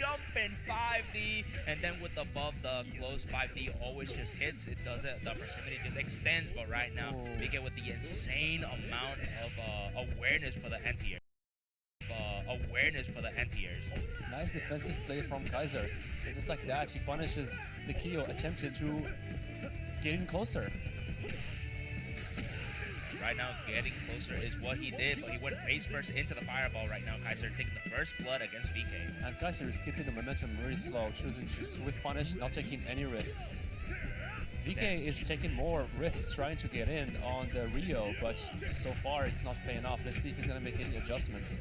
jump in 5D, and then with above the close 5D always just hits. It does it. The proximity just extends, but right now we get with the insane amount of awareness for the anti-air. Nice defensive play from Kaiser. And just like that, he punishes the Kyo, attempting to get in closer. Right now, getting closer is what he did, but he went face first into the fireball right now. Kaiser taking the first blood against VK. And Kaiser is keeping the momentum very slow, choosing to swift punish, not taking any risks. VK is taking more risks trying to get in on the Rio, but so far it's not paying off. Let's see if he's going to make any adjustments.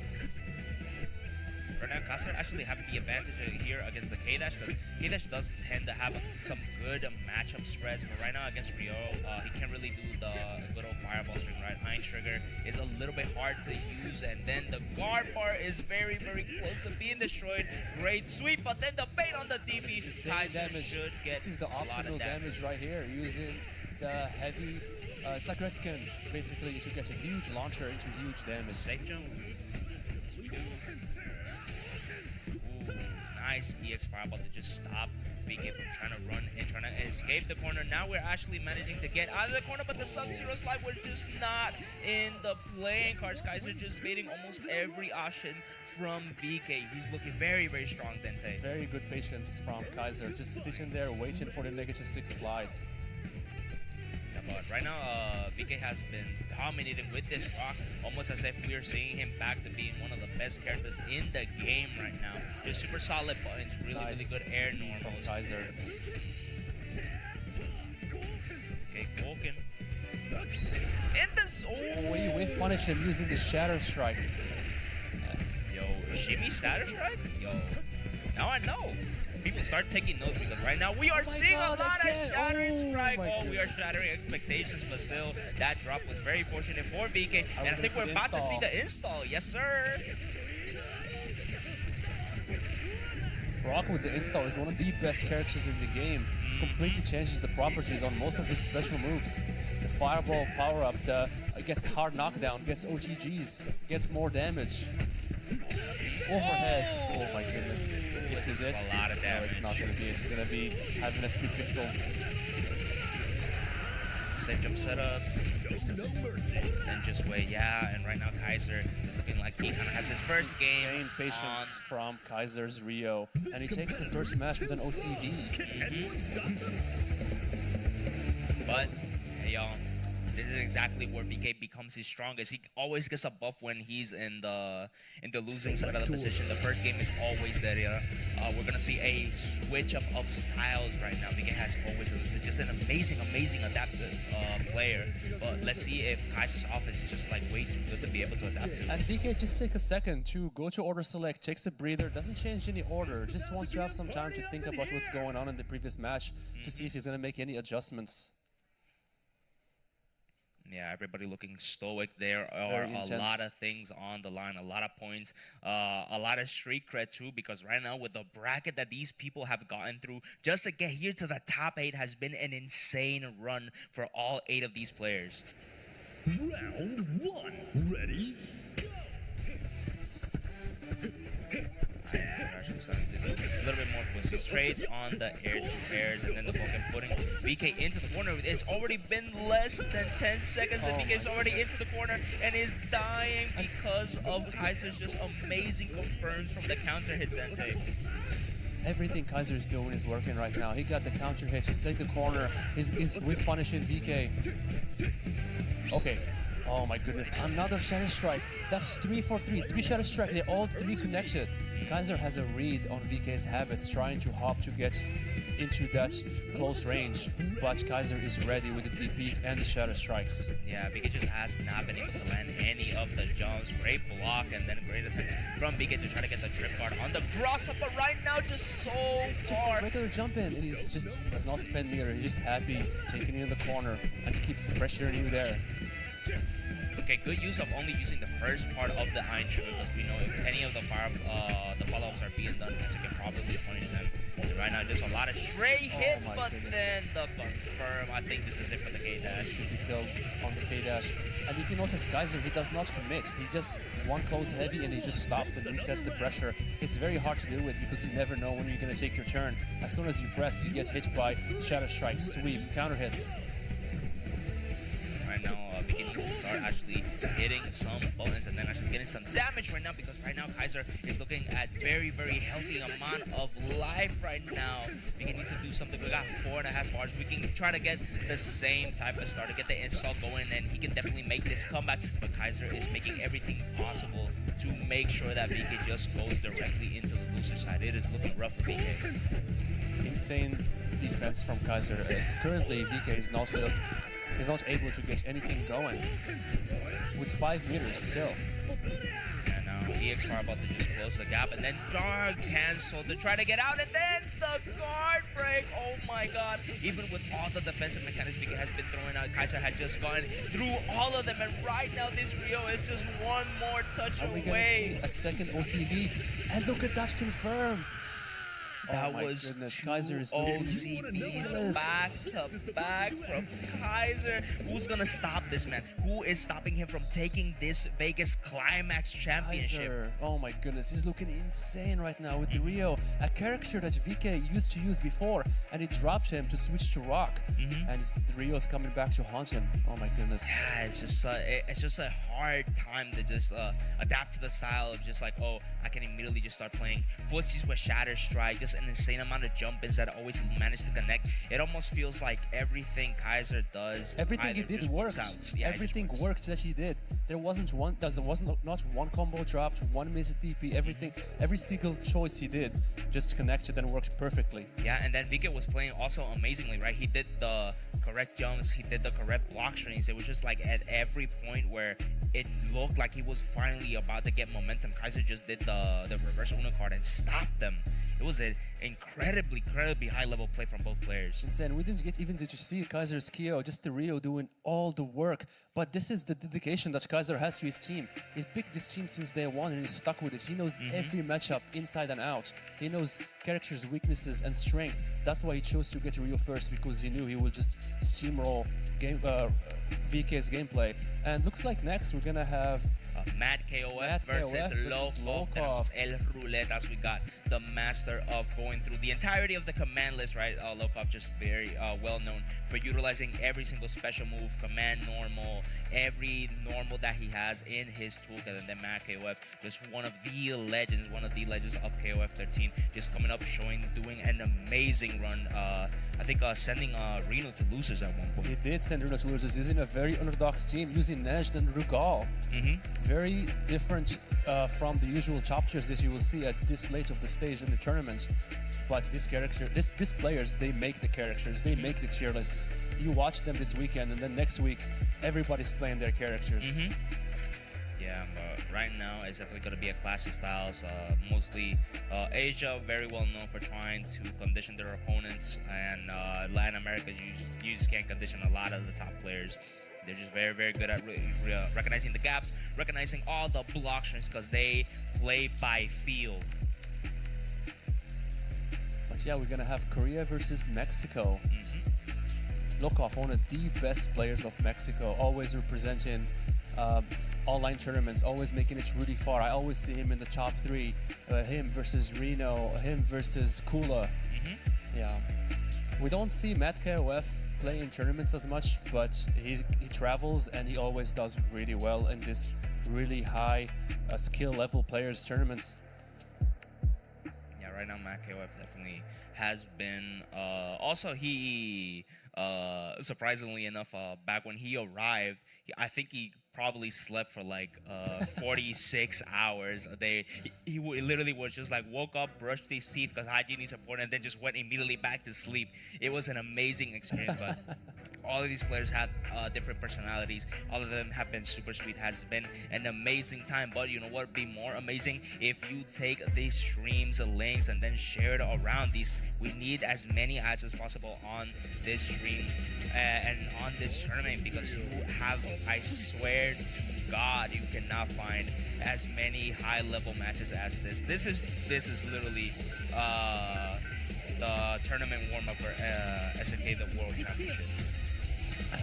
Right now, Kaiser actually having the advantage here against the K-Dash, because K-Dash does tend to have some good matchup spreads, but right now against Rio, he can't really do the good old fireball string, right? Iron Trigger is a little bit hard to use, and then the guard bar is very, very close to being destroyed. Great sweep, but then the bait on the DP. Kaiser should get this is the optimal damage right here, using the heavy Sakureskin basically to get a huge launcher into huge damage. Safe jump. Nice EX fireball to just stop VK from trying to run and trying to escape the corner. Now we're actually managing to get out of the corner, but the Sub-Zero slide was just not in the playing cards. Kaiser just baiting almost every option from VK. He's looking very, very strong, Dente. Very good patience from Kaiser, just sitting there waiting for the -6 slide. But right now, VK has been dominating with this rock, almost as if we are seeing him back to being one of the best characters in the game right now. Just super solid buttons, really good air normals. Kaiser. Okay, Vulcan. In this. Oh, he whiff punish him using the Shatter Strike. Yo, shimmy Shatter Strike? Yo, now I know. People start taking notes because right now we are seeing a lot of shattering strike. Oh, we are shattering expectations, but still, that drop was very fortunate for VK. And I think we're about to see the install. Yes, sir. Rock with the install is one of the best characters in the game. Completely changes the properties on most of his special moves. The fireball power up, gets hard knockdown, gets OTGs, gets more damage. Overhead. Oh my goodness. This is it. A lot of damage. No, it's not going to be it. It's going to be having a few pixels. Safe jump setup. And just wait. Yeah, and right now Kaiser is looking like he kind of has his first game. Insane patience from Kaiser's Rio. And he takes the first match with an OCV. But, hey y'all. This is exactly where VK becomes his strongest. He always gets a buff when he's in the losing side of the position. The first game is always there. We're gonna see a switch up of styles right now. VK has always just an amazing adaptive player. But let's see if Kaiser's offense is just like way too good to be able to adapt to. And VK just takes a second to go to order select, takes a breather, doesn't change any order, just wants to have some time to think about what's going on in the previous match to see if he's gonna make any adjustments. Yeah, everybody looking stoic. There are a lot of things on the line, a lot of points, a lot of street cred too, because right now with the bracket that these people have gotten through, just to get here to the top 8 has been an insane run for all 8 of these players. Round 1, ready? We're actually starting to do a little bit more twisty straights on the airs, and then the Vulcan putting VK into the corner. It's already been less than 10 seconds, and VK is already into the corner and is dying because of Kaiser's just amazing confirms from the counter hits, Dente. Everything Kaiser is doing is working right now. He got the counter hits, he's taking the corner, he's with punishing VK. Okay. Oh my goodness, another Shatter Strike. That's 3 for 3. 3 Shatter Strike, they all 3 connected. Kaiser has a read on VK's habits, trying to hop to get into that close range, but Kaiser is ready with the DPs and the Shatter Strikes. Yeah, VK just has not been able to land any of the jumps. Great block and then great attack from VK to try to get the trip guard on the cross up, but right now just so just far. A regular jump in, and he's just does not spend meter. He's just happy taking you in the corner and keep pressuring you there. Okay, good use of only using the first part of the Iron Trigger, because we know if any of the follow-ups are being done, Kaiser can probably punish them. And right now now. Just a lot of straight hits, my but goodness. then the confirm. I think this is it for the He K-Dash. should be killed on the K-Dash. And if you notice, Kaiser, he does not commit. He just one close heavy and he just stops and resets the pressure. It's very hard to do it because you never know when you're going to take your turn. As soon as you press, you get hit by Shadow Strike, sweep, counter hits. Right now, beginning to start actually hitting some buttons and then actually getting some damage right now, because right now Kaiser is looking at very, very healthy amount of life right now. Beginning to do something. We got 4.5 bars. We can try to get the same type of start to get the install going, and he can definitely make this comeback. But Kaiser is making everything possible to make sure that VK just goes directly into the loser side. It is looking rough for VK. Insane defense from Kaiser. Currently, VK is not able to get anything going with 5 meters still. And now EX Fire about to just close the gap, and then guard cancel to try to get out, and then the guard break. Oh my god. Even with all the defensive mechanics VK has been throwing out, Kaiser had just gone through all of them, and right now this Rio is just one more touch Are we gonna away. see a second OCV? And look at that confirm! That oh my was goodness, two Kaiser is looking OCBs back to back from Kaiser. Who's gonna stop this man? Who is stopping him from taking this Vegas Climax Championship? Kaiser, oh my goodness, he's looking insane right now with the Rio, a character that VK used to use before, and it dropped him to switch to Rock, and the Rio's coming back to haunt him. Oh my goodness. Yeah, it's just a hard time to just adapt to the style of just like, oh, I can immediately just start playing footsies with Shatter Strike, just an insane amount of jump-ins that always manage to connect. It almost feels like everything Kaiser does, Everything he either did just works worked. out. Yeah, it just Everything works. worked that he did. There wasn't not one combo dropped, one missed TP. Every single choice he did just connected and worked perfectly. Yeah, and then VK was playing also amazingly, right? He did the correct jumps, he did the correct block strings. It was just like at every point where it looked like he was finally about to get momentum, Kaiser just did the reverse Uno card and stopped them. It was an incredibly high level play from both players. Insane. We didn't get even to see Kaiser's Kyo, just the Rio doing all the work. But this is the dedication that Kaiser has to his team. He picked this team since day one and he's stuck with it. He knows every matchup inside and out. He knows characters' weaknesses and strength. That's why he chose to get Rio first, because he knew he would just steamroll VK's gameplay. And looks like next we're gonna have Mad KOF Mad versus KOF versus Lokov. Lokov. El Roulette, as we got the master of going through the entirety of the command list, right? Lokov just very well known for utilizing every single special move, command normal, every normal that he has in his toolkit. And then Mad KOF, just one of the legends of KOF 13, just coming up, doing an amazing run. I think sending Reno to losers at one point. He did send Reno to losers using a very unorthodox team, using Nejd and Rugal. Very different from the usual chapters that you will see at this late of the stage in the tournament. But these players, they make the characters, they make the tier lists. You watch them this weekend, and then next week, everybody's playing their characters. Yeah, but right now it's definitely going to be a clash of styles. Mostly Asia, very well known for trying to condition their opponents, and Latin America, you just can't condition a lot of the top players. They're just very good at recognizing the gaps, recognizing all the block strings, because they play by feel. But yeah, we're gonna have Korea versus Mexico. Lokov, one of the best players of Mexico, always representing online tournaments, always making it really far. I always see him in the top 3. Him versus Reno, him versus Kula. Yeah, we don't see Matt KOF play in tournaments as much, but he travels and he always does really well in this really high skill level players tournaments. Yeah, right now Matt KOF definitely has been. Also, he surprisingly enough, back when he arrived, I think he probably slept for like 46 hours a day. He literally was just like woke up, brushed his teeth because hygiene is important, and then just went immediately back to sleep. It was an amazing experience, but all of these players have different personalities. All of them have been super sweet. Has been an amazing time. But you know what would be more amazing? If you take these streams links and then share it around. We need as many ads as possible on this stream and on this tournament, because you have, I swear to God, you cannot find as many high level matches as this. This is literally the tournament warm-up for SNK, the World Championship.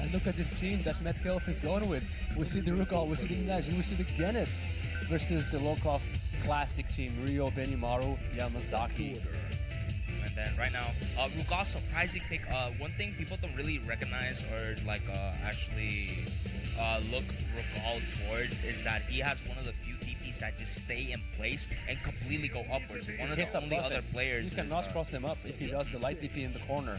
And look at this team that Metcalf is going with. We see the Rugal, we see the Neж, we see the Genets versus the Lokov Classic team, Ryo, Benimaru, Yamazaki. And then right now, Rugal surprising pick. One thing people don't really recognize or like actually look Rugal towards is that he has one of the few DPs that just stay in place and completely go upwards. One of Hits the up only above other it. players. You cannot cross him up if he does the light DP in the corner.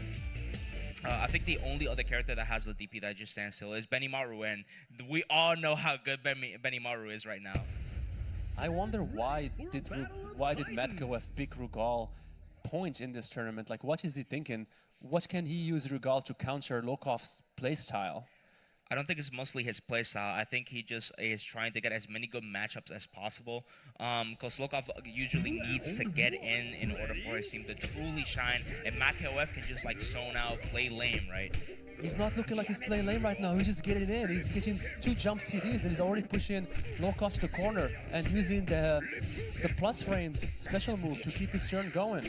I think the only other character that has the DP that just stands still is Benimaru, and we all know how good Benimaru is right now. I wonder why did Metcalf pick Rugal points in this tournament? Like, what is he thinking? What can he use Rugal to counter Lokov's playstyle? I don't think it's mostly his playstyle. I think he just is trying to get as many good matchups as possible. Because Lokov usually needs to get in order for his team to truly shine. And MacKOF can just like zone out, play lame, right? He's not looking like he's playing lame right now. He's just getting in. He's getting 2 jump CDs and he's already pushing Lokov to the corner and using the plus frames special move to keep his turn going.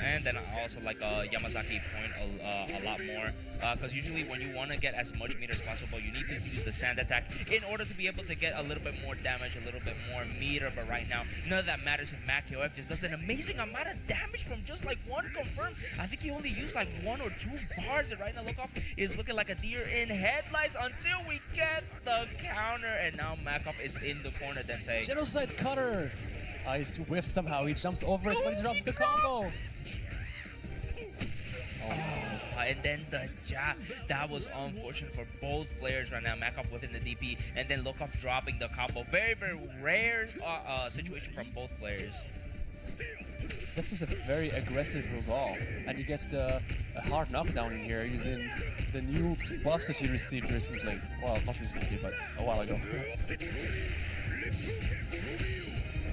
And then also like Yamazaki point a lot more, because usually when you want to get as much meter as possible, you need to use the sand attack in order to be able to get a little bit more damage, a little bit more meter. But right now, none of that matters. And MacKOF just does an amazing amount of damage from just like one confirm. I think he only used like 1 or 2 bars, and right now Lokov is looking like a deer in headlights until we get the counter. And now MacKOF is in the corner. Dente. Genocide cutter. I whiffed somehow. He jumps over it, but he drops the combo. And then the jab, that was unfortunate for both players right now. MacKOF within the DP, and then Lokov dropping the combo. Very, very rare situation from both players. This is a very aggressive Rugal, and he gets a hard knockdown in here using the new buffs that he received recently. Well, not recently, but a while ago.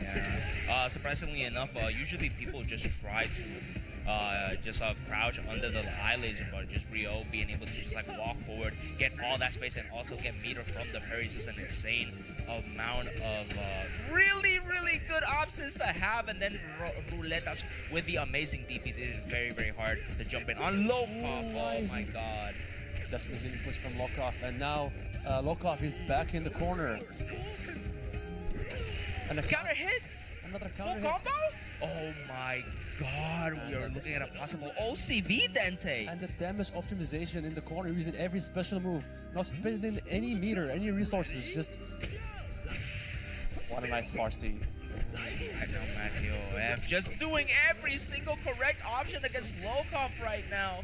Yeah. Surprisingly enough, usually people just try to crouch under the eyelids, but just Ryo being able to just like walk forward, get all that space, and also get meter from the parries is an insane amount of really, really good options to have. And then Rouletas with the amazing DPs, it is very, very hard to jump in on Lokov. Oh my god. That's missing push from Lokov, and now Lokov is back in the corner. And a counter hit! Another Full counter hit. combo? Oh my god, we are looking at a possible OCV, Dente! And the damage optimization in the corner using every special move, not spending any meter, any resources, just... What a nice Farsi. I know MacKOF just doing every single correct option against Lokov right now.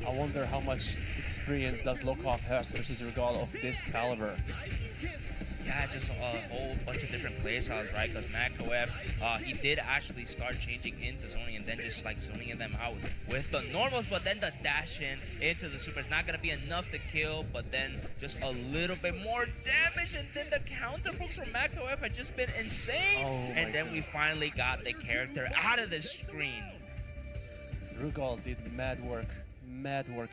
I wonder how much experience does Lokov have versus Rugal of this caliber. Yeah, just a whole bunch of different playstyles, right? Because MacKOF, he did actually start changing into zoning and then just like zoning them out with the normals, but then the dash in into the super is not going to be enough to kill, but then just a little bit more damage, and then the counter hooks from MacKOF had just been insane. Oh and then we finally got the character out of the screen. Rugal did mad work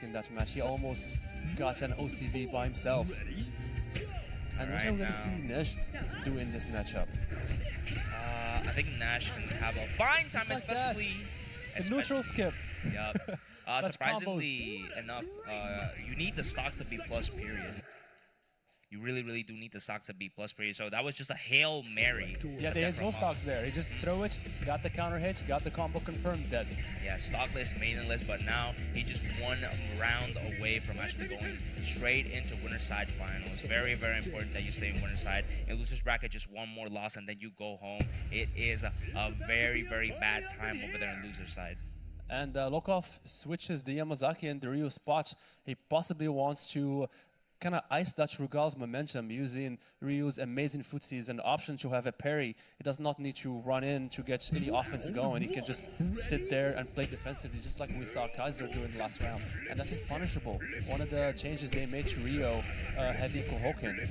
in that match. He almost got an OCV by himself. And what are we going to see Nash do in this matchup? I think Nash can have a fine time, like especially... The neutral skip. Yep. Surprisingly enough, you need the stock to be plus, period. You really, really do need the stocks to be plus, period. So that was just a Hail Mary. Yeah, there is no stocks there. He just throw it, got the counter hit, got the combo confirmed, dead. Yeah, stockless, mainless, but now he just 1 round away from actually going straight into winner's side finals. Very, very important that you stay in winner's side. In loser's bracket, just 1 more loss and then you go home. It is a very, very bad time over there in loser's side. And Lokov switches the Yamazaki and the Ryu spot. He possibly wants to kind of ice Dutch Rugal's momentum using Ryu's amazing footsies and the option to have a parry. He does not need to run in to get any offense going. He can just sit there and play defensively, just like we saw Kaiser do in the last round. And that is punishable. One of the changes they made to Ryo, having Kohoken.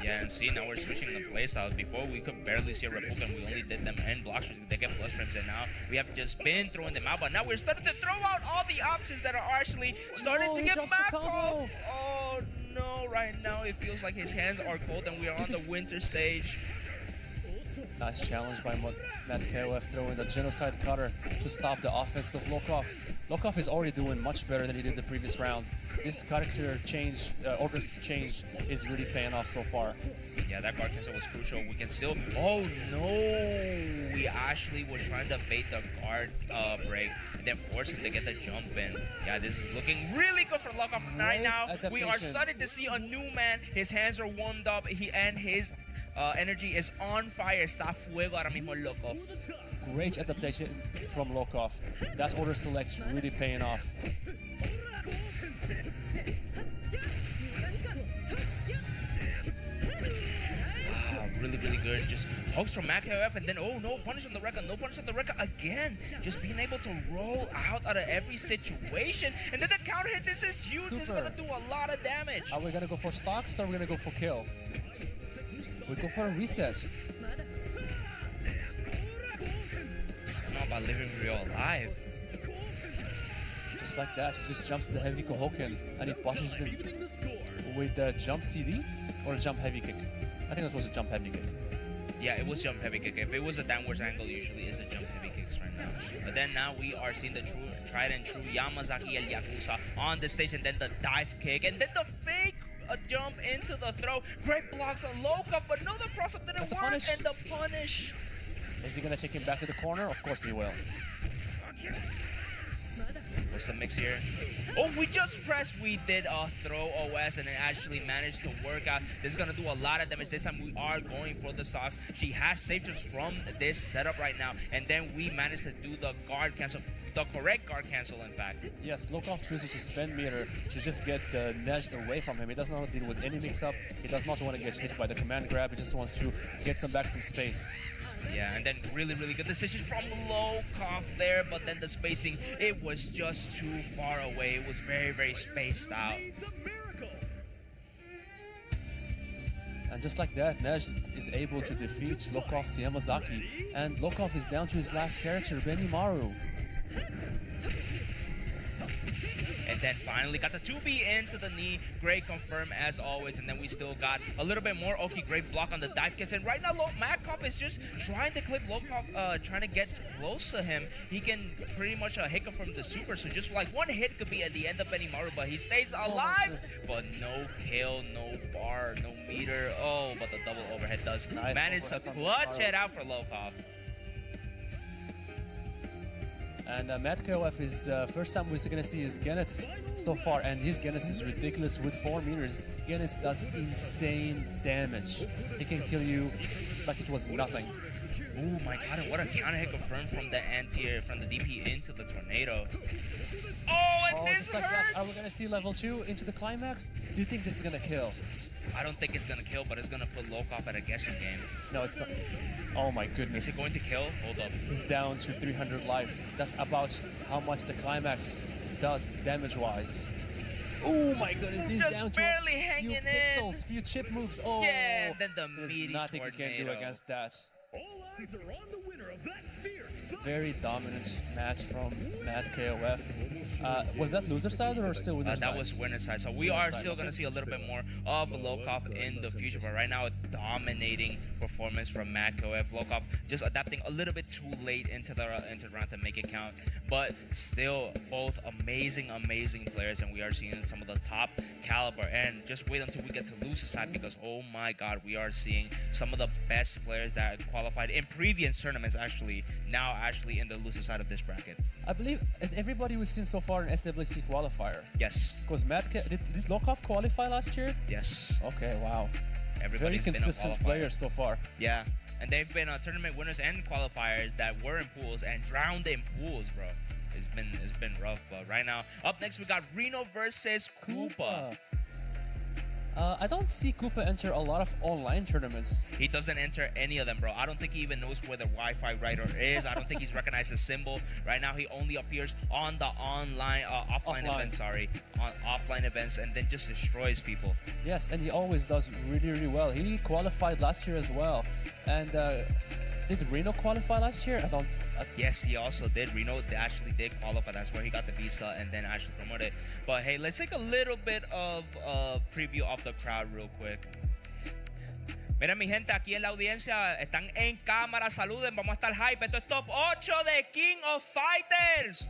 Yeah, and see, now we're switching the playstyles. Before, we could barely see a Republican. We only did them end blocks. They get plus frames, and now we have just been throwing them out. But now we're starting to throw out all the options that are actually starting to get back off. Oh, no, right now it feels like his hands are cold and we are on the winter stage. Nice challenge by Matt KOF throwing the genocide cutter to stop the offense of Lokov. Lokov is already doing much better than he did the previous round. This character change, orders change, is really paying off so far. Yeah, that guard cancel was crucial. We can still. Oh no! We actually was trying to bait the guard break and then force him to get the jump in. Yeah, this is looking really good for Lokov right now. We are starting to see a new man. His hands are warmed up. His energy is on fire. Está fuego ahora mismo Lokov. Great adaptation from Lokov. That order select really paying off. Really, really good. Just hooks from MacKF, and then, oh, no punish on the Rekka, no punish on the Rekka again. Just being able to roll out of every situation. And then the counter hit, this is huge. This is going to do a lot of damage. Are we going to go for stocks or are we going to go for kill? We go for a reset. I'm not about living real life. Just like that, he just jumps the heavy Kohoken and he pushes it with the jump CD or a jump heavy kick. I think that was a jump heavy kick. Yeah, it was jump heavy kick. If it was a downwards angle, usually it's a jump heavy kicks right now. But then now we are seeing the true, tried and true Yamazaki El Yakuza on the stage, and then the dive kick, and then the fake jump into the throw. Great blocks on Lokov, but no, the cross up didn't work, and the punish. Is he gonna take him back to the corner? Of course he will. What's the mix here? Oh, we just pressed. We did a throw OS and it actually managed to work out. This is going to do a lot of damage. This time we are going for the stocks. She has saved us from this setup right now. And then we managed to do the guard cancel. The correct guard cancel, in fact. Yes, Lokov chooses to spend meter to just get the Nejd away from him. He does not deal with any mix-up. He does not want to get hit by the command grab. He just wants to get back some space. Yeah, and then really, really good decision from Lokov there, but then the spacing, it was just too far away. It was very, very spaced out. And just like that, Nejd is able to defeat Lokov's Yamazaki, and Lokov is down to his last character, Benimaru. And then finally got the 2B into the knee. Great confirm as always. And then we still got a little bit more. Okay, great block on the dive kicks. And right now, Makov is just trying to clip Lokov, trying to get close to him. He can pretty much hit him from the super. So just like one hit could be at the end of Benimaru, but he stays alive. But no kill, no bar, no meter. Oh, but the double overhead does manage to clutch it out for Lokov. And Matt KOF is first time we're going to see his Genets so far, and his Genets is ridiculous with 4 meters. Genets does insane damage. He can kill you like it was nothing. Oh my god, and what a counter hit confirmed from the anti-air, from the DP into the tornado. Oh, and this just like hurts! That. Are we going to see level 2 into the climax? Do you think this is going to kill? I don't think it's going to kill, but it's going to put Lokov at a guessing game. No, it's not. Oh my goodness. Is it going to kill? Hold up. He's down to 300 life. That's about how much the climax does damage-wise. Oh my goodness, he's just down barely to a hanging few pixels, few chip moves. Oh, yeah, and then the there's meaty nothing tornado. you can do against that. All eyes are on the winner of that fierce fight. Very dominant match from Matt KOF. Was that loser side or still winner side? That was winner side. So we are still going to see a little bit more of Lokov in the future. But right now, a dominating performance from Matt KOF. Lokov just adapting a little bit too late into the round to make it count. But still, both amazing, amazing players. And we are seeing some of the top caliber. And just wait until we get to loser side because, oh my god, we are seeing some of the best players that qualified in previous tournaments now actually in the loser side of this bracket. I believe, is everybody we've seen so far an SWC qualifier? Yes. Because did Lokov qualify last year? Yes. Okay, wow. Everybody's very consistent players so far. Yeah, and they've been tournament winners and qualifiers that were in pools and drowned in pools, bro. It's been rough, but right now, up next we got Reno versus Koopa. I don't see Koopa enter a lot of online tournaments. He doesn't enter any of them, bro. I don't think he even knows where the Wi-Fi router is. I don't think he's recognized his symbol. Right now, he only appears on the offline events, on offline events, and then just destroys people. Yes, and he always does really, really well. He qualified last year as well. And did Reno qualify last year? Yes, he also did. Reno actually did qualify. That's where he got the visa and then actually promoted. But hey, let's take a little bit of preview of the crowd real quick. Mira mi gente, aquí en la audiencia están en cámara, saluden, vamos a estar hype. Esto es top 8 de King of Fighters.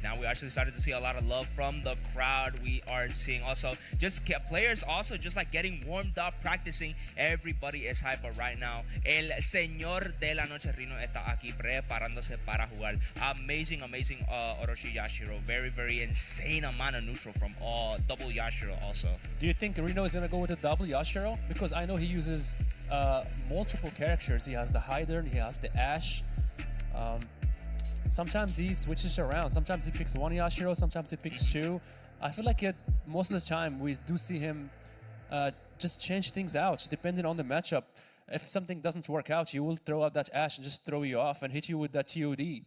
Now we actually started to see a lot of love from the crowd. We are seeing also just players also just like getting warmed up, practicing. Everybody is hype, but right now el señor de la noche Rino está aquí preparándose para jugar. Amazing Orochi Yashiro. Very insane amount of neutral from double Yashiro also. Do you think Reno is going to go with the double Yashiro? Because I know he uses multiple characters. He has the Hydern, he has the Ash. Sometimes he switches around. Sometimes he picks one Yashiro, sometimes he picks two. I feel like most of the time we do see him just change things out depending on the matchup. If something doesn't work out, he will throw out that Ash and just throw you off and hit you with that TOD.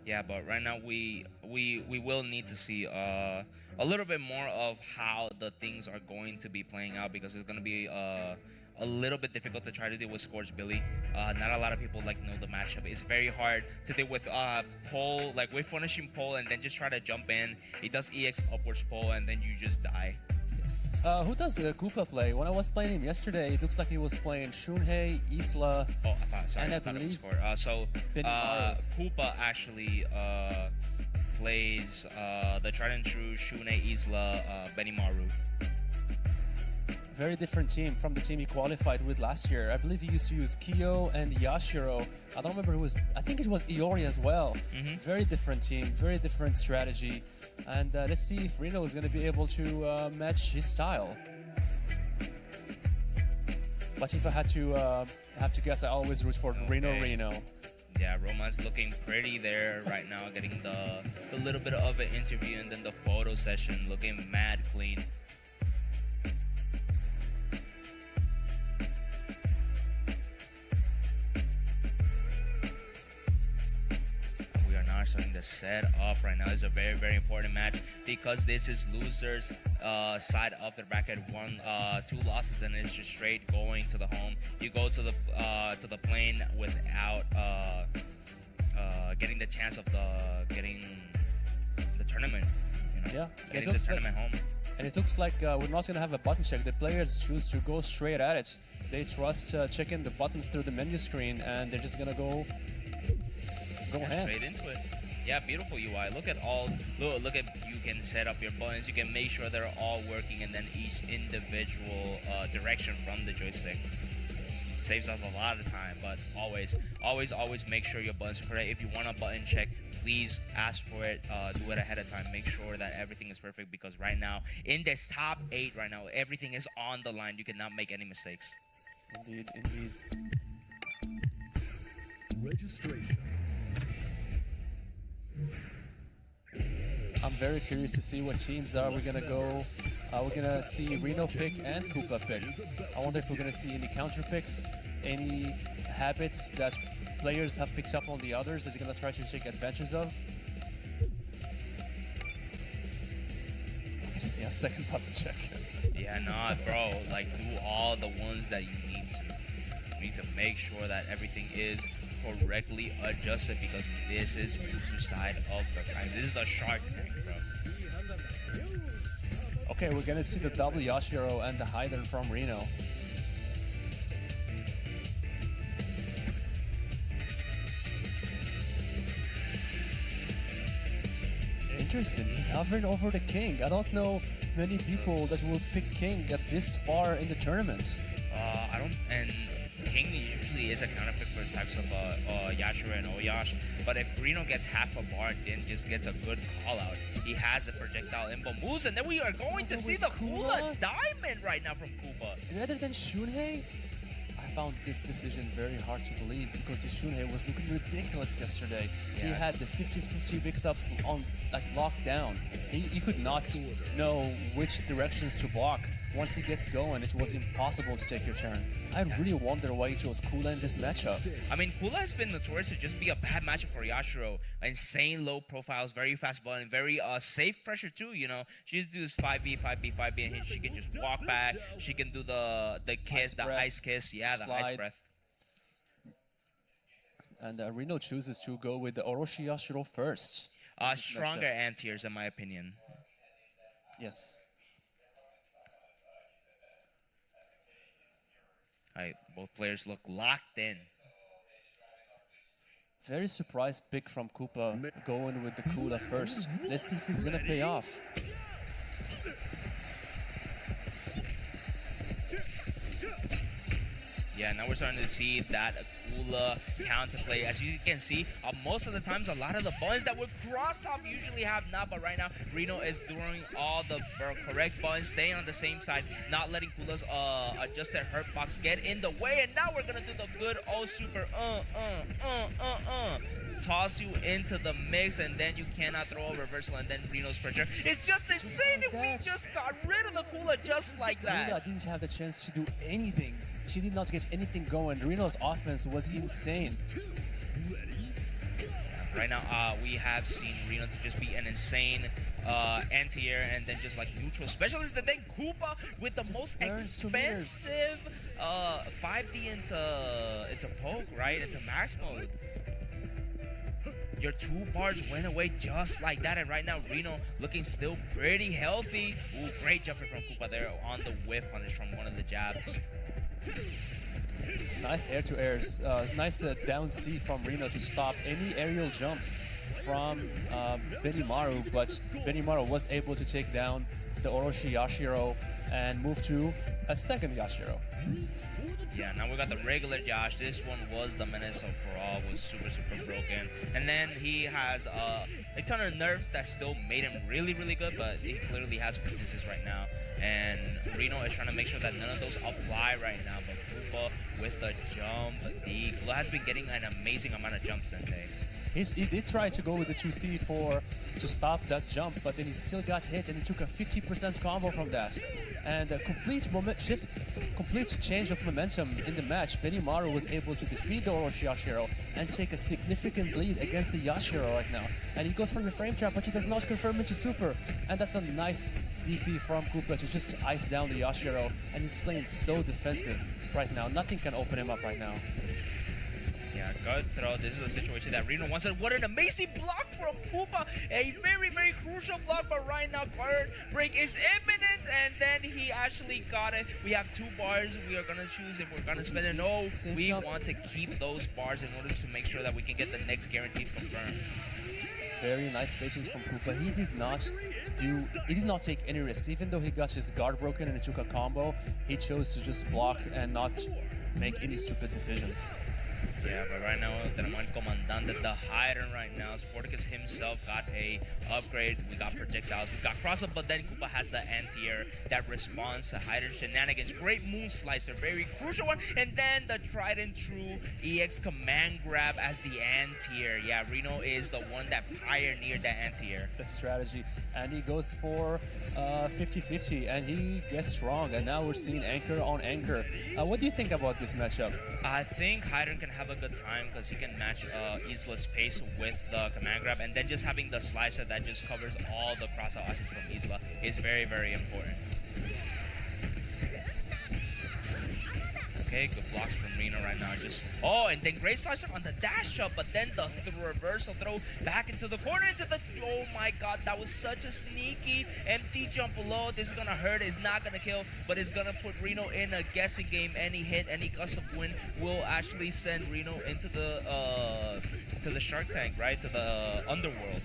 Yeah, but right now we will need to see a little bit more of how the things are going to be playing out, because it's going to be a little bit difficult to try to deal with Scorch Billy. Not a lot of people like know the matchup. It's very hard to deal with Pole, like with finishing Pole and then just try to jump in. He does EX upwards Pole and then you just die. Who does Koopa play? When I was playing him yesterday, it looks like he was playing Shunhei, Isla, and I believe Koopa actually plays the tried and true Shunhei, Isla, Benimaru. Very different team from the team he qualified with last year. I believe he used to use Kyo and Yashiro. I don't remember who was. I think it was Iori as well. Very different team, very different strategy. And let's see if Reno is going to be able to match his style. But if I had to guess, I always root for Reno. Yeah, Roman's looking pretty there right now, getting the little bit of an interview and then the photo session looking mad clean. Starting to set up right now is a very important match, because this is losers side of the bracket. 2 losses and it's just straight going to the home. You go to the plane without getting the chance of getting the tournament. Getting the tournament home. And it looks like we're not going to have a button check. The players choose to go straight at it. They trust checking the buttons through the menu screen, and they're just going to go ahead. Straight into it. Yeah, beautiful UI. Look at you can set up your buttons. You can make sure they're all working, and then each individual direction from the joystick saves us a lot of time. But always make sure your buttons are correct. If you want a button check, please ask for it. Do it ahead of time. Make sure that everything is perfect, because right now in this top 8 right now, everything is on the line. You cannot make any mistakes. Indeed. Registration. I'm very curious to see what teams we're gonna go. We're gonna see Reno pick and Koopa pick. I wonder if we're gonna see any counter picks, any habits that players have picked up on the others that you're gonna try to take advantage of. I'm gonna see a second button check. Yeah, nah, bro. Like, do all the ones that you need to. You need to make sure that everything is correctly adjusted, because this is user side of the time. This is the Shark Tank, bro. Okay, we're gonna see the double Yashiro and the Hydern from Reno. Interesting, he's hovering over the King. I don't know many people that will pick King at this far in the tournament. And King usually is a counter pick for types of Yashiro and Oyash, but if Reno gets half a bar, then just gets a good call out. He has a projectile imbo moves, and then we are going to see the Kula Diamond right now from Koopa. Rather than Shunhei, I found this decision very hard to believe, because the Shunhei was looking ridiculous yesterday. Yeah. He had the 50-50 mix-ups on locked down. He could not know which directions to block. Once he gets going, it was impossible to take your turn. I really wonder why he chose Kula in this matchup. I mean, Kula has been notorious to just be a bad matchup for Yashiro. Insane low profiles, very fast button, very safe pressure too, She just does 5B, 5B, 5B, and she can just walk back. She can do the kiss, ice kiss, the ice breath. And Reno chooses to go with the Orochi Yashiro first. Stronger anti-airs, in my opinion. Yes. Alright, both players look locked in. Very surprised pick from Koopa going with the Kula first. Let's see if he's gonna pay off. Yeah, now we're starting to see that Akula counterplay. As you can see, most of the times, a lot of the buttons that would cross off usually have not, but right now, Reno is doing all the correct buttons, staying on the same side, not letting Kula's adjusted hurt box get in the way, and now we're gonna do the good old super toss you into the mix, and then you cannot throw a reversal, and then Reno's pressure. It's just insane that we just got rid of the Kula just like that. Reno didn't have the chance to do anything. She did not get anything going. Reno's offense was insane. Right now, we have seen Reno to just be an insane anti-air and then just like neutral specialist. And then Koopa with the most expensive 5D into poke, right? Into max mode. Your 2 bars went away just like that, and right now Reno looking still pretty healthy. Ooh, great jumping from Koopa there on the whiff punish from one of the jabs. Nice air-to-airs, nice down C from Reno to stop any aerial jumps from Benimaru, but Benimaru was able to take down the Orochi Yashiro and move to a second Yashiro. Yeah, now we got the regular Josh. This one was the menace of for all, was super broken. And then he has a ton of nerfs that still made him really good, but he clearly has weaknesses right now. And Reno is trying to make sure that none of those apply right now. But Koopa with the jump, the Kula has been getting an amazing amount of jumps today. He did try to go with the 2C to stop that jump, but then he still got hit, and he took a 50% combo from that. And a complete change of momentum in the match. Benimaru was able to defeat the Orochi Yashiro and take a significant lead against the Yashiro right now. And he goes for the frame trap, but he does not confirm into super. And that's a nice DP from Koopa to just ice down the Yashiro. And he's playing so defensive right now. Nothing can open him up right now. Yeah, good throw. This is a situation that Reno wants. What an amazing block from Koopa. A very crucial block, but right now guard break is imminent, and then he actually got it. We have 2 bars. We are going to choose if we're going to spend it. No, we want to keep those bars in order to make sure that we can get the next guaranteed confirmed. Very nice patience from Koopa. He did not take any risks. Even though he got his guard broken and he took a combo, he chose to just block and not make any stupid decisions. Yeah, but right now, tenemos el comandante, the Hyden right now. Sporticus himself got a upgrade. We got projectiles, we got crossover, but then Koopa has the anti-air that responds to Hyden shenanigans. Great moon slicer, very crucial one. And then the tried and true EX command grab as the anti-air. Yeah, Reno is the one that pioneered that anti-air. That strategy. And he goes for 50-50, and he gets strong. And now we're seeing anchor on anchor. What do you think about this matchup? I think Hyden can have a good time because he can match Isla's pace with the command grab, and then just having the slicer that just covers all the cross-out options from Isla is very important. Okay, good blocks from Reno right now. And then great slicer on the dash up, but then the reversal throw back into the corner, oh my god, that was such a sneaky empty jump below. This is gonna hurt, it's not gonna kill, but it's gonna put Reno in a guessing game. Any hit, any gust of wind will actually send Reno into the Shark Tank, right? To the underworld.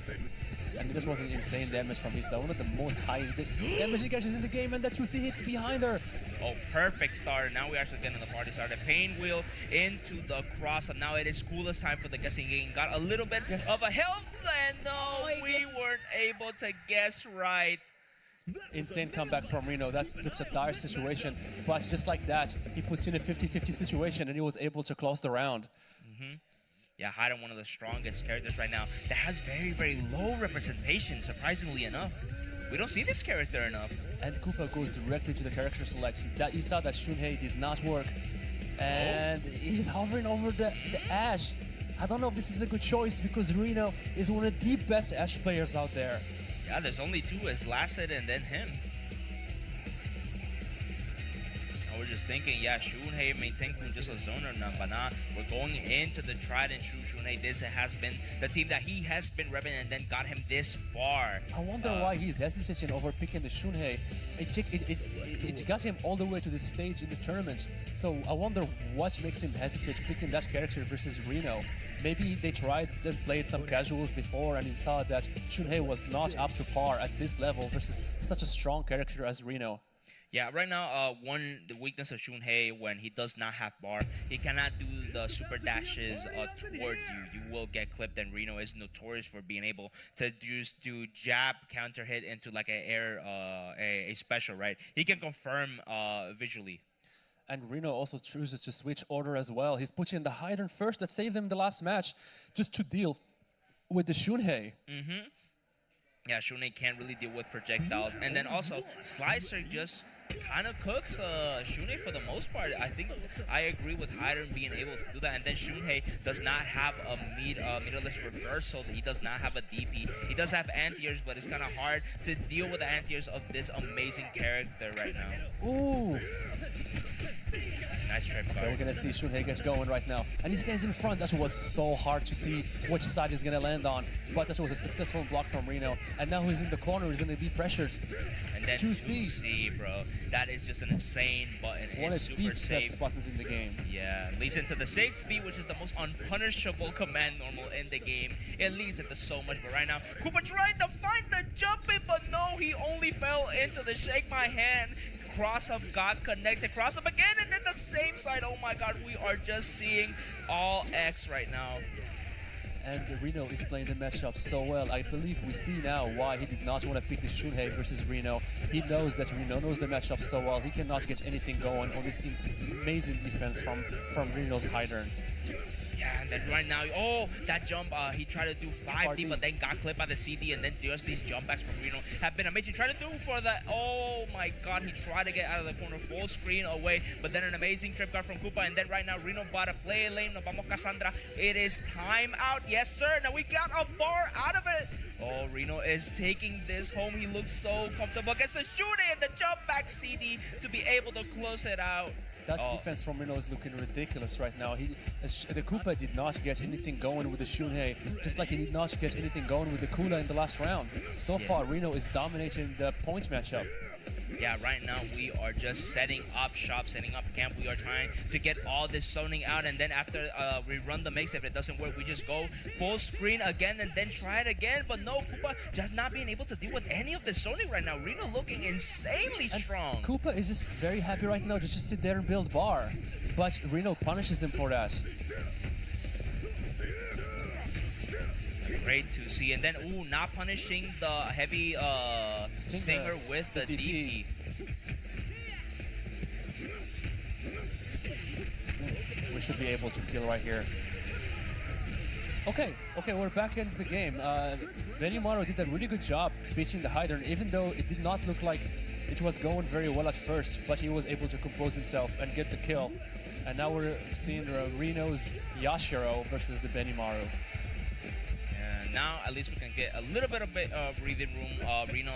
I mean, this was an insane damage from Isla. One of the most high damage he catches in the game, and that 2C hits behind her. Oh, perfect start. Now we're actually getting the party started. Pain wheel into the cross, and now it is Kula's time for the guessing game. Got a little bit of a health, and no, we weren't able to guess right. Insane comeback from Reno. That's a dire situation, but just like that, he puts you in a 50-50 situation, and he was able to close the round. Yeah, Hyden, one of the strongest characters right now that has very low representation, surprisingly enough. We don't see this character enough. And Koopa goes directly to the character selection. That you saw that Shunhei did not work. And he's hovering over the Ash. I don't know if this is a good choice because Reno is one of the best Ash players out there. Yeah, there's only 2, as Lacid and then him. Now we're just thinking, yeah, Shunhei may think we're just a zoner now, but not. We're going into the tried and true Shunhei. This has been the team that he has been repping and then got him this far. I wonder why he's hesitating over picking the Shunhei. It got him all the way to this stage in the tournament. So I wonder what makes him hesitate picking that character versus Reno. Maybe they tried and played some casuals before and he saw that Shunhei was not up to par at this level versus such a strong character as Reno. Yeah, right now, the weakness of Shunhei when he does not have bar, he cannot do the super dashes towards you. You will get clipped, and Reno is notorious for being able to just do jab counter hit into like a special, right? He can confirm visually. And Reno also chooses to switch order as well. He's putting the Hydran first that saved him the last match just to deal with the Shunhei. Yeah, Shunhei can't really deal with projectiles. And then also, Slicer just kind of cooks Shunhei for the most part. I think I agree with Hydran being able to do that. And then Shunhei does not have a meterless reversal. He does not have a DP. He does have anti-airs, but it's kind of hard to deal with the anti-airs of this amazing character right now. Ooh! Nice trip Okay, we're guard. gonna see Shunhei get going right now. And he stands in front. That was so hard to see which side he's gonna land on. But that was a successful block from Reno. And now he's in the corner, he's gonna be pressured. And then 2C, bro. That is just an insane button. One of It's the super best safe. buttons in the game. Yeah, leads into the 6B, which is the most unpunishable command normal in the game. It leads into so much, but right now, Koopa tried to find the jump in, but no, he only fell into the shake my hand. Cross up got connected, cross up again, and then the same side. Oh my god, we are just seeing all X right now. And Reno is playing the matchup so well. I believe we see now why he did not want to pick the Shunhei versus Reno. He knows that Reno knows the matchup so well. He cannot get anything going on this amazing defense from Reno's Hydran. Yeah, and then right now, oh, that jump, he tried to do 5D, but then got clipped by the CD, and then just these jump backs from Reno have been amazing. Trying to do for that, oh my god, he tried to get out of the corner, full screen away, but then an amazing trip guard from Koopa, and then right now, Reno bought a play lane, nos vamos Cassandra. It is time out, yes sir, now we got a bar out of it. Oh, Reno is taking this home. He looks so comfortable against the shooting and the jump back CD to be able to close it out. That defense from Reno is looking ridiculous right now. The Koopa did not get anything going with the Shunhei, just like he did not get anything going with the Kula in the last round. So far, Reno is dominating the point matchup. Yeah, right now we are just setting up shop, setting up camp. We are trying to get all this zoning out, and then after we run the mix, if it doesn't work, we just go full screen again and then try it again. But no, Koopa just not being able to deal with any of the zoning right now. Reno looking insanely strong. Koopa is just very happy right now to just sit there and build bar, but Reno punishes him for that. Great to see, and then not punishing the heavy stinger with the DP. We should be able to kill right here. Okay, we're back into the game. Benimaru did a really good job beating the Hydran, even though it did not look like it was going very well at first, but he was able to compose himself and get the kill. And now we're seeing Reno's Yashiro versus the Benimaru. Now at least we can get a little bit of breathing room. Reno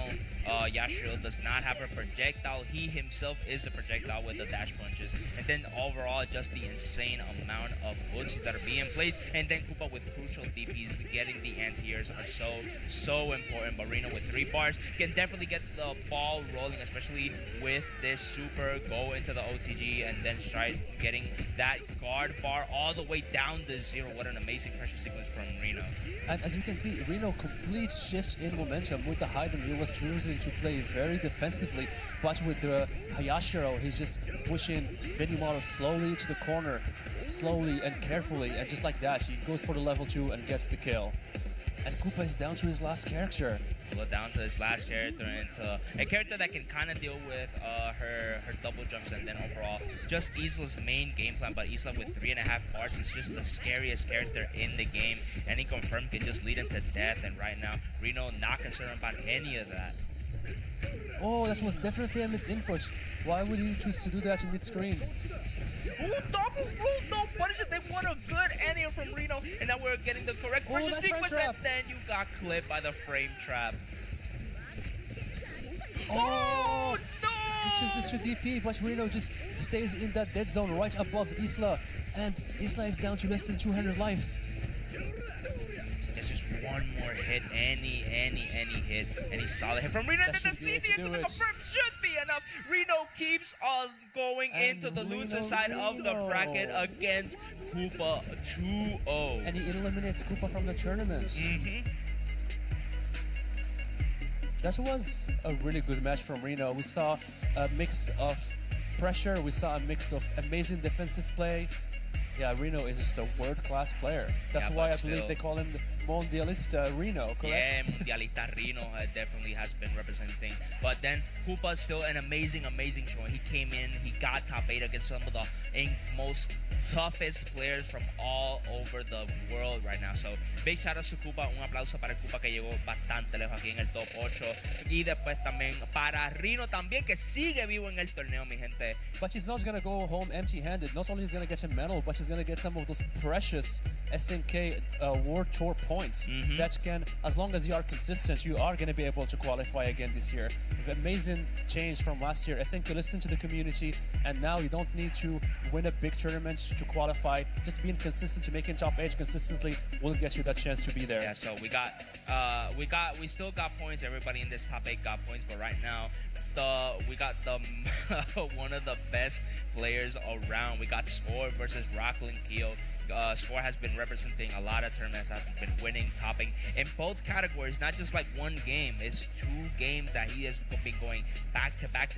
Yashiro does not have a projectile. He himself is the projectile with the dash punches. And then overall, just the insane amount of hooks that are being placed. And then Koopa with crucial DPs, getting the anti-airs are so important. But Reno with 3 bars can definitely get the ball rolling, especially with this super go into the OTG and then try getting that guard bar all the way down to 0. What an amazing pressure sequence from Reno. And as you can see, Reno complete shift in momentum with the Hydran. He was choosing to play very defensively, but with the Hayashiro, he's just pushing Benimaru slowly to the corner, slowly and carefully, and just like that, he goes for the level 2 and gets the kill. And Koopa is down to his last character. Down to his last character, and to a character that can kind of deal with her double jumps, and then overall just Isla's main game plan. But Isla with 3.5 bars is just the scariest character in the game. Any confirmed can just lead into death, and right now Reno not concerned about any of that. Oh, that was definitely a misinput. Why would he choose to do that in mid-screen? Double roll, no punish it. They want a good anti from Reno, and now we're getting the correct pressure sequence, and then you got clipped by the frame trap. Oh no! He chooses to DP, but Reno just stays in that dead zone right above Isla. And Isla is down to less than 200 life. There's just one more hit, any hit, any solid hit from Reno. And That then the should be CD it to into do the it. confirm should be enough. Reno keeps on going And into the loser Reno, side of the bracket Reno. against Koopa 2-0. And he eliminates Koopa from the tournament. That was a really good match from Reno. We saw a mix of pressure, we saw a mix of amazing defensive play. Yeah, Reno is just a world-class player. That's Yeah, why but I believe still. they call him Mondialista Reno, correct? Yeah, Mundialista Reno definitely has been representing. But then Koopa still an amazing showing. He came in, he got top 8 against some of the most toughest players from all over the world right now. So, big shout out to Koopa. Un aplauso para el Koopa que llegó bastante lejos aquí en el top 8. Y después también para Reno también que sigue vivo en el torneo, mi gente. But he's not gonna go home empty-handed. Not only is he gonna get a medal, but he's gonna get some of those precious SNK World Tour points that can, as long as you are consistent, you are gonna be able to qualify again this year. Amazing change from last year. SNK listened to the community, and now you don't need to win a big tournament to qualify. Just being consistent to making top 8 consistently will get you that chance to be there. Yeah, so we still got points. Everybody in this top 8 got points, but right now we got the one of the best players around. We got Score versus Rockland Keo. Score has been representing a lot of tournaments, has been winning, topping in both categories, not just like one game. It's 2 games that he has been going back to back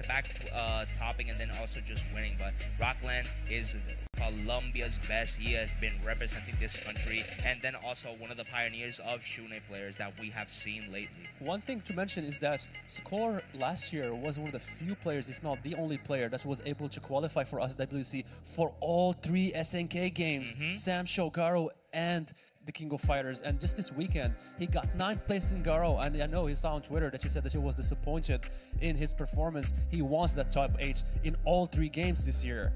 topping and then also just winning. But Rockland is Colombia's best. He has been representing this country and then also one of the pioneers of Shune players that we have seen lately. One thing to mention is that Score last year was one of the few players, if not the only player, that was able to qualify for SWC for all 3 SNK games. Sam, Shogaro, and the King of Fighters. And just this weekend, he got 9th place in Garo. And I know he saw on Twitter that he said that he was disappointed in his performance. He wants that top 8 in all 3 games this year.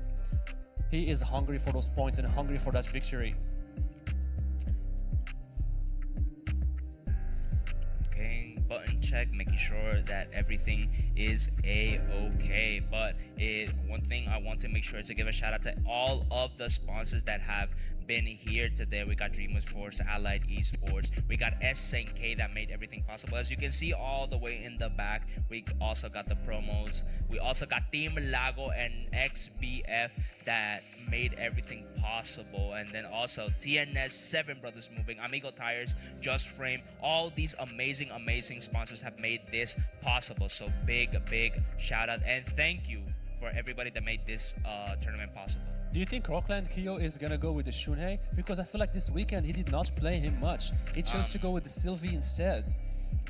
He is hungry for those points and hungry for that victory. Okay, button check, making sure that everything is a-okay. But one thing I want to make sure is to give a shout out to all of the sponsors that have been here today. We got Dreamers Force, Allied Esports, we got SNK that made everything possible. As you can see all the way in the back, we also got the promos. We also got Team Lago and XBF that made everything possible. And then also TNS, 7 Brothers Moving, Amigo Tires, Just Frame. All these amazing sponsors have made this possible. So big shout out and thank you for everybody that made this tournament possible. Do you think Rockland Kyo is gonna go with the Shunhei? Because I feel like this weekend he did not play him much. He chose to go with the Sylvie instead.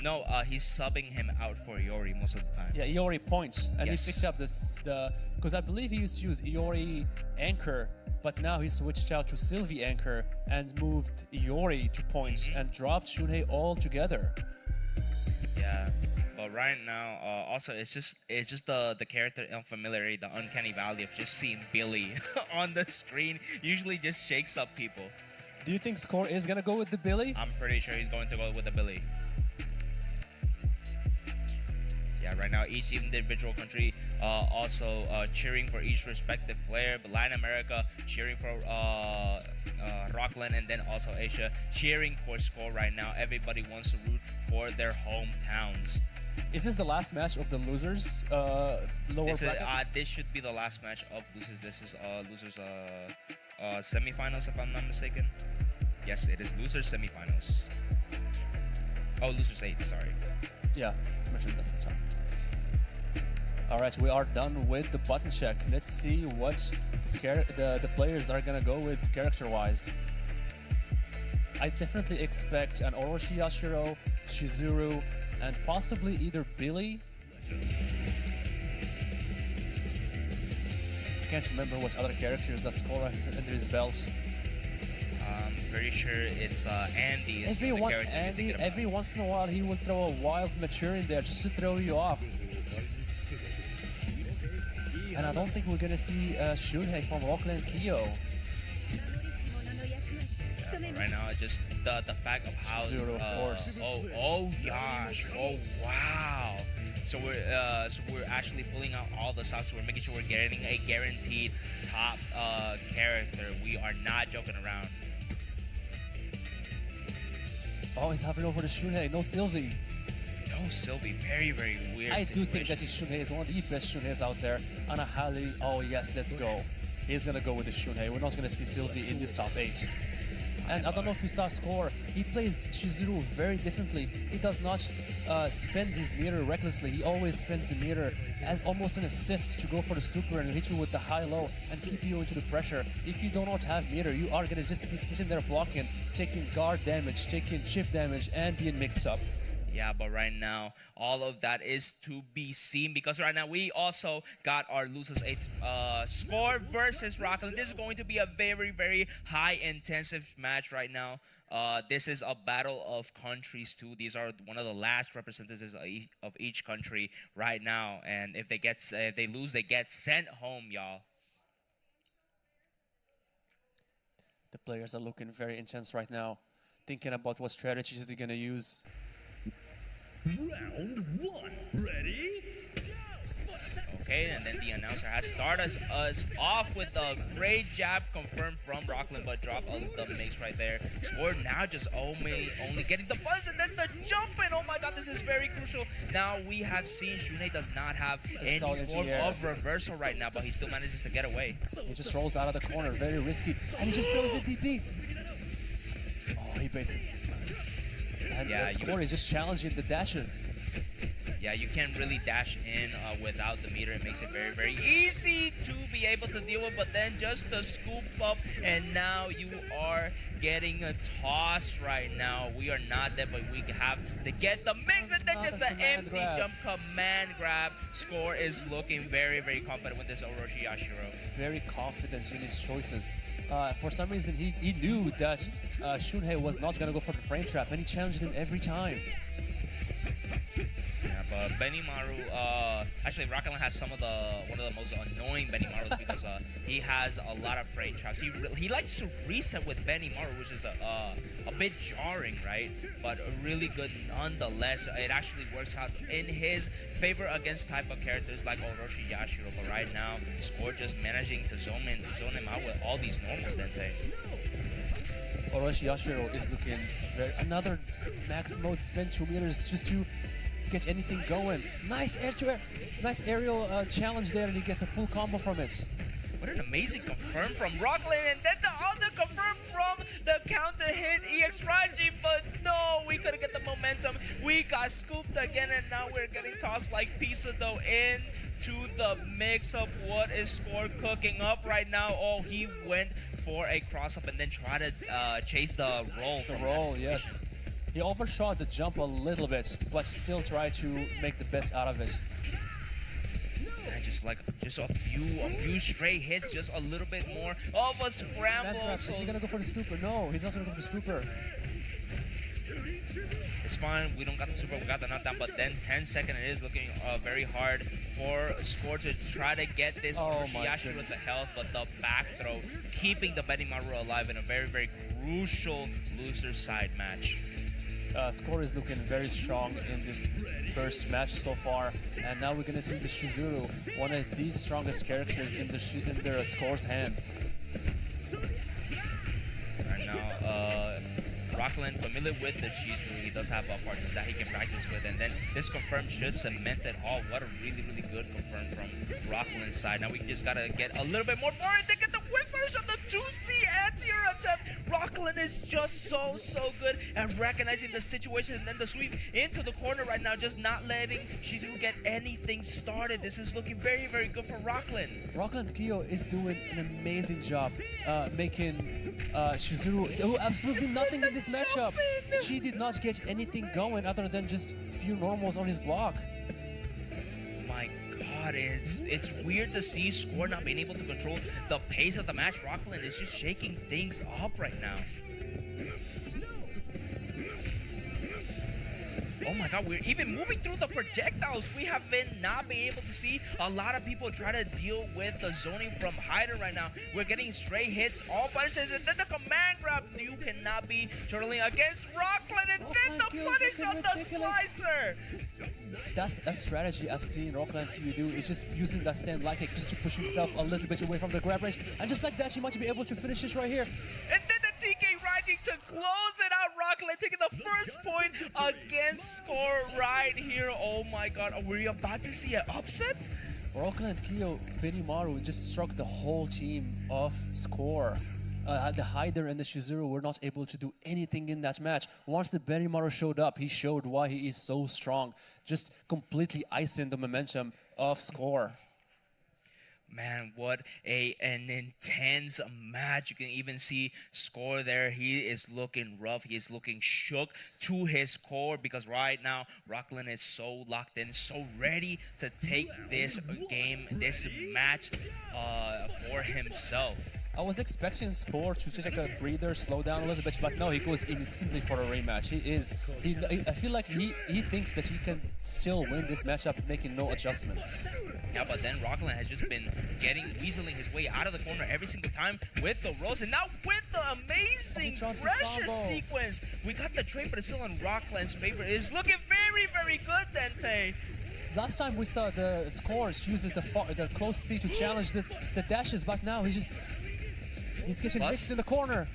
No, he's subbing him out for Iori most of the time. Yeah, Iori points, and Yes. he picked up because I believe he used to use Iori Anchor, but now he switched out to Sylvie Anchor and moved Iori to points and dropped Shunhei altogether. Yeah, but right now, also it's just the character unfamiliarity, the uncanny valley of just seeing Billy on the screen usually just shakes up people. Do you think Score is gonna go with the Billy? I'm pretty sure he's going to go with the Billy. Yeah, right now each individual country also cheering for each respective player. But Latin America cheering for Rockland, and then also Asia cheering for Score right now. Everybody wants to root for their hometowns. Is this the last match of the losers lower bracket? This should be the last match of losers. This is losers semifinals, if I'm not mistaken. Yes, it is losers semifinals. Oh, losers 8. Sorry. Yeah, I mentioned that at the time. Alright, we are done with the button check. Let's see what the players are gonna go with character-wise. I definitely expect an Orochi Yashiro, Shizuru, and possibly either Billy. Can't remember what other characters that Score has under his belt. I'm pretty sure it's Andy. Is the character you're thinking about. Every once in a while he will throw a wild mature in there just to throw you off. And I don't think we're gonna see Shunhei from Rockland Kyo. Yeah, right now, just the fact of how Zero, of course. oh gosh, oh wow, So we're actually pulling out all the stops. We're making sure we're getting a guaranteed top character. We are not joking around. Oh, he's hovering over the Shunhei. No Sylvie. No Sylvie, very weird. I do think situation. that this Shunhei is one of the best Shunheis out there. On a highly, oh yes, let's go. He's gonna go with the Shunhei. We're not gonna see Sylvie in this top 8. And I don't know if you saw Score. He plays Shizuru very differently. He does not spend his meter recklessly. He always spends the meter as almost an assist to go for the super and hit you with the high-low and keep you into the pressure. If you do not have meter, you are gonna just be sitting there blocking, taking guard damage, taking chip damage, and being mixed up. Yeah, but right now, all of that is to be seen because right now we also got our losers 8th Score versus Rockland. This is going to be a very high intensive match right now. This is a battle of countries too. These are one of the last representatives of each country right now, and if they lose, they get sent home, y'all. The players are looking very intense right now, thinking about what strategies they're gonna use. Round 1. Ready? Okay, and then the announcer has started us off with a great jab confirmed from Rockland, but dropped the mix right there. Score now just only getting the buzz and then the jump in. Oh my god, this is very crucial. Now we have seen Shunhei does not have any solid form GR. of reversal right now, but he still manages to get away. He just rolls out of the corner, very risky, and he just throws it DP. Oh, he baits it. And Yeah, Score is just challenging the dashes. Yeah, you can't really dash in without the meter. It makes it very easy to be able to deal with, but then just the scoop up, and now you are getting a toss right now. We are not there, but we have to get the mix, and then just the Command empty grab. jump command grab. Score is looking very confident with this Orochi Yashiro. Very confident in his choices. For some reason, he knew that Shunhei was not going to go for the frame trap, and he challenged him every time. Yeah, but Benimaru, actually Rockland has one of the most annoying Benimarus because he has a lot of frame traps. He likes to reset with Benimaru, which is a bit jarring, right? But really good nonetheless. It actually works out in his favor against type of characters like Orochi Yashiro. But right now, Score just managing to zone him out with all these normals, Dente. Orochi Yashiro is looking another max mode, spend 2 meters just to get anything going. Nice nice aerial challenge there, and he gets a full combo from it. What an amazing confirm from Rockland, and then the other confirm from the counter hit EX Raji, but no, we couldn't get the momentum. We got scooped again, and now we're getting tossed like pizza dough into the mix of what is Score cooking up right now. Oh, he went for a cross up and then try to chase the roll. The roll, yes. He overshot the jump a little bit, but still tried to make the best out of it. And just a few straight hits, just a little bit more of a scramble. Is he gonna go for the super? No, he's not gonna go for the super. It's fine. We don't got the super. We got the knockdown. But then 10-second, it is looking very hard for Score to try to get this Yashiro with the health, but the back throw keeping the Benimaru alive in a very crucial loser side match. Score is looking very strong in this first match so far, and now we're gonna see the Shizuru, one of the strongest characters in their Score's hands. Right now, Rockland familiar with the Shizuru. He does have partners that he can practice with, and then this confirm should cement it all. What a really good confirm from Rockland's side. Now we just gotta get a little bit more power and get the quick finish on the 2C anti-air attempt. Rockland is just so good at recognizing the situation, and then the sweep into the corner right now, just not letting Shizuru get anything started. This is looking very good for Rockland. Rockland Kyo is doing an amazing job making Shizuru do absolutely nothing in this matchup. She did not get anything going other than just a few normals on his block. My God, it's weird to see Score not being able to control the pace of the match. Rockland is just shaking things up right now. Oh my god, we're even moving through the projectiles. We have been not being able to see a lot of people try to deal with the zoning from Hyder right now. We're getting stray hits, all punishes, and then the command grab. You cannot be turtling against Rockland, and then the punish on the slicer. That's a strategy I've seen Rockland Q do. Is just using that stand like it just to push himself a little bit away from the grab range. And just like that, he might be able to finish this right here. And then the TK Rising to close it out. Rockland taking the first point against Score right here. Oh my god, are we about to see an upset? Rockland Kyo, Benimaru just struck the whole team off Score. The Hyder and the Shizuru were not able to do anything in that match. Once the Benimaru showed up, he showed why he is so strong. Just completely icing the momentum of Score. Man, what an intense match. You can even see Score there. He is looking rough. He is looking shook to his core because right now Rockland is so locked in, so ready to take this game, this match for himself. I was expecting Score to take a breather, slow down a little bit, but no, he goes instantly for a rematch. I feel like he thinks that he can still win this matchup making no adjustments. Yeah, but then Rockland has just been weaseling his way out of the corner every single time with the rolls, and now with the amazing pressure sequence. We got the trade, but it's still in Rockland's favor. It is looking very, very good, Dente. Last time we saw the Scores uses the close C to challenge the dashes, but now he's getting mixed in the corner.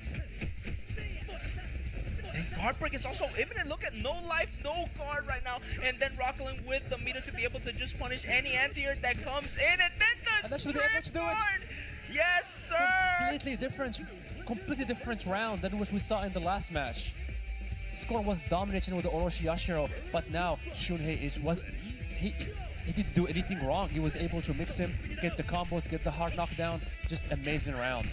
And guard break is also imminent. Look at no life, no guard right now. And then Rockland with the meter to be able to just punish any anti-air that comes in. And then the trick guard. Yes, sir. Completely different round than what we saw in the last match. Score was dominating with the Orochi Yashiro, but now Shunhei he didn't do anything wrong. He was able to mix him, get the combos, get the hard knockdown. Just amazing round.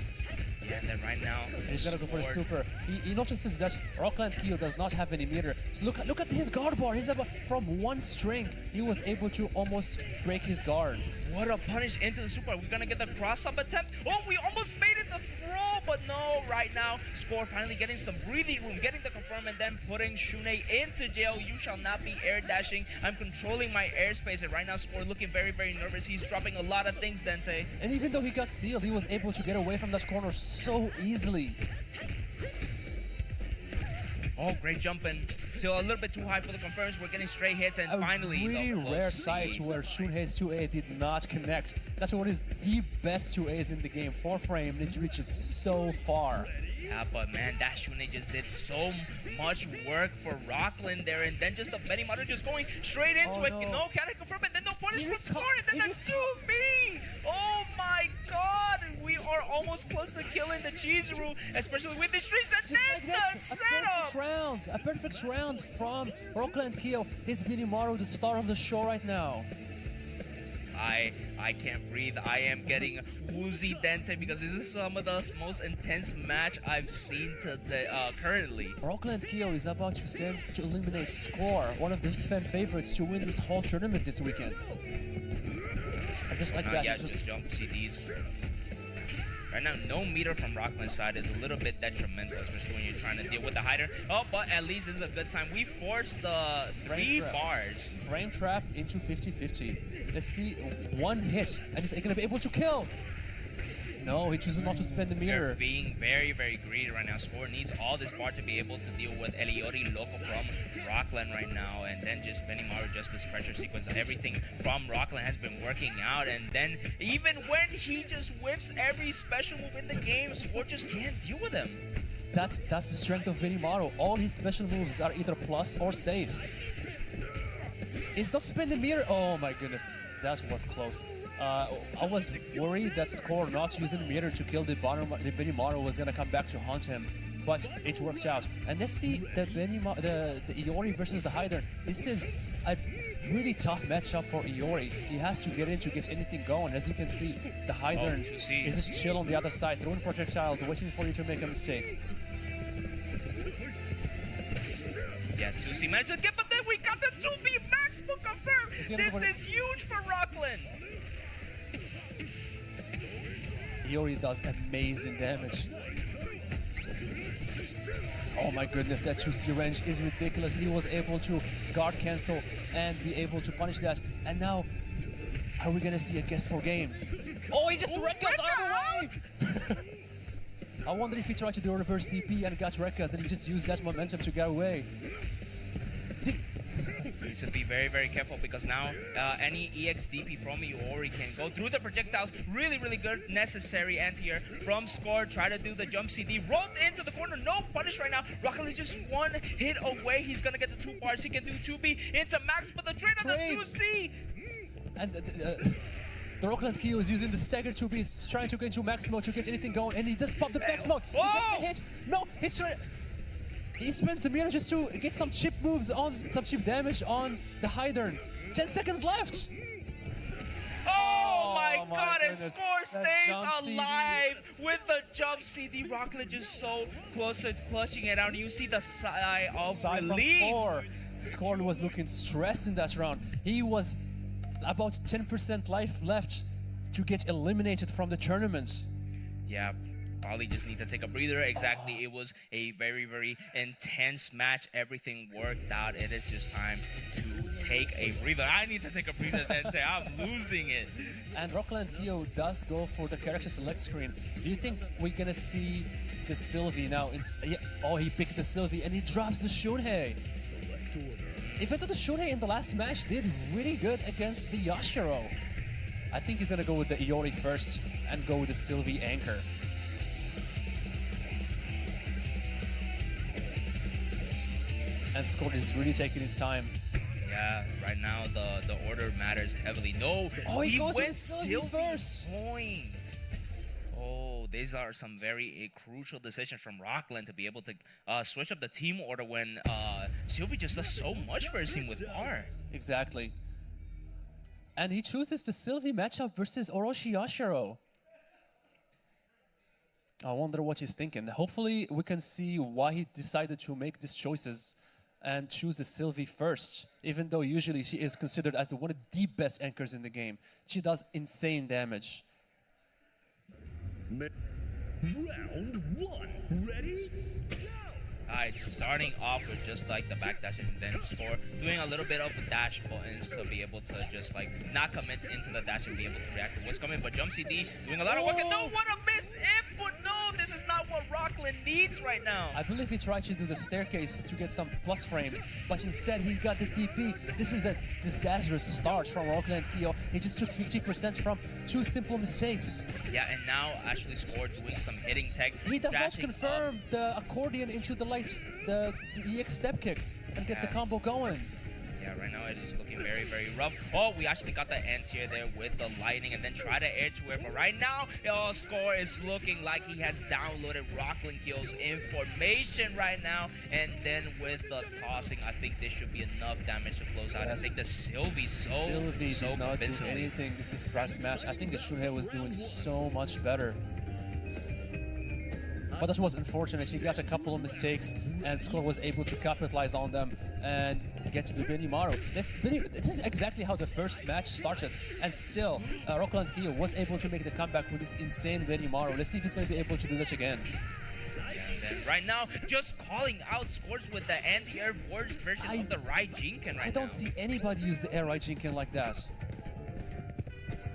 Yeah, and then right now he's gonna go for the super. He notices that Rockland Kyo does not have any meter. So look at his guard bar. He's about from one string. He was able to almost break his guard. What a punish into the super. We're gonna get the cross-up attempt. Oh, we almost made it the throw, but no, right now, Score finally getting some breathing room, getting the confirm, and then putting Shunhei into jail. You shall not be air dashing. I'm controlling my airspace, and right now, Score looking very, very nervous. He's dropping a lot of things, Dente. And even though he got sealed, he was able to get away from that corner so easily. Oh, great jumping. Still a little bit too high for the confirms. We're getting straight hits, and finally a really rare C. sight where Shunhei's 2A did not connect. That's one is the best 2As in the game. 4-frame, it reaches so far. Yeah, but man, that Shunhei just did so much work for Rockland there, and then just the Benimaru just going straight into it. No, can't confirm it, then no punish from Score, and then the 2B! Oh my god! We are almost close to killing the Chizuru, especially with the streets, and then the setup! A perfect round from Rockland Kyo. It's Benimaru, the star of the show right now. I can't breathe. I am getting woozy, Dente, because this is some of the most intense match I've seen today, currently. Rockland Kyo is about to eliminate Score, one of the fan favorites, to win this whole tournament this weekend. And just like that, yeah, just jump CDs. Right now, no meter from Rockland's side is a little bit detrimental, especially when you're trying to deal with the Hyder. Oh, but at least this is a good sign. We forced the 3 bars. Frame trap into 50-50. Let's see, one hit, and he's gonna be able to kill. No, he chooses not to spend the meter. They're being very, very greedy right now. Score needs all this bar to be able to deal with Eliori Loco from Rockland right now. And then just Benimaru, just this pressure sequence. Everything from Rockland has been working out. And then even when he just whips every special move in the game, Score just can't deal with him. That's the strength of Benimaru. All his special moves are either plus or safe. It's not spend the meter. Oh my goodness, that was close. I was worried that Score not using meter to kill the Benimaru was gonna come back to haunt him, but it worked out. And let's see the Iori versus the Hyder. This is a really tough matchup for Iori. He has to get in to get anything going. As you can see, the Hyder is just chill on the other side, throwing projectiles, waiting for you to make a mistake. Yeah, 2C managed to get, but then we got the 2B max book confirmed. This is huge for Rockland. Iori does amazing damage. Oh my goodness, that 2C range is ridiculous. He was able to guard cancel and be able to punish that. And now, are we gonna see a guess for game? Oh, he just Rekka's out of the way! I wonder if he tried to do a reverse DP and got Rekka's and he just used that momentum to get away. You should be very, very careful because now any EX DP from Iori can go through the projectiles. Really, really good, necessary anti-air from Score. Try to do the jump CD. Rolled into the corner. No punish right now. Rocket League just one hit away. He's going to get the 2 bars. He can do 2B into Max, but the trade on the 2C. And the Rockland Kyo is using the stagger 2B. He's trying to get into max mode to get anything going. And he does pop the max mode. He gets the hit. No, he's trying. He spends the mirror just to get some chip moves on, some chip damage on the Hydern. 10 seconds left. Oh my god, and goodness. Score That stays jump CD. alive with the jump CD. Rockland just so close to clutching it out. And you see the sigh of Side from relief. Score was looking stressed in that round. He was about 10% life left to get eliminated from the tournament. Yeah, probably just need to take a breather. Exactly, it was a very, very intense match. Everything worked out. It is just time to take a breather. I need to take a breather then. I'm losing it. And Rockland Kyo does go for the character select screen. Do you think we're gonna see the Sylvie now? Oh, he picks the Sylvie and he drops the Shunhei. Even though the Shunhei in the last match did really good against the Yashiro, I think he's gonna go with the Iori first and go with the Sylvie anchor. And Score is really taking his time. Yeah, right now the order matters heavily. No, Oh, he goes with went the Sylvie Sylvie first. point. Oh, these are some very crucial decisions from Rockland to be able to switch up the team order when Sylvie just does so much for his team with Bar. Exactly. And he chooses the Sylvie matchup versus Orochi Yashiro. I wonder what he's thinking. Hopefully we can see why he decided to make these choices and choose the Sylvie first, even though usually she is considered as one of the best anchors in the game. She does insane damage. Round 1. Ready? Go! Alright, starting off with just like the backdash and then Score, doing a little bit of the dash buttons to be able to just like not commit into the dash and be able to react to what's coming. But jump CD doing a lot of work and no, what a miss input! No, this is not what Rockland needs right now. I believe he tried to do the staircase to get some plus frames, but instead he got the DP. This is a disastrous start from Rockland Kyo. He just took 50% from 2 simple mistakes. Yeah, and now actually Score doing some hitting tech. He does not dashing confirm up. the accordion into the lights, the EX step kicks, and get the combo going. Yeah, right now it is looking very, very rough. Oh, we actually got the anti-air there with the lightning and then try to air to it. But right now, Score is looking like he has downloaded Rockland Kyo's information right now. And then with the tossing, I think this should be enough damage to close out. Yes. I think the Sylvie Sylvie so did not do convincingly. anything this last match. I think the Shunhei was doing so much better. But that was unfortunate. He got a couple of mistakes, and Score was able to capitalize on them and get to the Benimaru. This is exactly how the first match started, and still, Rockland Kyo was able to make the comeback with this insane Benimaru. Let's see if he's going to be able to do that again. And then right now, just calling out Scores with the anti-air version of the right Jinken right now. I don't see anybody use the air right Jinken like that.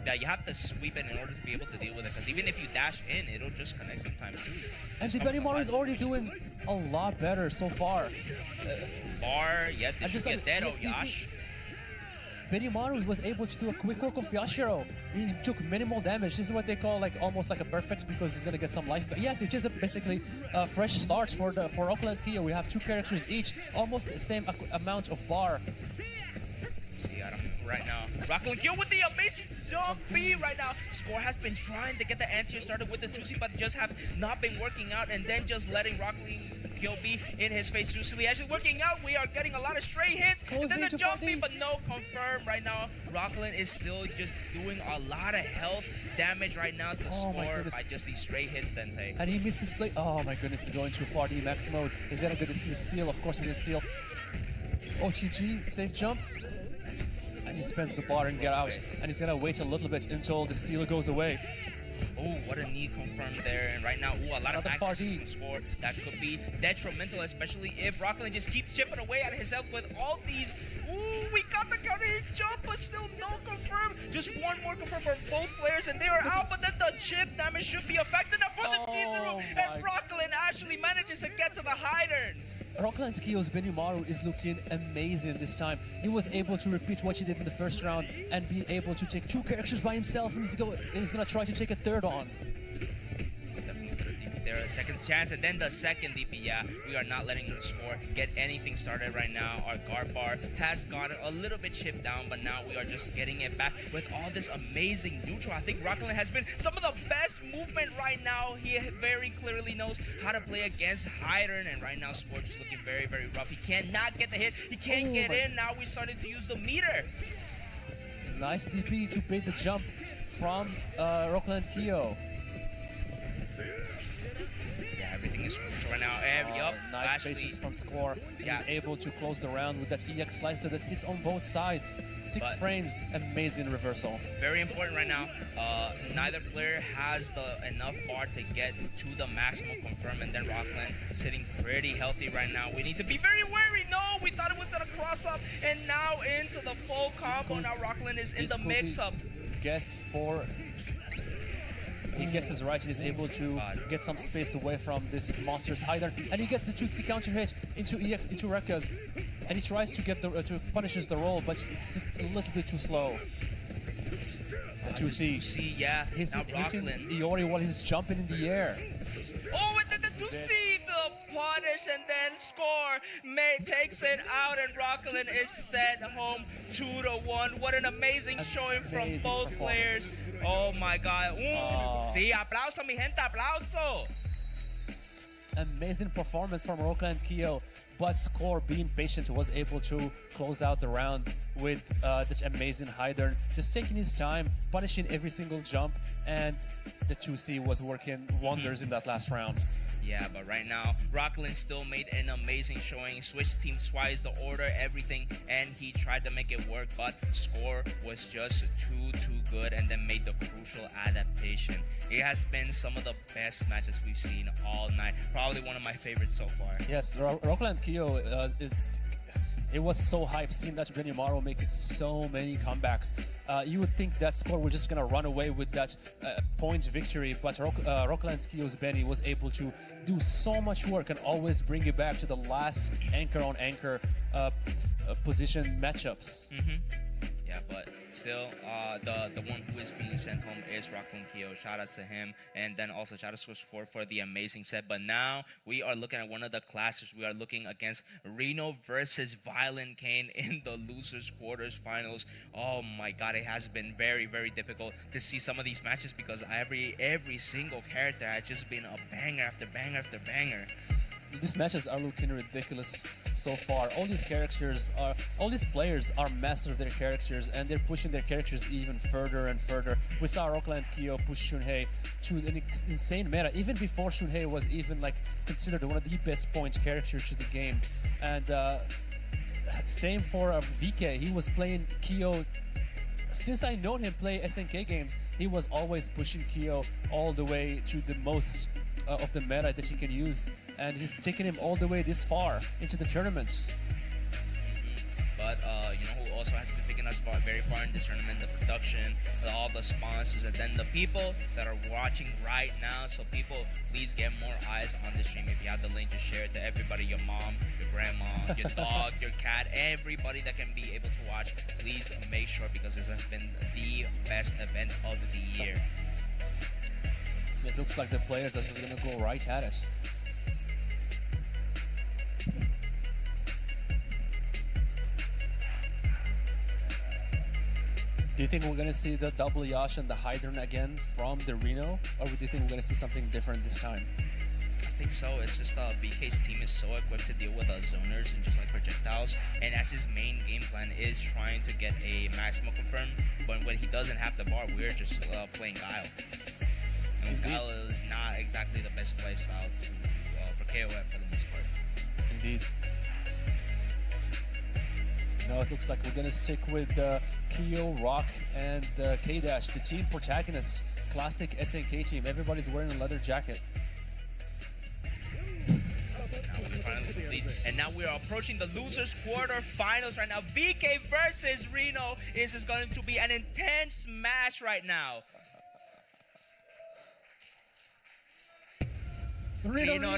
Yeah, you have to sweep it in order to be able to deal with it, because even if you dash in, it'll just connect sometimes too. And the Benimaru is already doing a lot better so far. Bar, yeah, this just should like get dead, oh EXDP. Yash. Benimaru was able to do a quick work of Yashiro. He took minimal damage. This is what they call like almost like a perfect, because he's gonna get some life. But yes, it is basically a fresh start for Rockland Kyo. We have 2 characters each, almost the same amount of bar. See, right now, Rockland Kyo with the amazing jump B right now. Score has been trying to get the anti-air started with the 2C, but just have not been working out, and then just letting Rockland Kyo be in his face. 2C actually working out. We are getting a lot of stray hits, and then the jump B, but no confirm right now. Rockland is still just doing a lot of health damage right now to Score by just these stray hits, Dente. And he misses play. Oh my goodness, going too far. The max mode. He's gonna get the seal. Of course, we're gonna steal. OTG, safe jump. And he spends the bar and get out. And he's gonna wait a little bit until the seal goes away. Oh, what a knee confirmed there. And right now, ooh, a lot of Another back party. can score. That could be detrimental, especially if Rockland just keeps chipping away at his health with all these. Ooh, we got the counter jump, but still no confirm. Just one more confirm for both players, and they are out. But then the chip damage should be affected enough for the G0. And Rockland actually manages to get to the hider. Rockland's Kyo's Benimaru is looking amazing this time. He was able to repeat what he did in the first round and be able to take 2 characters by himself, and he's gonna try to take a third on. There a second chance, and then the second DP. Yeah, we are not letting him score, get anything started right now. Our guard bar has gotten a little bit chipped down, but now we are just getting it back with all this amazing neutral. I think Rockland has been some of the best movement right now. He very clearly knows how to play against Hydern, and right now Score just looking very, very rough. He cannot get the hit. He can't get in. Now we started to use the meter. Nice DP to bait the jump from Rockland Kyo. Everything is crucial right now. Yup. Nice patience from Score. Yeah. He's able to close the round with that EX slicer that hits on both sides. 6 frames, amazing reversal. Very important right now. Neither player has the enough bar to get to the maximum confirm, and then Rockland sitting pretty healthy right now. We need to be very wary. No, we thought it was gonna cross up, and now into the full combo. Now Rockland is in the mix-up. Guess for. He guesses right and is able to get some space away from this monster's hider, and he gets the 2C counter hit into EX into Rekka's, and he tries to get the to punishes the roll, but it's just a little bit too slow. The 2C, yeah. He's now hitting Rockland. Iori while he's jumping in the air. Oh, and then the 2C to punish, and then Score takes it out, and Rockland is sent home 2-1. What an amazing showing from both players. Oh my God. Sí, aplauso, mi gente, aplauso. Amazing performance from Rockland Kyo, but Score, being patient, was able to close out the round with this amazing hider, just taking his time, punishing every single jump, and the 2C was working wonders in that last round. Yeah, but right now, Rockland still made an amazing showing. Switched teams twice, the order, everything, and he tried to make it work, but Score was just too good, and then made the crucial adaptation. It has been some of the best matches we've seen all night. Probably one of my favorites so far. Yes, Rockland Kyo it was so hype seeing that Benimaru making so many comebacks. You would think that Score was just gonna run away with that point victory, but Rockland Kyo's Benny was able to do so much work and always bring it back to the last anchor on anchor position matchups. Yeah, but still, the one who is being sent home is Rockland Kyo. Shout out to him, and then also shout out to Switch for the amazing set. But now we are looking at one of the classes. We are looking against Reno versus Violent Kane in the losers quarters finals. Oh my God, it has been very, very difficult to see some of these matches because every single character has just been a banger after banger after banger. These matches are looking ridiculous so far. All these players are masters of their characters, and they're pushing their characters even further and further. We saw Rockland Kyo push Shunhei to an insane meta, even before Shunhei was even considered one of the best point characters to the game. And same for VK. He was playing Kyo. Since I known him play SNK games, he was always pushing Kyo all the way to the most of the meta that he can use, and he's taken him all the way this far into the tournaments. But you know who also has been taking us very far in this tournament? The production, all the sponsors, and then the people that are watching right now. So people, please get more eyes on the stream. If you have the link, just share it to everybody, your mom, your grandma, your dog, your cat, everybody that can be able to watch. Please make sure, because this has been the best event of the year. It looks like the players are just gonna go right at it. Do you think we're gonna see the double Yash and the Hydern again from the Reno, or do you think we're gonna see something different this time? I think so. It's just BK's team is so equipped to deal with zoners and just like projectiles, and that's his main game plan, is trying to get a maximum confirm. But when he doesn't have the bar, we're just playing Guile. And Guile is not exactly the best play style for KOF for the most part. Indeed. No, it looks like we're gonna stick with Kyo, Rock, and K-Dash, the team protagonists classic SNK team. Everybody's wearing a leather jacket. Now we finally complete, and now we are approaching the losers quarterfinals right now. VK versus Reno. This is going to be an intense match right now. Reno.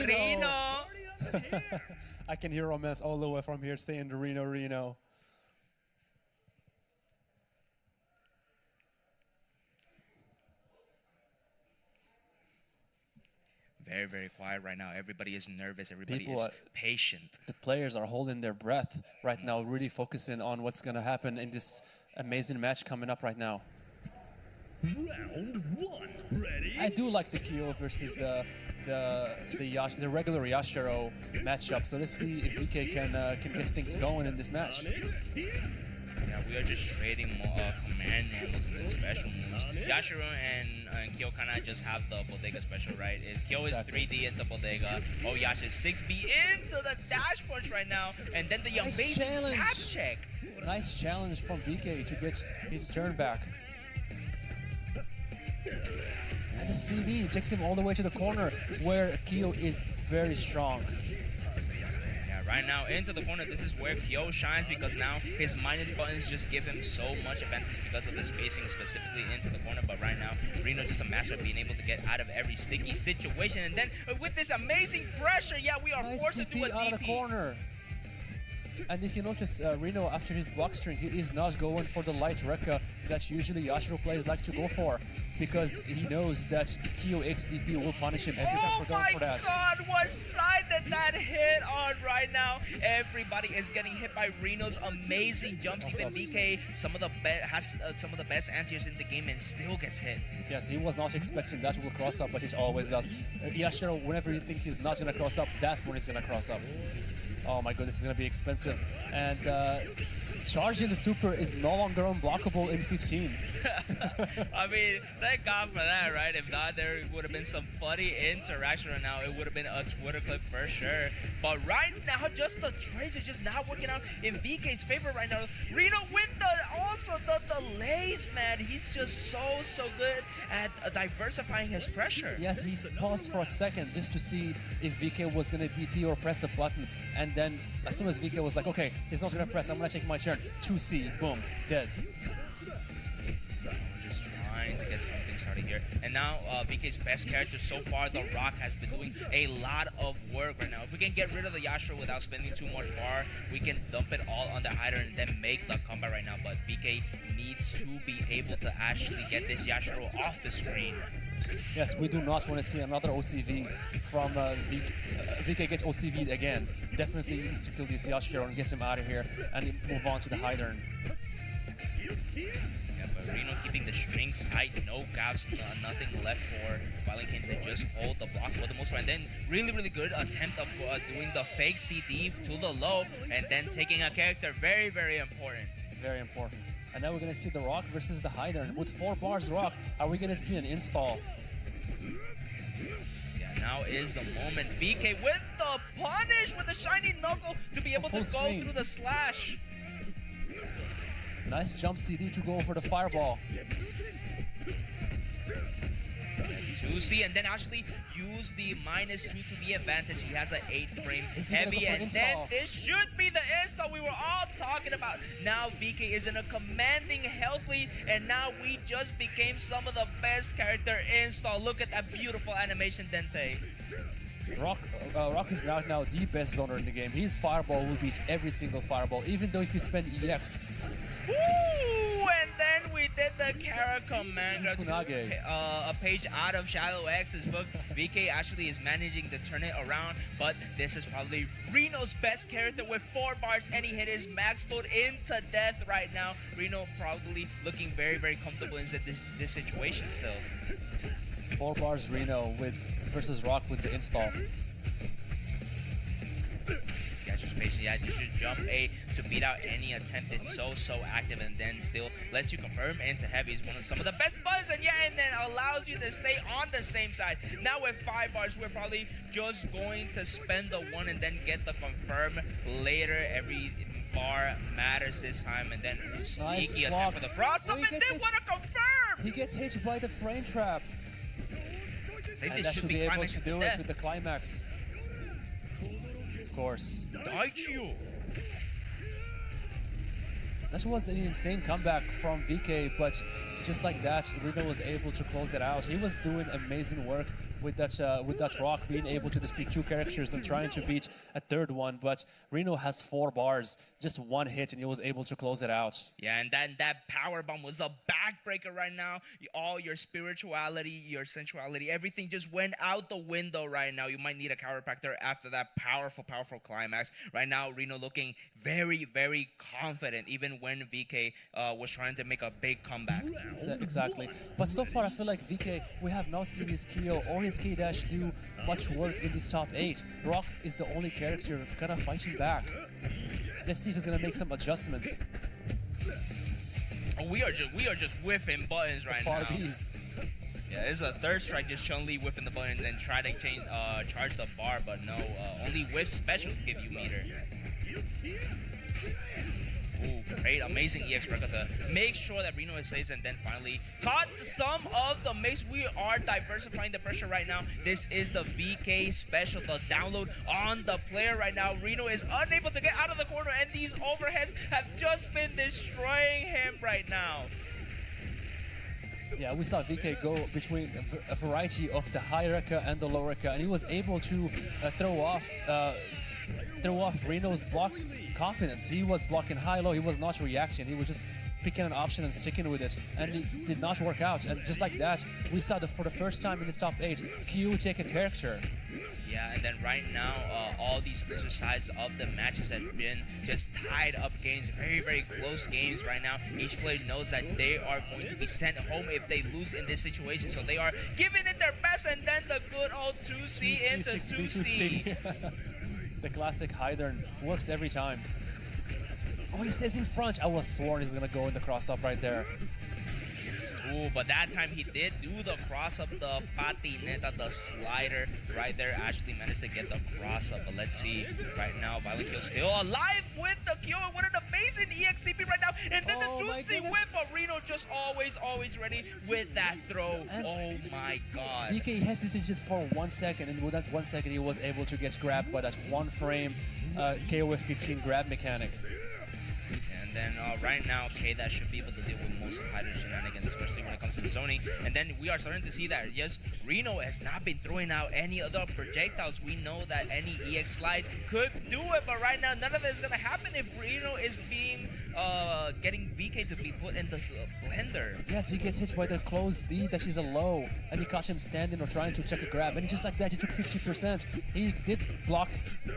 I can hear Romance all the way from here saying Reno. Very, very quiet right now. Everybody is nervous. Everybody People is are- patient. The players are holding their breath right now, really focusing on what's going to happen in this amazing match coming up right now. Round 1. Ready? I do like the Kyo versus the regular Yashiro matchup. So let's see if VK can get things going in this match. Yeah, we are just trading command normals and then special moves. Yashiro and Kyo kind of just have the Bodega special, right? Kyo is Exactly. 3D into Bodega. Yash is 6B into the dash punch right now. And then the Nice amazing challenge. tap check. Nice challenge from VK to get his turn back. And the CD takes him all the way to the corner where Kyo is very strong. Yeah, right now into the corner, this is where Kyo shines because now his minus buttons just give him so much advantage because of the spacing specifically into the corner. But right now, Reno just a master of being able to get out of every sticky situation. And then with this amazing pressure, yeah, we are Nice forced to do DP a out of the DP. corner. And if you notice, Reno, after his block string, he is not going for the light Rekka that usually Yashiro players like to go for because he knows that Kyo XDP will punish him every time Oh for going my for that. god, what side did that hit on right now? Everybody is getting hit by Reno's amazing jumps. Even Awesome. DK, has some of the best anti-airs in the game and still gets hit. Yes, he was not expecting that will cross up, but it always does. Yashiro, whenever you think he's not going to cross up, that's when he's going to cross up. Oh my goodness, this is going to be expensive. And charging the super is no longer unblockable in 15. I mean, thank God for that, right? If not, there would have been some funny interaction right now. It would have been a Twitter clip for sure. But right now, just the trades are just not working out in VK's favor right now. Reno with the delays, man. He's just so good at diversifying his pressure. Yes, he paused for a second just to see if VK was going to DP or press a button. And then as soon as VK was like, okay, he's not going to press, I'm going to take my turn. 2C, boom, dead. Just trying to get something started here. And now VK's best character so far, The Rock, has been doing a lot of work right now. If we can get rid of the Yashiro without spending too much bar, we can dump it all on the hider and then make the comeback right now. But VK needs to be able to actually get this Yashiro off the screen. Yes, we do not want to see another OCV from VK. VK gets OCV'd again. Definitely needs to kill this Yashiro and get him out of here and move on to the Hydern. Yeah, but Reno keeping the strings tight, no gaps, nothing left for Violent King to just hold the block for the most part. And then really good attempt of doing the fake CD to the low and then taking a character. Very important. Very important. And now we're going to see the Rock versus the Hydern. With 4 bars Rock, are we going to see an install? Yeah, now is the moment. VK with the punish with the shiny knuckle to be able to go Full screen. through the slash. Nice jump CD to go over the fireball. 2C and then actually use the -2 to the advantage. He has an 8 frame Is he gonna heavy go for an and then install? this should be the install we were all talking about. Now VK is in a commanding health lead and now we just became some of the best character install. Look at that beautiful animation, Dente. Rock is now the best zoner in the game. His fireball will beat every single fireball, even though if you spend EX. Ooh, and then we did the Kara command grab to Kunage. a page out of Shadow X's book. VK actually is managing to turn it around, but this is probably Reno's best character with 4 bars and he hit his max mode into death right now. Reno probably looking very comfortable in this situation still. 4 bars Reno versus Rock with the install. Yeah, just patient. Yeah, you should jump A to beat out any attempt. It's so active and then still lets you confirm into heavy. Is one of some of the best buttons and then allows you to stay on the same side. Now with 5 bars, we're probably just going to spend the 1 and then get the confirm later. Every bar matters this time and then sneaky block. attempt for the cross up Oh, and he then gets what a confirm! He gets hit by the frame trap. I think And this that should should be be able climax to to do it death. with the climax. Of course. Daichio. That was an insane comeback from VK, but just like that, Reno was able to close it out. He was doing amazing work with that rock, being able to defeat 2 characters and trying to beat a 3rd one. But Reno has 4 bars, just 1 hit, and he was able to close it out. Yeah, and then that power bomb was a backbreaker right now. All your spirituality, your sensuality, everything just went out the window right now. You might need a chiropractor after that powerful, powerful climax. Right now, Reno looking very, very confident, even when VK was trying to make a big comeback. Exactly. But so far, I feel like VK, we have not seen his Kyo or his K-Dash do much work in this top 8. Rock is the only character kind of fighting back. Let's see if he's gonna make some adjustments. Oh, we are just whiffing buttons right now. Farbies. Yeah, it's a 3rd strike, just Chun-Li whipping the buttons and try to charge the bar, but no, only whiff special give you meter. Ooh, great, amazing EX record to make sure that Reno is safe, and then finally caught some of the mix. We are diversifying the pressure right now. This is the VK special, the download on the player right now. Reno is unable to get out of the corner, and these overheads have just been destroying him right now. Yeah, we saw VK go between a variety of the high Rekka and the low Rekka, and he was able to throw off Reno's block confidence. He was blocking high-low, he was not reacting, he was just picking an option and sticking with it, and it did not work out. And just like that, we saw that for the first time in this top 8, Q take a character. Yeah, and then right now, all these sides of the matches have been just tied up games, very, very close games right now. Each player knows that they are going to be sent home if they lose in this situation, so they are giving it their best, and then the good old 2C into 2C. The classic Hydern works every time. Oh, he stays in front. I was sworn he's gonna go in the cross-up right there. Ooh, but that time he did do the cross-up, the patineta, the slider right there. Actually managed to get the cross-up, but let's see right now. Violent Kill still alive with the kill. What an amazing EXCP right now. And then Oh the my juicy goodness. whip, but Reno just always ready with that throw. And Oh my god. VK had this decision for 1 second, and with that 1 second, he was able to get grabbed by that 1 frame KOF 15 grab mechanic. And then right now, that should be able to deal with most of Hydra's shenanigans, especially when it comes to the zoning. And then we are starting to see that, yes, Reno has not been throwing out any other projectiles. We know that any EX slide could do it, but right now, none of that is going to happen if Reno is being getting VK to be put into the blender. Yes, he gets hit by the closed D that is a low, and he caught him standing or trying to check a grab, and just like that, he took 50%. He did block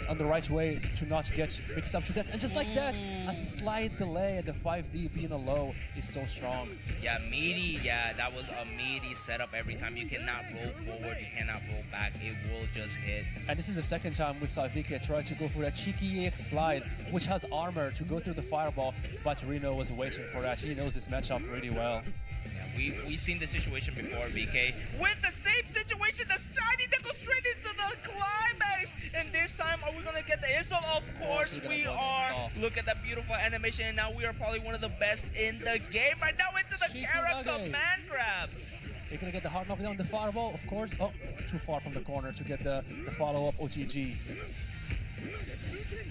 on the right way to not get mixed up to that, and just like that, a slight delay at the 5D being a low is so strong. Yeah, meaty, that was a meaty setup every time. You cannot roll forward, you cannot roll back, it will just hit. And this is the second time we saw VK try to go for that cheeky EX slide, which has armor to go through the fireball, but Reno was waiting for that. He knows this matchup really well. Yeah, we've seen the situation before, VK. With the same situation, the shiny that goes straight into the climax. And this time, are we going to get the insult? Of course we are. Look at that beautiful animation. And now we are probably one of the best in the game. Right now into the Kara command grab. They're going to get the hard knockdown, the fireball, of course. Oh, too far from the corner to get the follow-up OTG.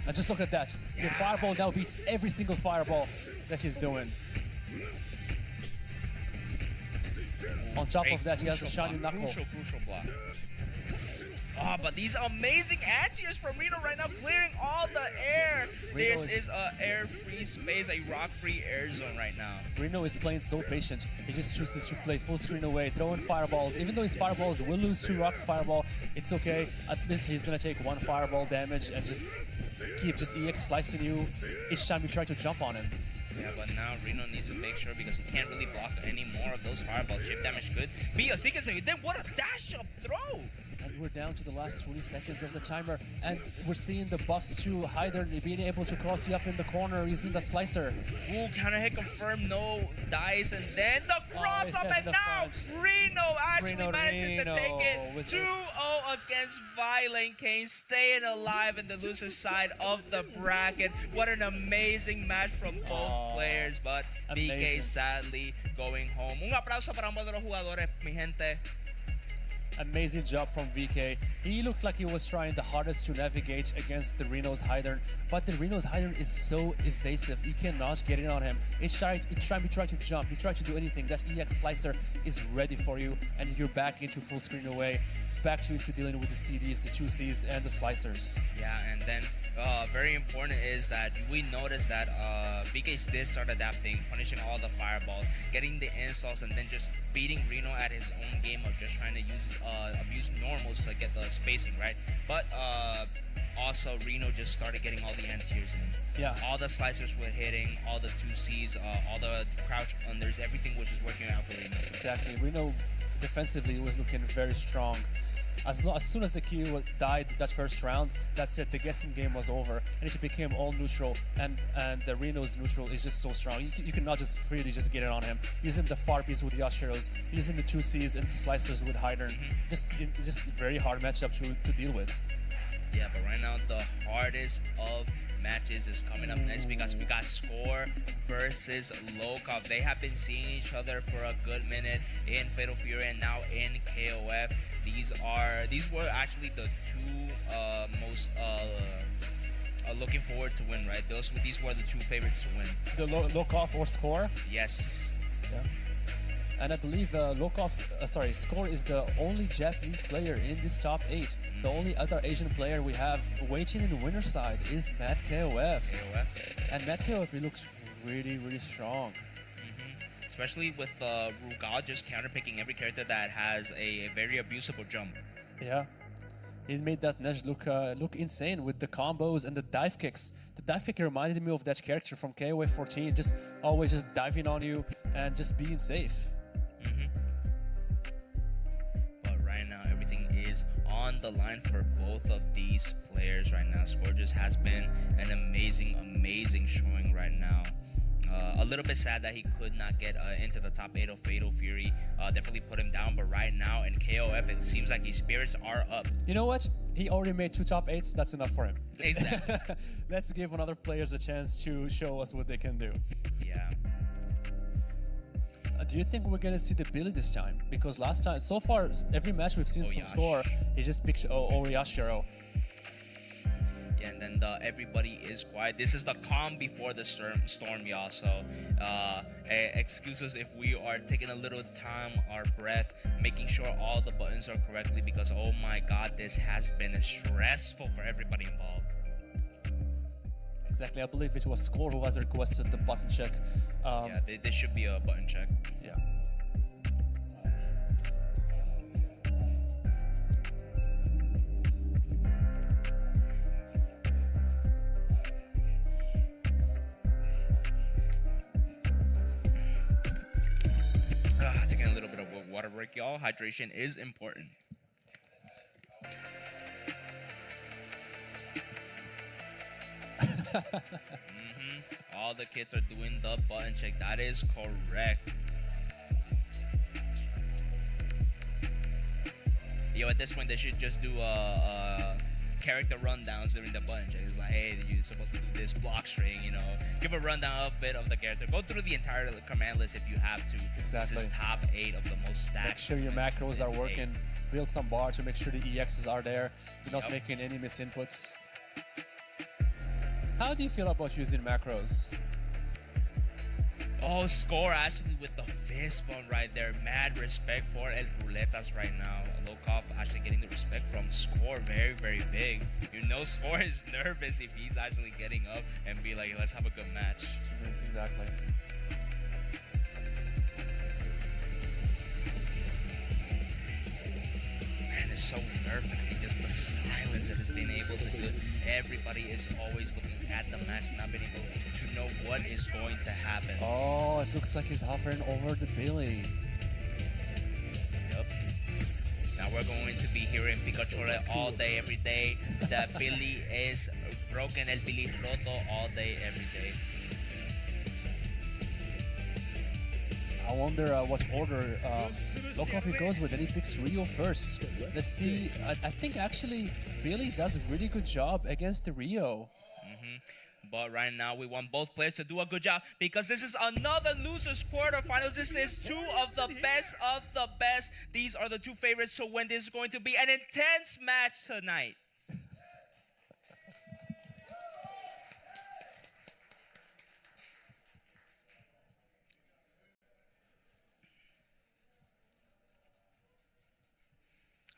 And just look at that. The fireball now beats every single fireball that he's doing. On top of that, he has a shiny knuckle. Crucial block. Oh, but these amazing anti-airs from Reno right now, clearing all the air. This is a air-free space, a rock-free air zone right now. Reno is playing so patient. He just chooses to play full screen away, throwing fireballs. Even though his fireballs will lose 2 rocks fireball, it's okay. At least he's gonna take 1 fireball damage and just keep just EX slicing you each time you try to jump on him. Yeah, but now Reno needs to make sure because he can't really block any more of those fireballs. Chip damage could be a sequence. Then what a dash up throw! And we're down to the last 20 seconds of the timer, and we're seeing the buffs to Hyder being able to cross you up in the corner using the slicer. Ooh, counter hit confirmed, no dice, and then the cross he's up, hitting and the now front. Reno actually Reno manages to take it. with 2-0 against Violent Kane, staying alive in the loser side of the bracket. What an amazing match from both players, but amazing. BK sadly going home. Un aplauso para ambos de los jugadores, mi gente. Amazing job from VK. He looked like he was trying the hardest to navigate against the Reno's Hydern, but the Reno's Hydern is so evasive. You cannot get in on him. He tried to jump, he tried to do anything. That EX slicer is ready for you, and you're back into full screen away. Back to dealing with the CDs, the 2Cs, and the slicers. Yeah, and then very important is that we noticed that BK did start adapting, punishing all the fireballs, getting the installs, and then just beating Reno at his own game of just trying to abuse normals to get the spacing, right? But also Reno just started getting all the anti-tiers in. Yeah. All the slicers were hitting, all the 2Cs, all the crouch unders, everything was just working out for Reno. Exactly. Reno defensively was looking very strong. As soon as the Q died that first round, that's it. The guessing game was over, and it became all neutral. And the Reno's neutral is just so strong. You cannot just freely just get it on him. Using the Farpies with Yashiros, using the 2Cs and the slicers with Hydern. Just very hard matchup to deal with. Yeah, but right now the hardest of matches is coming up next because we got Score versus Lokov. They have been seeing each other for a good minute in Fatal Fury and now in KOF. These were actually the two most looking forward to win, right? These were the two favorites to win. The Lokov or Score? Yes. Yeah. And I believe Score is the only Japanese player in this top 8. The only other Asian player we have waiting in the winner's side is Matt KOF. And Matt KOF, he looks really, really strong. Especially with Rugal just counterpicking every character that has a very abusable jump. Yeah. He made that Neж look insane with the combos and the dive kicks. The dive kick reminded me of that character from KOF 14, just always just diving on you and just being safe. But right now, everything is on the line for both of these players right now. Score just has been an amazing, amazing showing right now. A little bit sad that he could not get into the top 8 of Fatal Fury. Definitely put him down, but right now in KOF, it seems like his spirits are up. You know what? He already made 2 top 8s. That's enough for him. Exactly. Let's give another players a chance to show us what they can do. Yeah. Do you think we're gonna see the Billy this time? Because last time, so far, every match we've seen some Score, he just picked Yashiro. Yeah, and then everybody is quiet. This is the calm before the storm, y'all. So excuse us if we are taking a little time, our breath, making sure all the buttons are correctly because oh my god, this has been stressful for everybody involved. Exactly, I believe it was Score who has requested the button check. Yeah, this should be a button check. Yeah. Taking a little bit of a water break, y'all. Hydration is important. All the kids are doing the button check. That is correct. Yo, at this point, they should just do character rundowns during the button check. It's like, hey, you're supposed to do this block string, you know. Give a rundown a bit of the character. Go through the entire command list if you have to. Exactly. This is top 8 of the most stacked. Make sure your macros are working. Build some bar to make sure the EXs are there. You're not making any misinputs. How do you feel about using macros? Oh, Score actually with the fist bump right there. Mad respect for El Ruletas right now. Lokov actually getting the respect from Score. Very, very big. You know Score is nervous if he's actually getting up and be like, let's have a good match. Exactly. Man, it's so nerve-wracking. Just the silence that has been able to do. Everybody is always looking at the match, not being able to know what is going to happen. Oh, it looks like he's hovering over the Billy. Yep. Now we're going to be hearing Pikachu all day, every day. The Billy is broken, el Billy roto all day, every day. I wonder what order Lokov goes with, and he picks Rio first. Let's see. I think actually Billy does a really good job against the Rio. But right now, we want both players to do a good job because this is another losers quarterfinals. This is two of the best of the best. These are the two favorites to win. This is going to be an intense match tonight.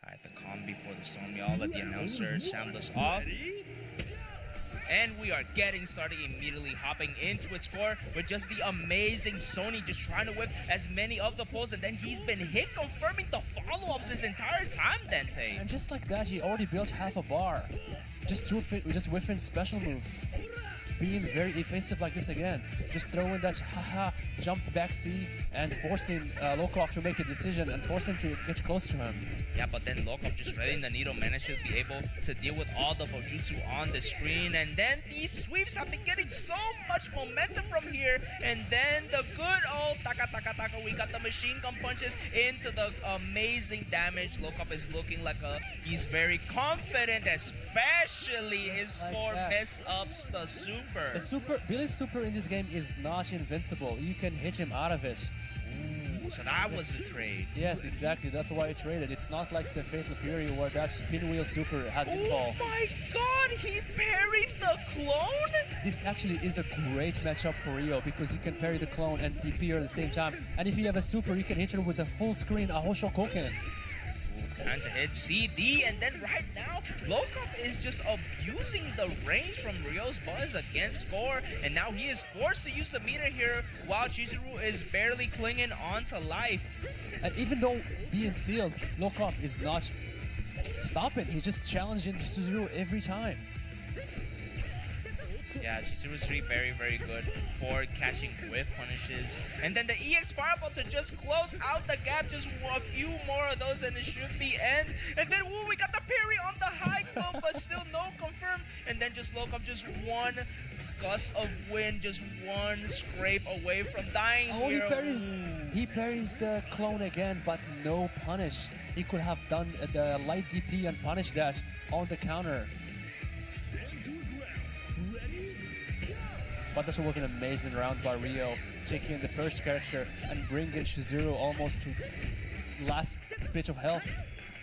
All right, the calm before the storm. We all let the announcer sound us off. And we are getting started immediately, hopping into its score with just the amazing Sony just trying to whip as many of the pulls, and then he's been hit confirming the follow-ups this entire time, Dente. And just like that, he already built half a bar. Just whiffing special moves. Being very evasive like this again. Just throwing that haha jump back C and forcing Lokov to make a decision and force him to get close to him. Yeah, but then Lokov just threading the needle managed to be able to deal with all the Bojutsu on the screen. And then these sweeps have been getting so much momentum from here. And then the good old taka taka taka. We got the machine gun punches into the amazing damage. Lokov is looking like he's very confident, especially his score mess ups the super. Billy's super in this game is not invincible. You can hit him out of it. Ooh, so that was the trade. Yes, exactly. That's why I traded. It's not like the Fatal Fury where that pinwheel super has been Oh my god, he parried the clone? This actually is a great matchup for Rio because you can parry the clone and DP her at the same time. And if you have a super, you can hit her with a full screen Ahosho Koken. Trying to hit CD, and then right now, Lokov is just abusing the range from Ryo's buttons against score, and now he is forced to use the meter here while Chizuru is barely clinging on to life. And even though being sealed, Lokov is not stopping. He's just challenging Chizuru every time. Yeah, Chizuru's 3 very, very good for catching whiff punishes. And then the EX Fireball to just close out the gap. Just a few more of those and it should be ends. And then, ooh, we got the parry on the high club, but still no confirm. And then just Lokov just one gust of wind, just one scrape away from dying here. He parries the clone again, but no punish. He could have done the light DP and punish that on the counter. But this was an amazing round by Rio, taking the first character and bringing Chizuru almost to last bit of health.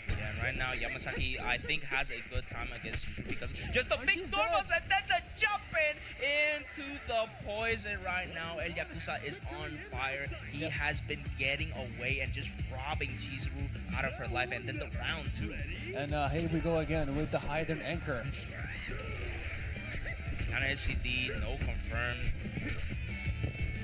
Yeah, and right now Yamasaki, I think, has a good time against Chizuru because just the big normals and then the jumping into the poison right now. El Yakuza is on fire. He has been getting away and just robbing Chizuru out of her life. And then the round 2. And here we go again with the hide and anchor. Kind of SCD, no confirm.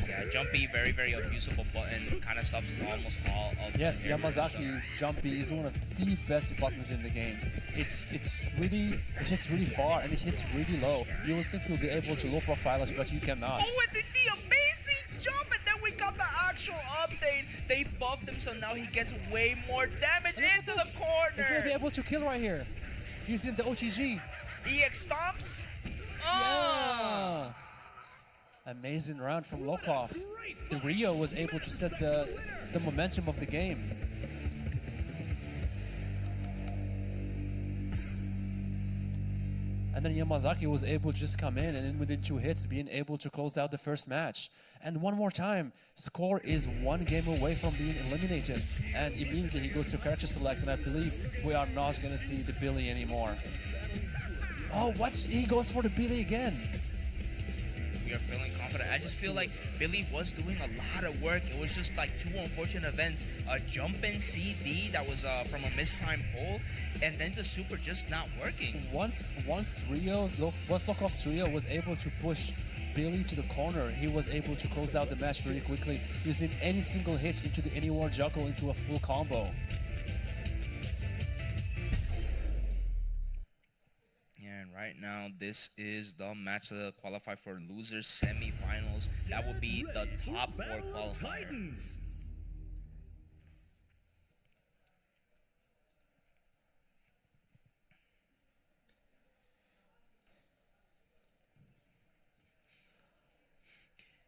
Yeah, jumpy, very, very abusable button. Kind of stops almost all of the Yamazaki's jumpy is one of the best buttons in the game. It hits really far and it hits really low. You would think you'll be able to low profile it, but you cannot. Oh, and the amazing jump, and then we got the actual update. They buffed him, so now he gets way more damage into the corner. He's gonna be able to kill right here using the OTG. EX stomps. Yeah! Amazing round from Lokov. The Rio was able to set the momentum of the game. And then Yamazaki was able to just come in and then within 2 hits being able to close out the first match. And one more time, score is 1 game away from being eliminated. And immediately he goes to character select, and I believe we are not going to see the Billy anymore. Oh, what? He goes for the Billy again. We are feeling confident. I just feel like Billy was doing a lot of work. It was just like 2 unfortunate events. A jump-in CD that was from a mistimed pull, and then the super just not working. Once Lokov's Rio was able to push Billy to the corner, he was able to close out the match really quickly using any single hit into the anywhere juggle into a full combo. Right now, this is the match to qualify for losers semifinals. That will be the top 4 qualifier.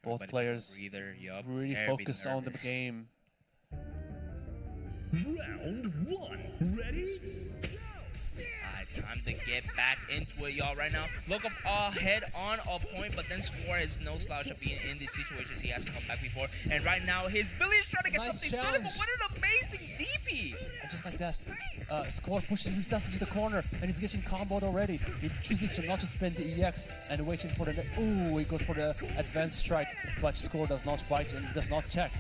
Both Everybody take a players breather. Yup. really Very focus on the nervous. game. Round one. Ready? Alright, time to get back into it, y'all. Right now, Lokov head on a point, but then Score is no slouch of being in these situations. He has come back before, and right now his Billy is trying to get Nice something started. But challenge. what an amazing DP! And just like that, Score pushes himself into the corner, and he's getting comboed already. He chooses to not to spend the EX and waiting for the... Ooh, he goes for the advanced strike, but Score does not bite and does not check.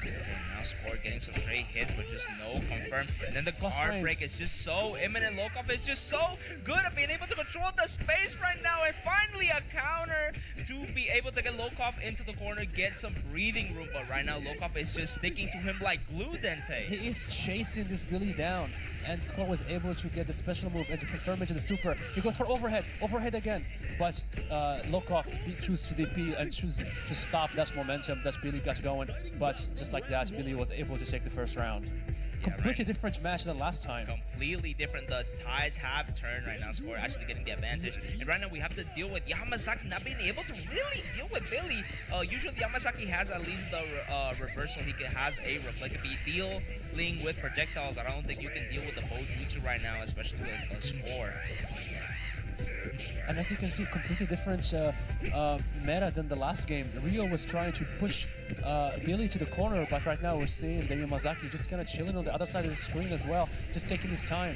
Now Score getting some straight hits, but just no confirm. And then the Plus guard break frames. is just so imminent. Lokov is just so good at being able to control the space right now, and finally a counter to be able to get Lokov into the corner, get some breathing room. But right now Lokov is just sticking to him like glue, Dente. He is chasing this Billy down, and Score was able to get the special move and to confirm it to the super. He goes for overhead again, but Lokov chooses to DP and chooses to stop that momentum that Billy got going. But just like that, Billy was able to take the first round. Completely different match than last time. Completely different. The tides have turned right now. Score actually getting the advantage, and right now we have to deal with Yamazaki not being able to really deal with Billy. Usually Yamazaki has at least the reversal. He has a reflected beat dealing with projectiles. I don't think you can deal with the bow jutsu right now, especially with Score. And as you can see, completely different meta than the last game. Rio was trying to push Billy to the corner, but right now we're seeing the Yamazaki just kind of chilling on the other side of the screen as well, just taking his time.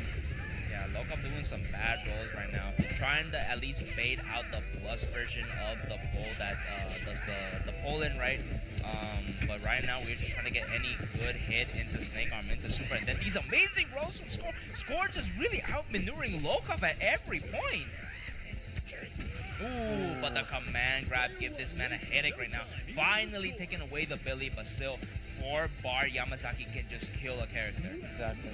Yeah, Lokov doing some bad rolls right now, trying to at least bait out the plus version of the pull that does the pull-in, right? But right now we're just trying to get any good hit into Snake Arm, into Super, and then these amazing rolls from Score. Score just really outmaneuvering Lokov at every point. Ooh, but the command grab give this man a headache right now. Finally taking away the Billy, but still 4-bar Yamazaki can just kill a character. Exactly.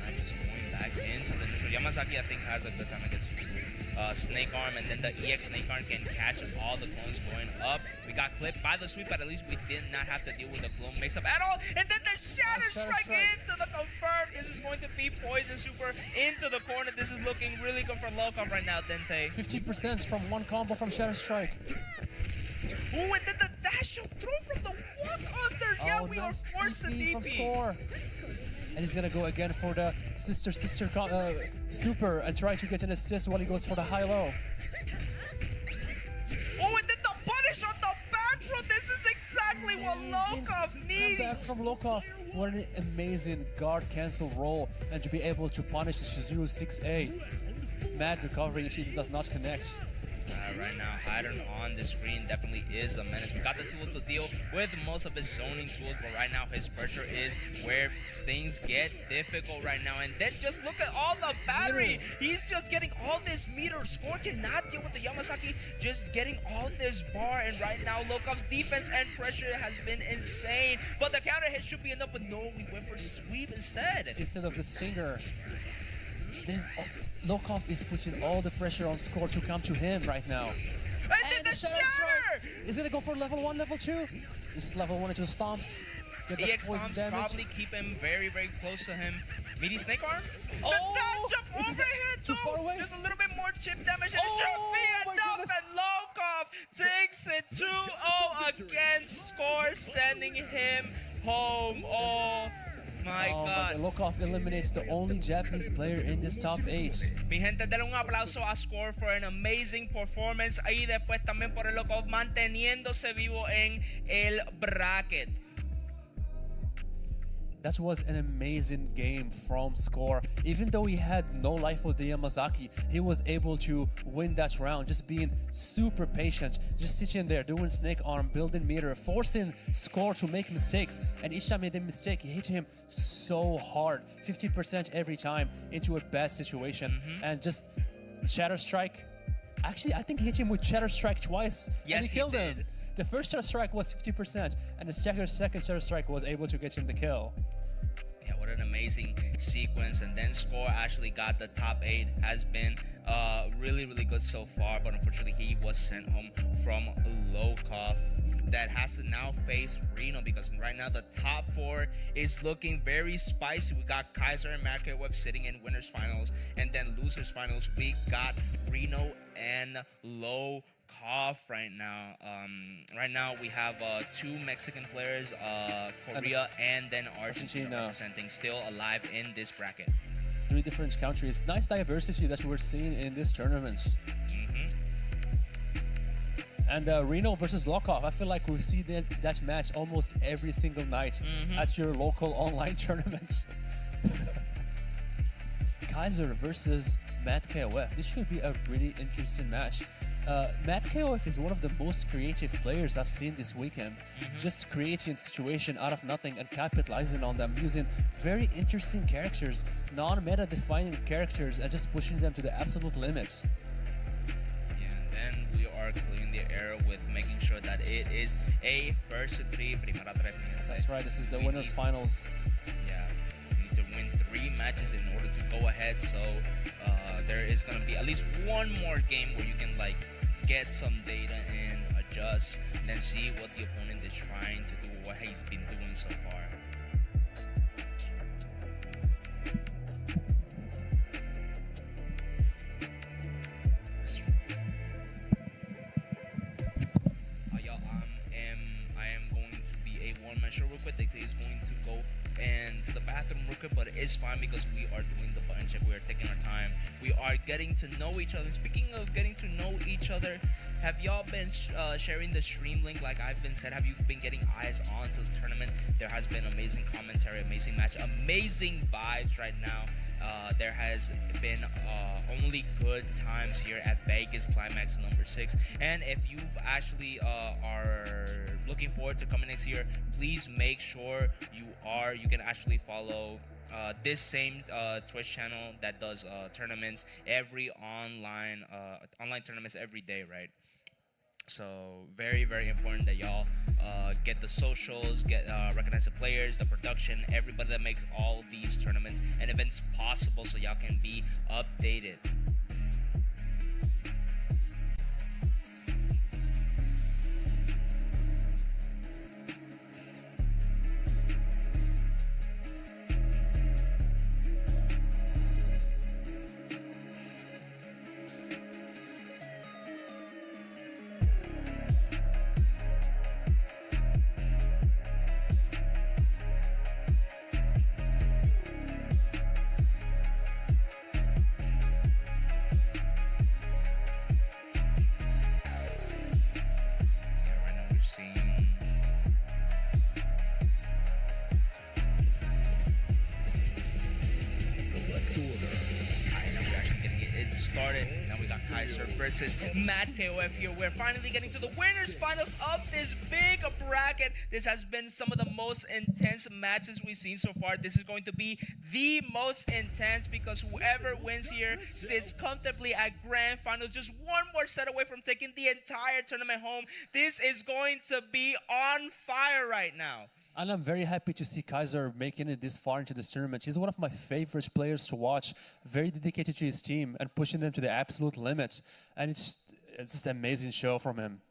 I'm just going back into the neutral. Yamazaki, I think, has a good time against Snake Arm, and then the EX Snake Arm can catch all the clones going up. We got clipped by the sweep, but at least we did not have to deal with the clone mix-up at all. And then the Shatter Strike into the confirm. This is going to be Poison Super into the corner. This is looking really good for Lokov right now, Dente. 50% from one combo from Shatter Strike. Ooh, and then the dash up throw from the walk under. Yeah, we nice are forced to DP from DP. Score. And he's gonna go again for the sister super and try to get an assist while he goes for the high-low. Oh, and then the punish on the back row. This is exactly what Lokov Comeback needs. from Lokov. What an amazing guard cancel roll, and to be able to punish the Shizuru 6A. Mad recovery if he does not connect. Right now, Hydron on the screen definitely is a menace. We got the tools to deal with most of his zoning tools, but right now his pressure is where things get difficult right now. And then just look at all the battery. He's just getting all this meter. Score cannot deal with the Yamazaki just getting all this bar. And right now, Lokov's defense and pressure has been insane. But the counter hit should be enough, but no, we went for sweep instead. Instead of the Stinger. Lokov is putting all the pressure on Score to come to him right now. And then the shatter! Is gonna go for level 1, level 2? This is level 1 into the stomps. Get the EX poison stomps damage. probably keep him very, very close to him. Meaty Snake Arm? Oh! The dash jump Is overhead! too far away? Just a little bit more chip damage and Oh, it should be my enough! goodness. And Lokov takes it 2-0 against Score, sending him home. Oh my God. Lokov eliminates the only Japanese player in this top 8. Mi gente, denle un aplauso a Score for an amazing performance. Y después también por el Lokov manteniéndose vivo en el bracket. That was an amazing game from Score. Even though he had no life with the Yamazaki, he was able to win that round, just being super patient, just sitting there, doing Snake Arm, building meter, forcing Score to make mistakes. And each time he made a mistake, he hit him so hard, 50% every time into a bad situation. And just Shatter Strike. Actually, I think he hit him with Shatter Strike twice, Yes, and he killed him. did. The first Shatter Strike was 50%, and the second Shatter Strike was able to get him the kill. Yeah, what an amazing sequence. And then Score actually got the top 8. Has been really, really good so far, but unfortunately he was sent home from Lokov. that has to now face Reno, because right now the top four is looking very spicy. We got Kaiser and Market Web sitting in winners finals, and then losers finals we got Reno and Low Cough right now. Right now we have two Mexican players, Korea and then Argentina, Argentina. representing, still alive in this bracket. 3 different countries. Nice diversity that we're seeing in this tournament. Hmm. And Reno versus Lokov, I feel like we see that match almost every single night at your local online tournament. Kaiser versus Matt KOF. This should be a really interesting match. Matt KOF is one of the most creative players I've seen this weekend. Just creating situation out of nothing and capitalizing on them using very interesting characters, non-meta defining characters, and just pushing them to the absolute limit. Yeah, and then we are clearing the air with making sure that it is a first to three, primera tres. That's right, this is the winners finals. Yeah, you need to win 3 matches in order to go ahead. So there is gonna be at least one more game where you can like get some data and adjust, and then see what the opponent is trying to do, what he's been doing so far. Y'all, I am going to be a one-man show real quick. Dictate is going to go and to the bathroom real quick, but it's fine because we are doing the button check. We are taking our time. We are getting to know each other. Speaking of getting to know each other, have y'all been sharing the stream link like I've been said? Have you been getting eyes on to the tournament? There has been amazing commentary, amazing match, amazing vibes right now. There has been only good times here at Vegas Climax number 6. And if you actually are looking forward to coming next year, please make sure you can actually follow this same Twitch channel that does tournaments every online tournaments every day, right? So very, very important that y'all get the socials, recognize the players, the production, everybody that makes all these tournaments and events possible, so y'all can be updated. Versus Mad KOF here. We're finally getting to the winners finals of this big bracket. This has been some of the most intense matches we've seen so far. This is going to be the most intense because whoever wins here sits comfortably at grand finals, just one more set away from taking the entire tournament home. This is going to be on fire right now. And I'm very happy to see Kaiser making it this far into this tournament. He's one of my favorite players to watch, very dedicated to his team and pushing them to the absolute limit. And it's just an amazing show from him.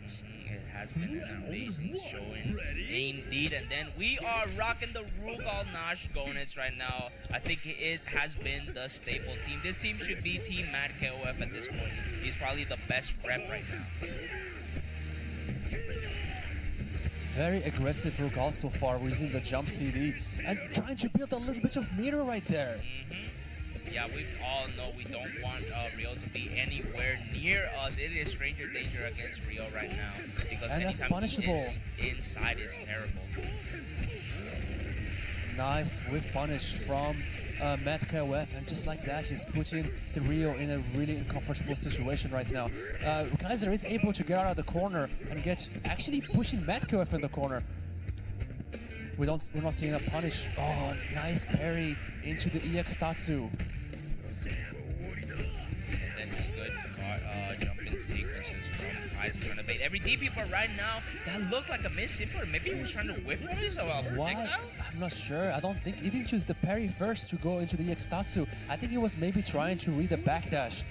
It has been an amazing showing indeed. And then we are rocking the Rugal Nash Gonets right now. I think it has been the staple team. This team should be Team Mad KOF at this point. He's probably the best rep right now. Very aggressive Rugal so far, using the jump CD and trying to build a little bit of meter right there. Yeah, we all know we don't want Rio to be anywhere near us. It is stranger danger against Rio right now because and that's anytime punishable. He is inside is terrible. Nice whiff punish from Matt KOF, and just like that, he's putting the Rio in a really uncomfortable situation right now. Kaiser is able to get out of the corner and actually pushing Matt KOF in the corner. We're not seeing a punish. Oh, nice parry into the EX Tatsu. And then just good jumping sequences from Kaiser trying to bait every DP, but right now that looked like a miss or maybe he was trying to whip from his projectile? I'm not sure. I don't think he didn't choose the parry first to go into the EX Tatsu. I think he was maybe trying to read the backdash.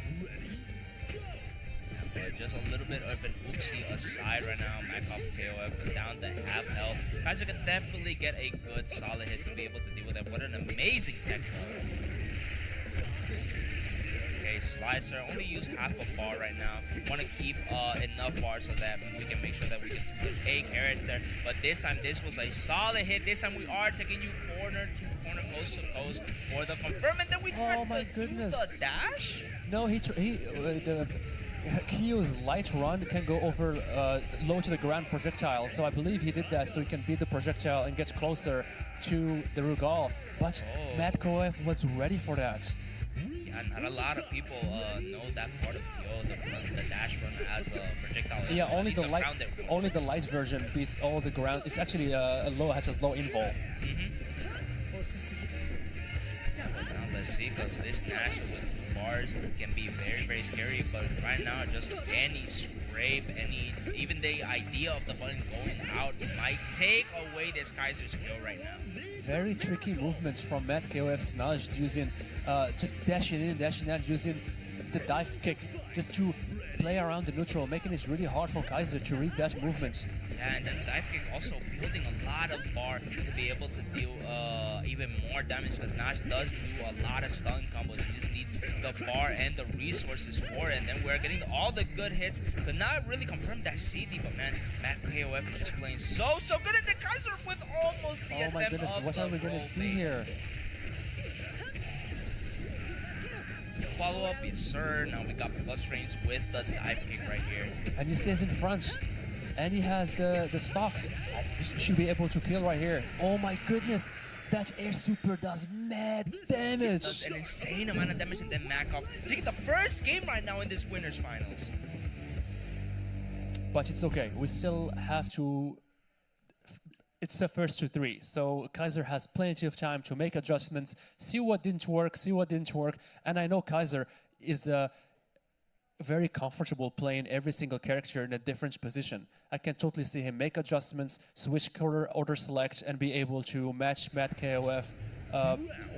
But just a little bit of an oopsie aside right now. Makov KOF down to half health. Kaiser can definitely get a good solid hit to be able to deal with that. What an amazing tech though. Okay, Slicer only used half a bar right now. Want to keep enough bars so that we can make sure that we can push a character. But this time, this was a solid hit. This time we are taking you corner to corner, coast to coast for the confirm. And then we tried to do the dash. No, the Kyo's light run can go over low to the ground projectile. So I believe he did that so he can beat the projectile and get closer to the Rugal. But Matt Koef was ready for that. Yeah, not a lot of people know that part of the dash run as a projectile. Yeah, only the light version beats all the ground. It's actually a low has low invul. Now let's see, because this dash with 2 bars can be very, very scary. But right now, just any scrape, even the idea of the button going out might take away this Kaiser's kill right now. Very tricky movement from Matt KOF's Nudged using just dashing in, dashing out, using the dive kick just to play around the neutral, making it really hard for Kaiser to read that movement. Yeah, and then dive kick also building a lot of bar to be able to deal even more damage, because Nash does do a lot of stun combos. He just needs the bar and the resources for it, and then we're getting all the good hits. Could not really confirm that CD, but man, Matt KOF is just playing so good, and the Kaiser with almost the attempt. Oh my goodness, what are we gonna see here? Follow up, yes sir. Now we got plus frames with the dive kick right here. And he stays in front. And he has the stocks. This should be able to kill right here. Oh my goodness. That air super does mad damage. It does an insane amount of damage, and then Makov taking the first game right now in this winners finals. But it's okay. We still have to... It's the first 2-3, so Kaiser has plenty of time to make adjustments, see what didn't work, and I know Kaiser is very comfortable playing every single character in a different position. I can totally see him make adjustments, switch color, order select, and be able to match Matt KOF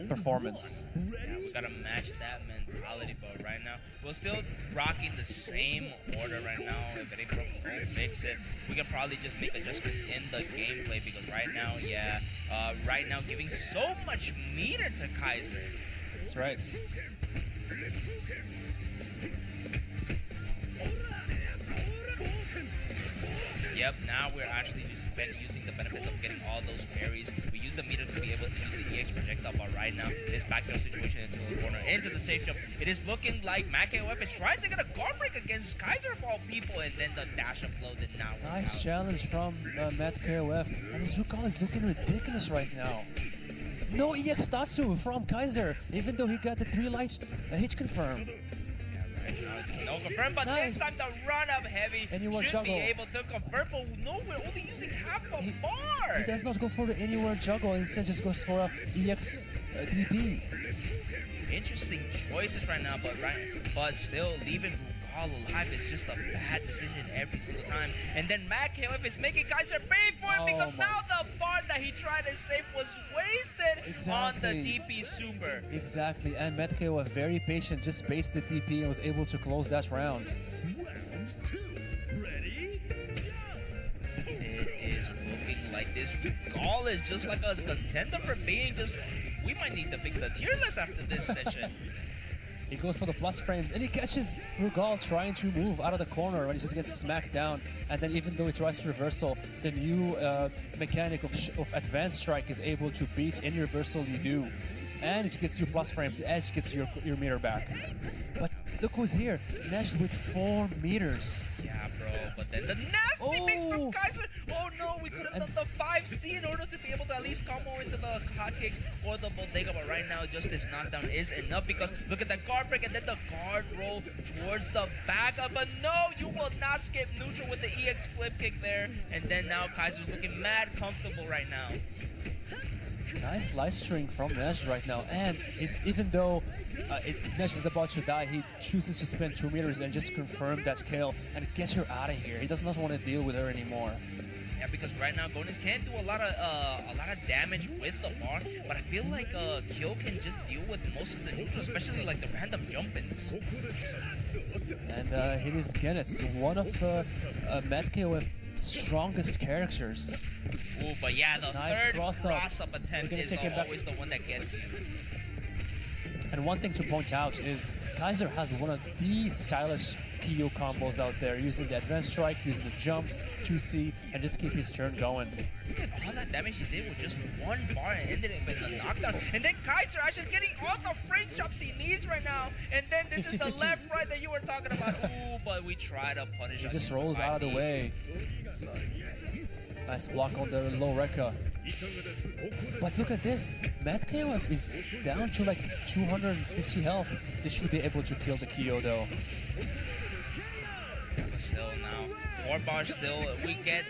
performance. Yeah, we gotta match that mentality, but right now we're still rocking the same order right now. If it ain't broke, we'll fix it. We can probably just make adjustments in the gameplay, because right now, right now giving so much meter to Kaiser. That's right. Yep, now we're actually just using the benefits of getting all those parries. We use the meter to be able to use the EX projectile, but right now, this backdoor situation into the corner, into the safe jump. It is looking like MacKOF is trying to get a guard break against Kaiser of all people, and then the dash up blow did not work Nice out. challenge from Matt KOF, and his Rukal is looking ridiculous right now. No EX Tatsu from Kaiser, even though he got the 3 lights hit confirmed. Right now, just no confirm, but Nice. this time the run up heavy Anywhere should juggle. be able to confirm, but no, we're only using half a He bar. does not go for the anywhere juggle, instead just goes for a EX DP. Interesting choices right now, but still leaving Rugal alive is just a bad decision every single time. And then MacKOF is making Kaiser pay for it, because my- now the bar that he tried to save was wasted on the Exactly. DP super. Exactly, and Matt KOF very patient, just based the DP and was able to close that round. Round 2. Ready? It is looking like this Rugal is just like a contender for being just... We might need to pick the tier list after this session. He goes for the plus frames, and he catches Rugal trying to move out of the corner when he just gets smacked down. And then even though he tries to reversal, the new mechanic of advanced strike is able to beat any reversal you do. And it gets you plus frames, the edge gets your meter back. But look who's here, Nash with 4 meters. Yeah, bro, but then the nasty mix from Kaiser. Oh no, we could have done the 5C in order to be able to at least combo into the hotcakes or the bodega, but right now just this knockdown is enough, because look at the guard break and then the guard roll towards the back up, but no, you will not skip neutral with the EX flip kick there, and then now Kaiser's looking mad comfortable right now. Nice light string from Nash right now, and it's even though Nash is about to die, he chooses to spend 2 meters and just confirm that kill and get her out of here. He does not want to deal with her anymore. Yeah, because right now Gones can do a lot of damage with the bar, but I feel like Kyo can just deal with most of the neutral, especially like the random jump-ins. And here is Genetz, one of Mad KOF's strongest characters. Ooh, but yeah, the Nice third cross-up. cross-up attempt We're gonna is take it back. always the one that gets you. And one thing to point out is Kaiser has one of the stylish Kyo combos out there, using the advanced strike, using the jumps, 2C, and just keep his turn going. Look at all that damage he did with just one bar and ended it in a knockdown. And then Kaiser actually getting all the frame chops he needs right now. And then this is the 50-50. left right that you were talking about. Ooh, but we try to punish He him. just rolls out of the way. Nice block on the low Rekka. But look at this, Mad KOF is down to like 250 health. They should be able to kill the Kyo though. But still now, 4 bars still. We get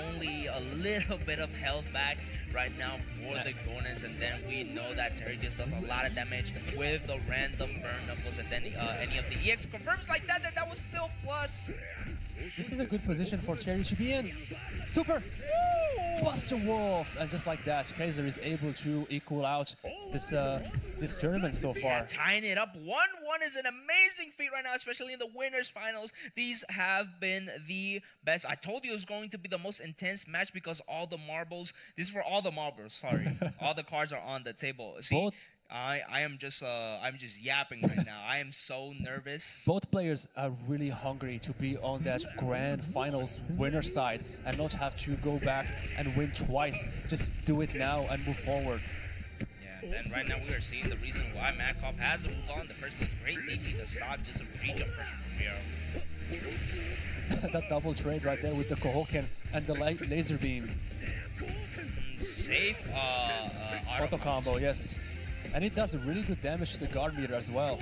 only a little bit of health back right now for the Gones, and then we know that Terry just does a lot of damage with the random burn knuckles, and then any of the EX confirms like that, that was still plus. This is a good position for Terry to be in. Super! Buster Wolf! And just like that, Kaiser is able to equal out this tournament so far. Yeah, tying it up 1-1 is an amazing feat right now, especially in the winners finals. These have been the best. I told you it was going to be the most intense match because all the marbles, this is for all the marbles, sorry. All the cards are on the table. See, Both- I'm just yapping right now. I am so nervous. Both players are really hungry to be on that grand finals winner side and not have to go back and win twice. Just do it now and move forward. Yeah, and right now we are seeing the reason why Makov has the Rugal in the first place. Great DP to stop just a pre-jump pressure from Miro. That double trade right there with the Kohoken and the laser beam. Safe Auto combo, yes. And it does really good damage to the guard meter as well.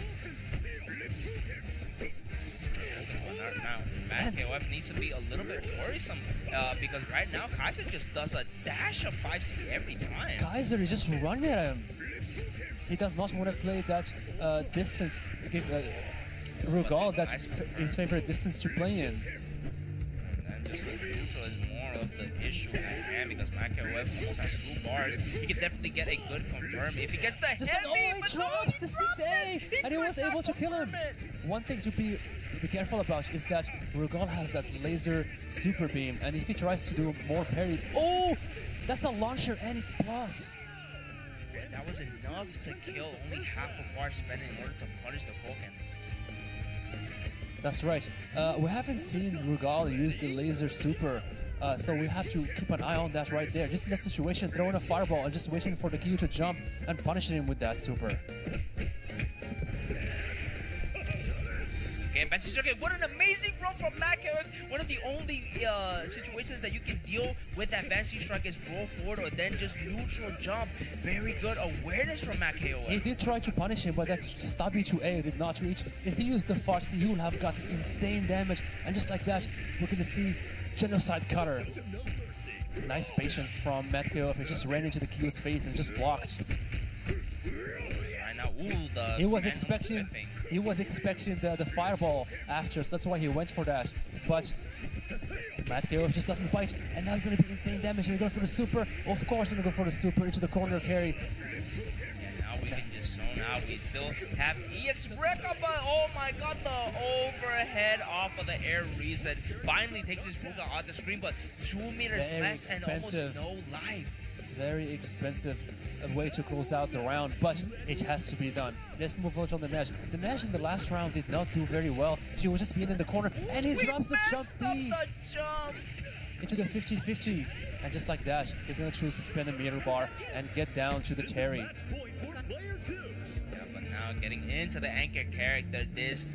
Now, Mad KOF needs to be a little bit worrisome because right now Kaiser just does a dash of 5C every time. Kaiser is just running at him. He does not want to play that distance, Rugal, that's his favorite distance to play in. And just the neutral is more of the issue at hand because Mad KOF almost has 2 bars. He can definitely get a good confirm if he gets the Just heavy. like, he drops the 6A, and he was could not able to kill him. confirm it. One thing to be careful about is that Rugal has that laser super beam, and if he tries to do more parries, oh, that's a launcher and it's plus. That was enough to kill only half a bar spent in order to punish the Koken. That's right. We haven't seen Rugal use the laser super, so we have to keep an eye on that right there. Just in that situation, throwing a fireball and just waiting for the Kyo to jump and punishing him with that super. Okay, message. Okay, what an amazing run from Mad KOF. One of the only situations that you can deal with that fancy strike is roll forward or then just neutral jump. Very good awareness from Mad He KOF. did try to punish him, but that stubby to A did not reach. If he used the Farsi, he would have got insane damage. And just like that, we're going to see Genocide Cutter. Nice patience from Mad KOF. He just ran into the Kyo's face and just blocked. Right now, ooh, the He was command expecting whipping. the fireball after, so that's why he went for that. But Mad KOF just doesn't bite, and now he's gonna be insane damage. And he's going for the super. Of course, he's gonna go for the super into the corner carry. And now we can just zone out. We still have EX Rekka, but oh my god, the overhead off of the air reset finally takes his Ruga on the screen, but 2 meters Very less and almost expensive. no life. Very expensive way to close out the round, but it has to be done. Let's move on to the Nash. The Nash in the last round did not do very well. She was just being in the corner, and he We drops the jump messed up D the jump. into the 50-50. And just like that, he's gonna choose to spin a meter bar and get down to the Terry. Point for player 2. Yeah, but now getting into the anchor character, this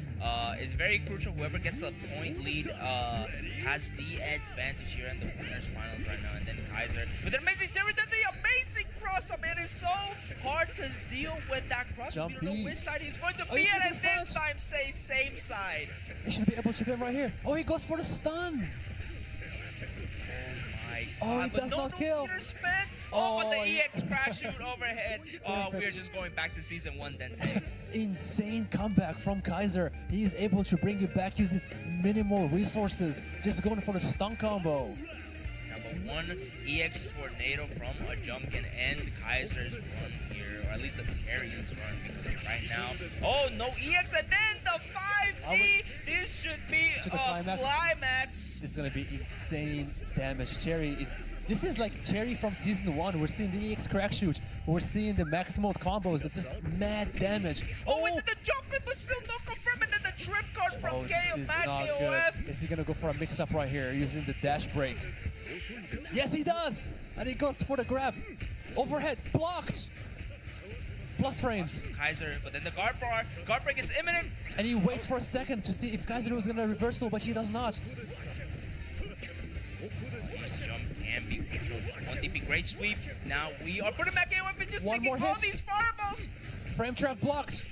is very crucial. Whoever gets a point lead has the advantage here in the winners finals right now. And then Kaiser with an amazing Terry, then the amazing cross up. It is so hard to deal with that cross up. You don't know Jump which side he's going to Oh, be he's at, in and front. this time say same side. He should be able to get right here. Oh, he goes for the stun. My Oh, God, he but does no, not no kill. meter spent. Oh, but Oh, the EX crash shoot overhead. Oh, we're Perfect. just going back to season 1 then. Tay. Insane comeback from Kaiser. He is able to bring it back using minimal resources. Just going for the stun combo. Yeah, but one EX tornado from a jump can end Kaiser's run here, or at least the Terrier's run, because right now, oh, no EX, and then the 5D, this should be To the a climax. This is gonna be insane damage. This is like Cherry from season 1. We're seeing the EX crack shoot. We're seeing the max mode combos. It's just mad damage. Oh, and then the jump in, but still not confirmed, and then the trip card from Oh, KO, this is Matt not KOF. good. Is he gonna go for a mix-up right here using the dash break? Yes, he does! And he goes for the grab. Overhead, blocked! Plus frames. Kaiser, but then the guard break is imminent. And he waits for a second to see if Kaiser was gonna reversal, but he does not. This jump can be crucial. 1DP great sweep. Now we are putting back KOF and just One taking more all hit. these fireballs. Frame trap blocked.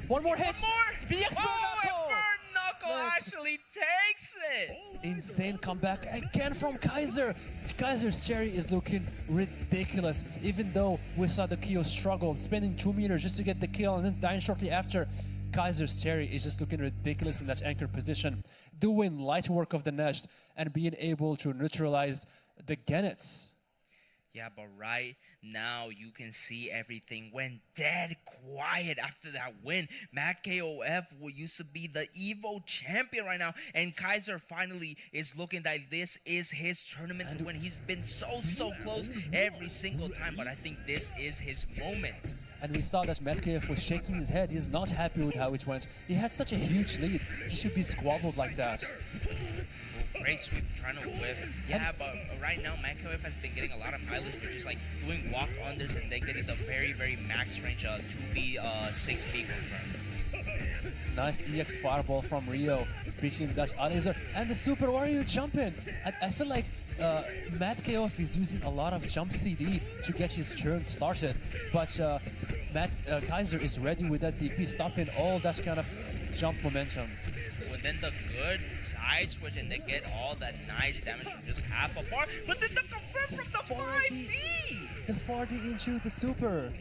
One more hit. One more. BX Burn Oh, Knuckle! and Burn Knuckle Nice. actually takes it. Insane comeback again from Kaiser. Kaiser's Cherry is looking ridiculous. Even though we saw the Kyo struggle, spending 2 meters just to get the kill and then dying shortly after, Kaiser's Cherry is just looking ridiculous in that anchor position, doing light work of the nest and being able to neutralize the Gennets. Yeah, but right now you can see everything went dead quiet after that win. Matt KOF used to be the Evo champion right now, and Kaiser finally is looking that this is his tournament to win. He's been so close every single time, but I think this is his moment. And we saw that Metcalf was shaking his head. He's not happy with how it went. He had such a huge lead. He should be squabbled like that. Great sweep, trying to whip. Yeah, but right now, Metcalf has been getting a lot of mileage, which is like doing walk unders and then getting the very max range 2B, 6B confirmed. Nice EX fireball from Rio, beating the Dutch Laser. And the Super Wario jumping. I feel like Matt KOF is using a lot of jump CD to get his turn started. But Kaiser is ready with that DP, stopping all that kind of jump momentum. And then the good side switch and they get all that nice damage from just half a bar. But then the confirm from the 5B! The 4D into the Super.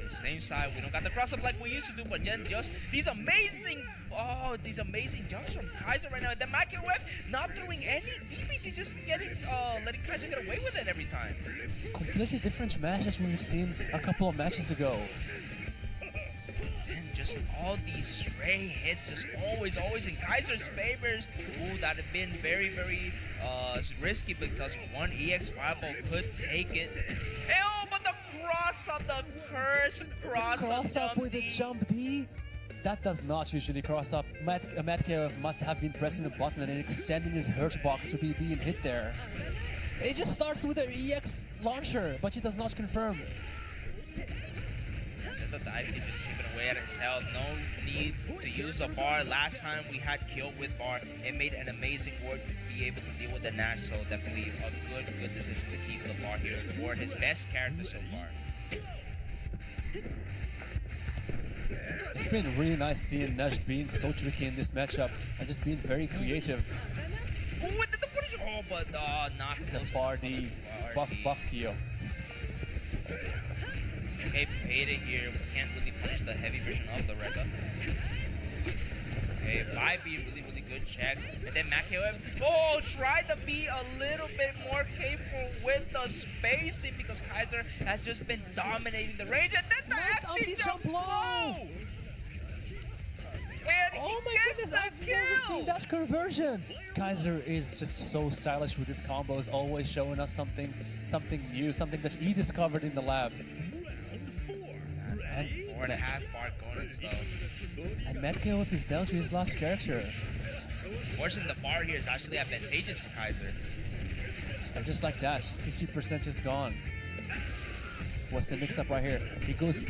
Same side, we don't got the cross up like we used to do, but then just these amazing jumps from Kaiser right now. And then Makewef not throwing any DPs, he's just letting Kaiser get away with it every time. Completely different matches we've seen a couple of matches ago. And just all these stray hits, just always in Kaiser's favors. Ooh, that have been very risky because one EX fireball could take it. Oh, but the cross up, the curse cross up with the jump D? That does not usually cross up. Metcalf must have been pressing the button and extending his hurt box to be being hit there. It just starts with an EX launcher, but he does not confirm. Just the dive keep just chipping away at his health. No need to use the bar. Last time we had kill with bar, it made an amazing work to be able to deal with the Nash. So definitely a good decision to keep the bar here for his best character so far. It's been really nice seeing Nash being so tricky in this matchup and just being very creative. Oh, but not close. The 4D buff Kyo. Okay, paid it here. We can't really punish the heavy version of the Rekka. Okay, 5B really good checks. And then Makeweb, tried to be a little bit more careful with the spacing because Kaiser has just been dominating the range. And then the nice jump low! And oh my goodness, I've never seen that conversion! Kaiser is just so stylish with his combos, always showing us something new, something that he discovered in the lab. And 4.5 bar going stuff. And Metcalf is down to his last character. Forcing the bar here is actually advantageous for Kaiser. And just like that, 50% is gone. What's the mix-up right here? He goes...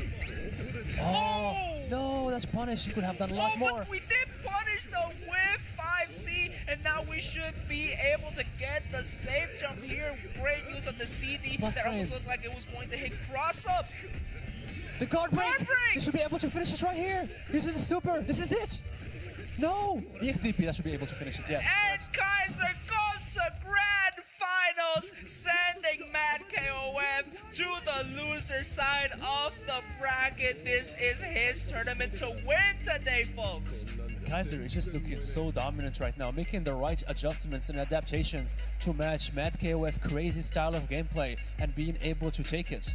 Oh! No, that's punish. He could have done a lot more. But we did punish the whiff 5C, and now we should be able to get the safe jump here. Great use of the CD. Plus that almost looked like it was going to hit cross up. The guard break! He should be able to finish it right here. Using the super. This is it. No! The XDP, that should be able to finish it, yes. And Kaiser goes to grand finals, sending Mad KOF to the loser side of the bracket. This is his tournament to win today, folks. Kaiser is just looking so dominant right now, making the right adjustments and adaptations to match Matt KOF crazy style of gameplay and being able to take it.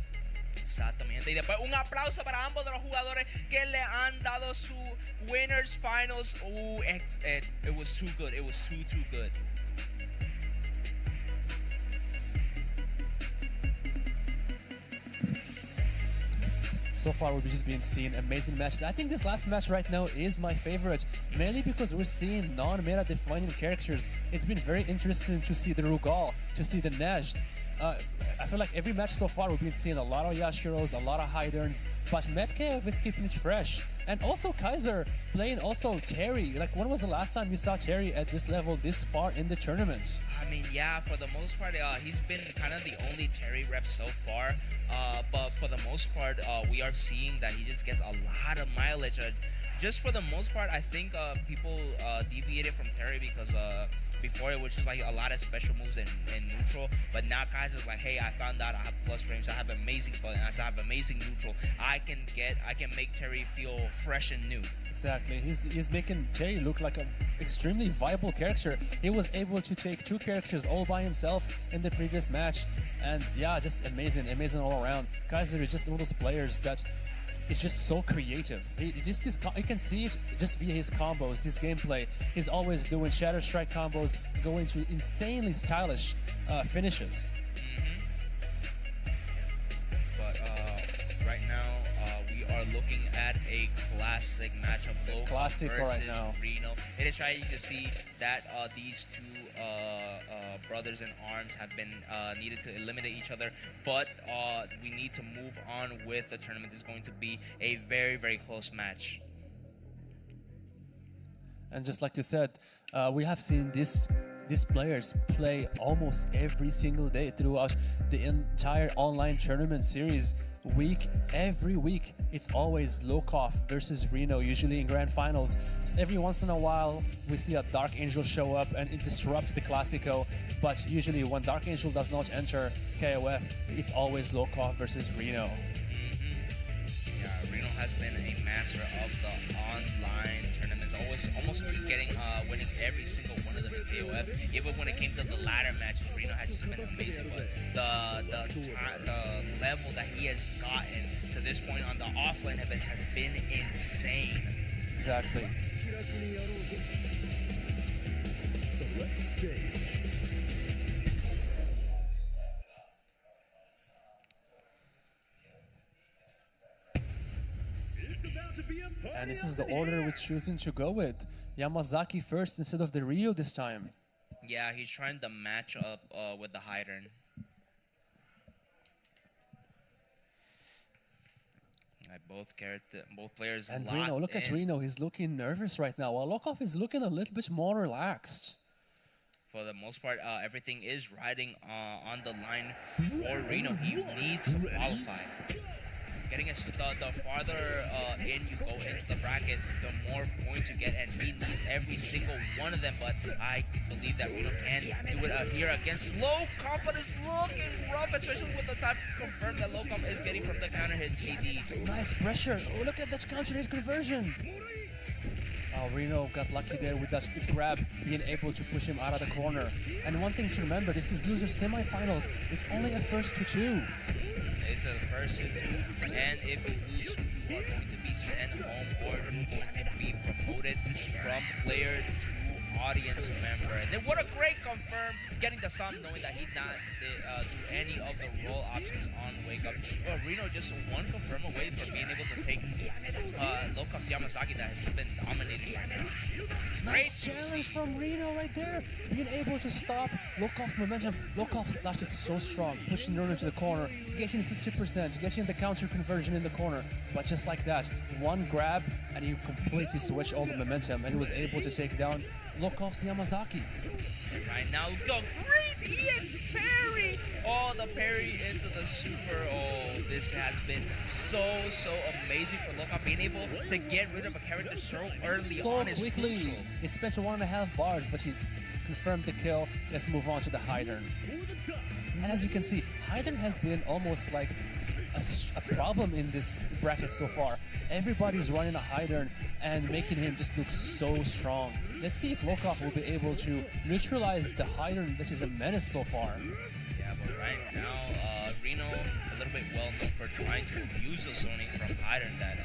Exactamente. Y después un aplauso para ambos de los jugadores que le han dado su Winners Finals. It was too good. It was too good. So far, we've just been seeing amazing matches. I think this last match right now is my favorite, mainly because we're seeing non-meta defining characters. It's been very interesting to see the Rugal, to see the Nejd. I feel like every match so far we've been seeing a lot of Yashiros, a lot of Hydrons, but Metcalf is keeping it fresh. And also Kaiser playing also Terry. Like, when was the last time you saw Terry at this level this far in the tournament? I mean, yeah, for the most part, he's been kind of the only Terry rep so far. But for the most part, we are seeing that he just gets a lot of mileage. Just for the most part, I think people deviated from Terry because before it was just like a lot of special moves in neutral, but now Kaiser's like, hey, I found out I have plus frames, I have amazing buttons, I have amazing neutral. I can make Terry feel fresh and new. Exactly. He's making Terry look like an extremely viable character. He was able to take 2 characters all by himself in the previous match, and yeah, just amazing all around. Kaiser is just one of those players that is just so creative. You can see it just via his combos, his gameplay. He's always doing Shatter Strike combos, going to insanely stylish finishes. But right now, we are looking at a classic matchup. Classic versus right now. Reno. It is trying to see that these two brothers in arms have been needed to eliminate each other, but we need to move on with the tournament. This is going to be a very close match. And just like you said, we have seen these players play almost every single day throughout the entire online tournament series. Every week, it's always Lokov versus Reno, usually in grand finals. So every once in a while, we see a Dark Angel show up and it disrupts the Classico. But usually, when Dark Angel does not enter KOF, it's always Lokov versus Reno. Yeah, Reno has been a master of the online tournaments, almost winning every single one of them in KOF. Even when it came to the ladder matches, Reno has just been amazing. But the level that he has gotten to this point on the offline events has been insane. Exactly. Select stage. And this is the order we're choosing to go with. Yamazaki first instead of the Ryo this time. Yeah, he's trying to match up with the Hydern. Both players. And Reno, look at Reno. He's looking nervous right now, while Lokov is looking a little bit more relaxed. For the most part, everything is riding on the line for Reno. He needs to qualify. Getting us the farther in you go into the bracket, the more points you get, and he needs every single one of them. But I believe that Reno can do it here against Lokov, but it's looking rough, especially with the time confirmed that Lokov is getting from the counter hit CD. Nice pressure. Oh, look at that counter hit conversion. Oh, Reno got lucky there with that good grab, being able to push him out of the corner. And one thing to remember, this is loser semifinals. It's only a first to 2. It's a first to 2, and if you lose, you are going to be sent home, or you're going to be promoted from player to audience member. And then what a great confirm, getting the stomp, knowing that he not do any of the roll options on wake up. Well, Reno just one confirm away from being able to take Lokov's Yamazaki that has been dominating right now. Nice challenge from Reno right there. Being able to stop Lokov's momentum. Lokov's slash is so strong, pushing Reno to the corner, getting 50%, getting the counter conversion in the corner. But just like that, one grab and he completely switched all the momentum and he was able to take down Lokov's Yamazaki. Right now, go great EX parry! Oh, the parry into the super. Oh, this has been so amazing for Lokov, being able to get rid of a character so early on is quickly. crucial. He spent 1.5 bars, but he confirmed the kill. Let's move on to the Hydern. And as you can see, Hyden has been almost like a problem in this bracket so far. Everybody's running a Hyden and making him just look so strong. Let's see if Lokov will be able to neutralize the Hyden, which is a menace so far. Yeah, but right now, Reno, a little bit well known for trying to abuse the zoning from Hyden that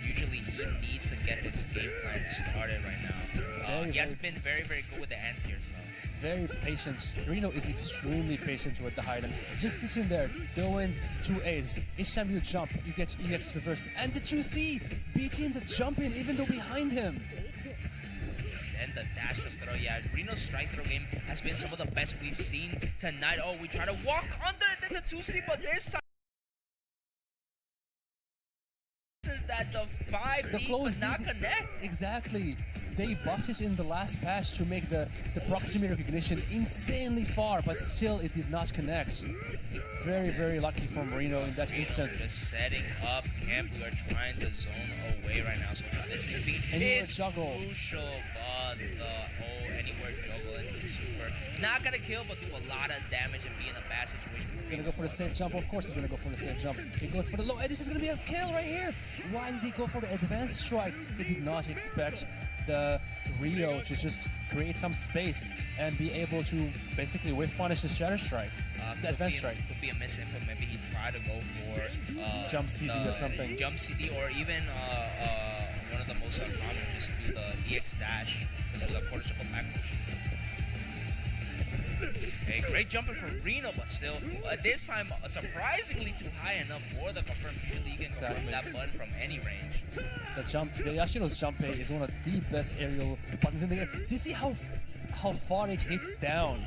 usually he needs to get his game plan started right now. He has been very, very good with the anti-airs though. Very patient. Reno is extremely patient with the Hyden. Just sitting there doing 2As. Each time you jump, you get EX reverse. And did you see? beating the jump in even though behind him. And the dash throw, yeah, Reno's strike throw game has been some of the best we've seen tonight. Oh, we try to walk under the 2C, but this time is that the 5D does not connect. Exactly. They buffed it in the last patch to make the proximity recognition insanely far, but still it did not connect. Very, very lucky from Reno in that instance. Just setting up camp. We are trying to zone away right now. So this is juggle. Crucial, but the anywhere juggle into the super. Not gonna kill, but do a lot of damage and be in a bad situation. He's gonna go for the safe jump. Of course he's gonna go for the safe jump. He goes for the low. And this is gonna be a kill right here. Why did he go for the advanced strike? He did not expect the Rio to just create some space and be able to basically whiff punish the Shatter Strike. The advanced strike. Could be a misinput. Maybe he tried to go for jump CD or something. Jump CD, or even one of the most common, just do the EX dash, which is a quarter circle back push. Okay, great jumping from Reno, but still, this time surprisingly too high enough for the confirm. Usually you can confirm that button from any range. The Yashino's jump A is one of the best aerial buttons in the game. Do you see how far it hits down?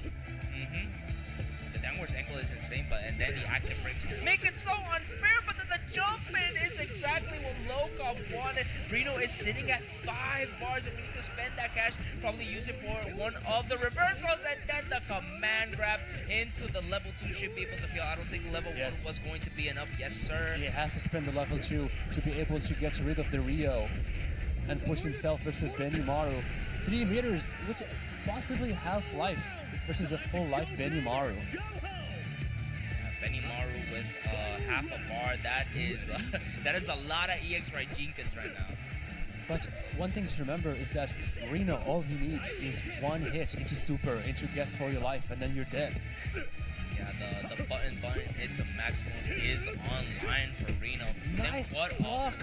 The downwards ankle is insane, but and then the active frames make it so unfair, but then the jump in is exactly what Lokov wanted. Reno is sitting at 5 bars, and we need to spend that cash, probably use it for one of the reversals, and then the command grab into the level 2 should be able to kill. I don't think level 1 was going to be enough. Yes, sir. He has to spend the level 2 to be able to get rid of the Rio and push himself versus Benimaru. 3 meters, which possibly half-life versus a full life Benimaru. Benimaru with half a bar, that is a lot of EX right Jenkins right now. But one thing to remember is that Reno, all he needs is one hit into super, into guess for your life, and then you're dead. Yeah, the button into maximum is online for Reno. Nice block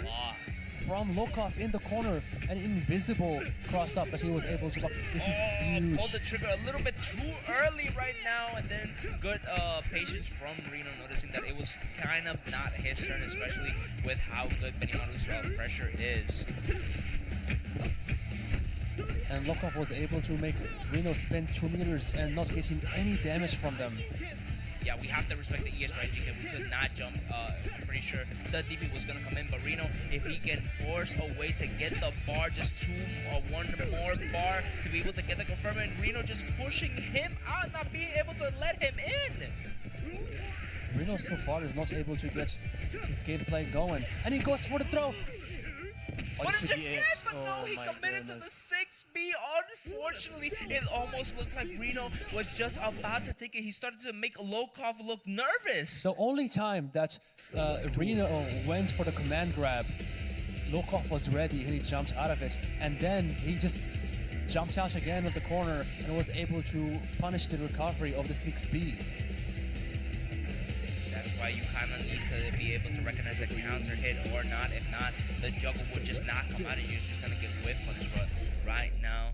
from Lokov in the corner, and invisible crossed up, but he was able to block. This is huge. Pulled the trigger a little bit too early right now, and then good patience from Reno, noticing that it was kind of not his turn, especially with how good Benimaru's pressure is. And Lokov was able to make Reno spend 2 meters and not getting any damage from them. Yeah, we have to respect the ES right, because we could not jump. I'm pretty sure the DP was gonna come in, but Reno, if he can force a way to get the bar, just one more bar to be able to get the confirm, and Reno just pushing him out, not being able to let him in. Reno so far is not able to get his gameplay going, and he goes for the throw. What did you get? But no, he committed to the 6B. Unfortunately, it almost looked like Reno was just about to take it. He started to make Lokov look nervous. The only time that Reno went for the command grab, Lokov was ready and he jumped out of it. And then he just jumped out again of the corner and was able to punish the recovery of the 6B. Why you kind of need to be able to recognize the counter hit or not. If not, the juggle would just not come out and you're just going to get whiff punished. But right now,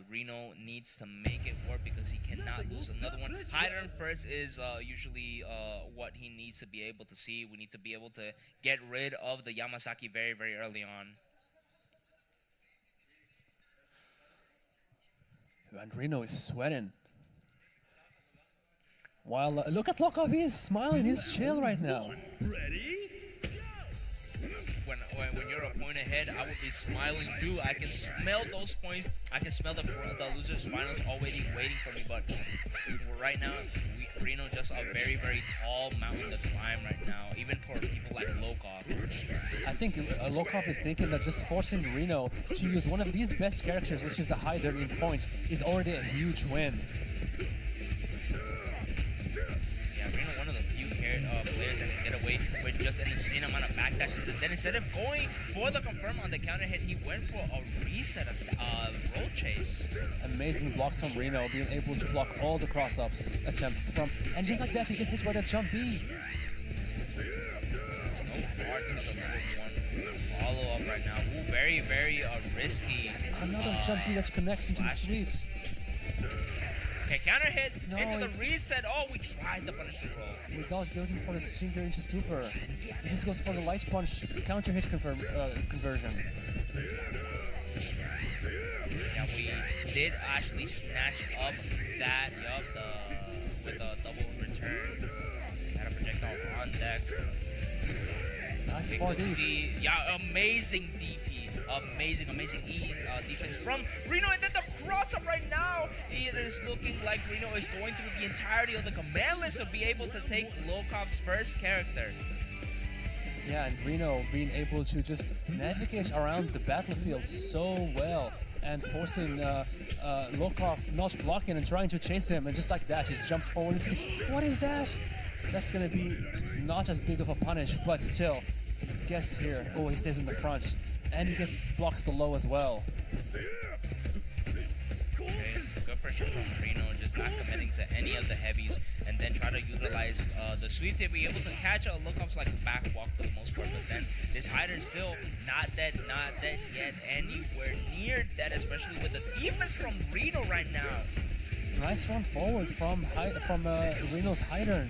Reno needs to make it work because he cannot lose another one. Hyden first is usually what he needs to be able to see. We need to be able to get rid of the Yamasaki very, very early on. And Reno is sweating. While look at Lokov, he is smiling, he's chill right now. Ready? When you're a point ahead, I would be smiling too. I can smell those points. I can smell the losers finals already waiting for me. But right now, Reno just a very, very tall mountain to climb right now, even for people like Lokov. I think Lokov is thinking that just forcing Reno to use one of these best characters, which is the Hyder in points, is already a huge win. Reno, one of the insane amount of backdashes. And then instead of going for the confirm on the counter hit, he went for a reset of roll chase. Amazing blocks from Reno, being able to block all the cross-ups attempts from, and just like that, he gets hit by the jump B. Follow up right now. Ooh, very, very risky. Another jump B that's connecting to the sweep. Okay, counter hit No, into the reset. Oh, we tried the punish the roll. Without building for the sinker into super. He just goes for the light punch counter hit conversion. Yeah, we did actually snatch up that, with a double return. Had a projectile on deck. Nice 4D. Yeah, amazing DP. Amazing defense from Reno. And then the cross-up right now. It is looking like Reno is going through the entirety of the command list to be able to take Lokov's first character. Yeah, and Reno being able to just navigate around the battlefield so well and forcing Lokov not blocking and trying to chase him, and just like that, he jumps forward and says, "What is that?" That's gonna be not as big of a punish, but still, guess here. Oh, he stays in the front, and he gets blocks the low as well. Okay, good pressure from Reno, just not committing to any of the heavies, and then try to utilize the sweep to be able to catch a Lokov's like back walk for the most part. But then this hider still not dead yet, anywhere near dead, especially with the defense from Reno right now. Nice run forward from Reno's hider.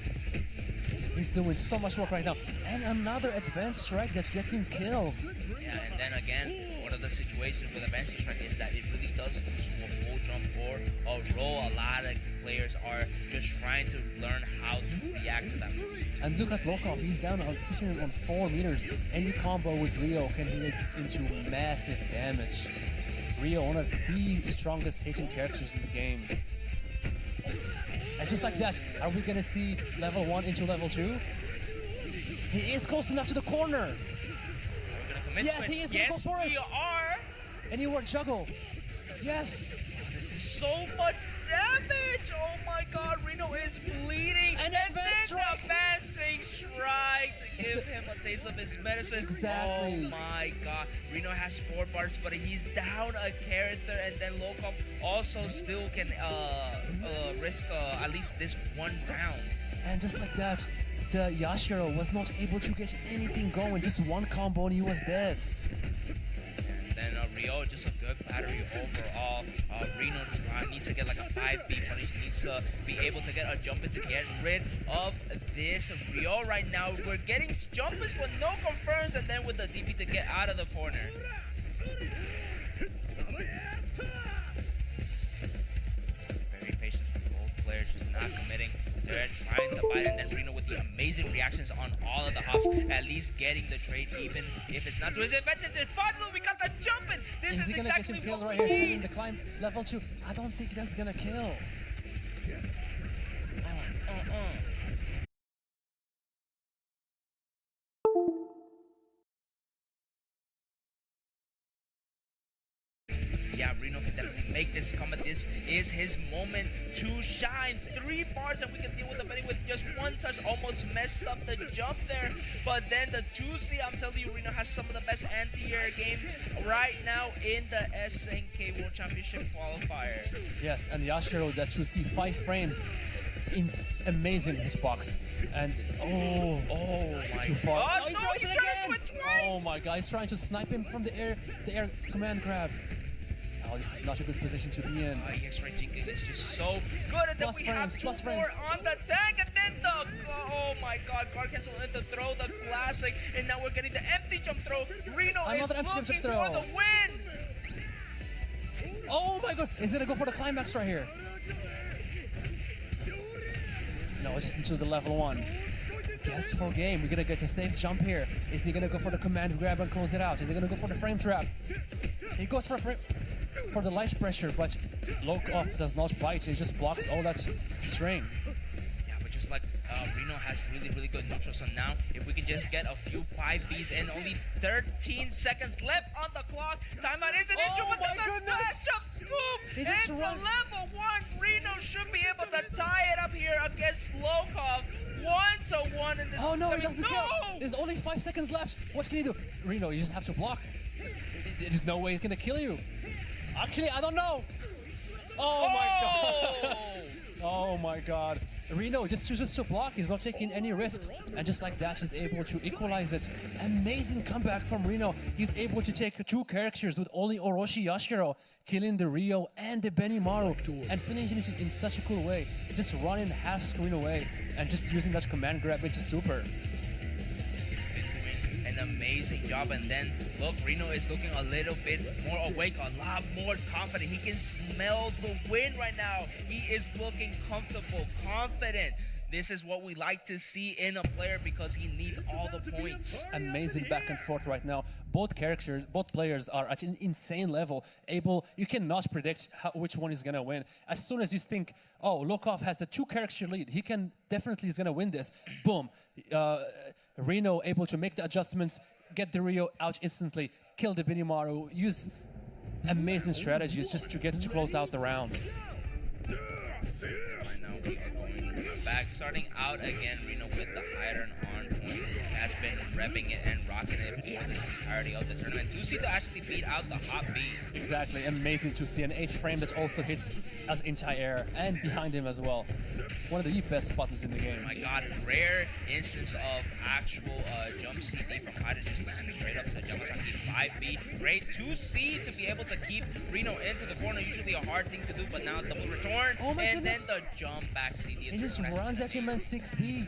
He's doing so much work right now, and another advanced strike that gets him killed. Yeah, and then again, one of the situations with advanced strike is that it really does lose to a full jump or a roll. A lot of players are just trying to learn how to react to that. And look at Lokov, he's down on sitting on 4 meters. Any combo with Rio can hit into massive damage. Rio, one of the strongest hitting characters in the game. And just like that, are we gonna see level 1 into level 2? He is close enough to the corner. Are we gonna commit Yes, to it? he is gonna go for it. Yes, we are. And he worked juggle. Yes. This is so much damage. Oh my God, Reno is bleeding. And then advanced strike. advancing strike to give him a taste of his medicine. Exactly. Oh my God, Reno has 4 bars, but he's down a character, and then Lokov also still can risk at least this one round. And just like that, the Yashiro was not able to get anything going. Just one combo and he was dead. And then Rio, just a good battery overall. Reno needs to get like a 5B punish, needs to be able to get a jump in to get rid of this Rio right now. We're getting jumpers but no confirms, and then with the DP to get out of the corner. Very patient from both players, just not committing. They're trying to bite, and then Reno with the amazing reactions on all of the hops, at least getting the trade, even if it's not to his advantage. And finally, we got the jumping. This Is is he gonna exactly get him killed what right we here, need. spinning the climb? It's level 2. I don't think that's gonna kill. Yeah, Reno can definitely make this comeback. This is his moment to shine. 3 bars, and we can deal with the betting with just 1 touch. Almost messed up the jump there. But then the 2C, I'm telling you, Reno has some of the best anti-air game right now in the SNK World Championship qualifier. Yes, and Yashiro, that you see 5 frames. Amazing hitbox. And Oh my too far. God. Oh, he's No, trying he it tried again. it twice. Oh my God, he's trying to snipe him from the air command grab. Oh, this is not a good position to be in. EX Red Jinkin is just so good, and then Plus we frames, have 2 plus more frames. on the tank, and then oh my God, guard cancel in to throw the classic, and now we're getting the empty jump throw. Reno is Another empty jump looking throw. for the win. Oh my God, he's gonna go for the climax right here. No, it's into the level 1. Guessful game. We're gonna get a safe jump here. Is he gonna go for the command grab and close it out? Is he gonna go for the frame trap? He goes for the light pressure, but Lokov does not bite. He just blocks all that string. Yeah, but just like Reno has really good neutral, so now if we can just get a few 5Bs in, only 13 seconds left on the clock. Timeout is an issue, but my then the goodness! matchup scoop He just into run- level 1. Reno should be able to tie it up here against Lokov. 1-1 in this. Oh no, he semi- doesn't no! kill. There's only 5 seconds left. What can he do? Reno, you just have to block. There's no way he's gonna kill you. Actually, I don't know. Oh my god. Oh my god. Reno just chooses to block. He's not taking any risks. And just like that, he's able to equalize it. Amazing comeback from Reno. He's able to take 2 characters with only Orochi Yashiro, killing the Rio and the Benimaru, and finishing it in such a cool way. Just running half screen away and just using that command grab into super. An amazing job, and then look, Reno is looking a little bit more awake, a lot more confident. He can smell the win right now. He is looking comfortable, confident. This is what we like to see in a player because he needs all the points. Amazing back and forth right now. Both players are at an insane level. You cannot predict which one is gonna win. As soon as you think, oh, Lokov has the 2 character lead, he can definitely is gonna win this. Boom, Reno able to make the adjustments, get the Rio out instantly, kill the Benimaru, use amazing strategies just to get to close out the round. Right now we are going back, starting out again. Reno with the iron on point has been repping it and rocking it for this entirety of the tournament. 2C to actually beat out the hot beat. Exactly, amazing to see an H-frame that also hits as anti-air and behind him as well. One of the best buttons in the game. Oh my god, rare instance of actual jump CD from Hyde just losing straight up to Yamasaki 5B. Great 2C to be able to keep Reno into the corner, usually a hard thing to do, but now double return, Oh my and goodness. then the jump back CD. He just runs at him at 6B.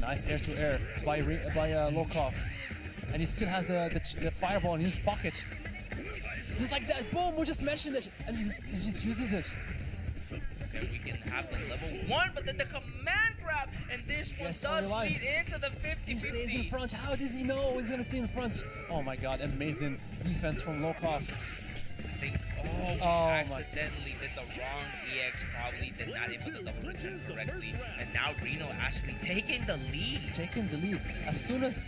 Nice air-to-air by Lokov. And he still has the fireball in his pocket. Just like that, boom, we just mentioned it, and he just uses it. Okay, we can have the level 1, but then the command grab, and this one Yes, does only life. feed into the 50-50. He stays in front. How does he know he's gonna stay in front? Oh my god, amazing defense from Lokov. I think, we Oh my- accidentally did the wrong EX, probably did not input the double return correctly, and now Reno actually taking the lead. Taking the lead. As soon as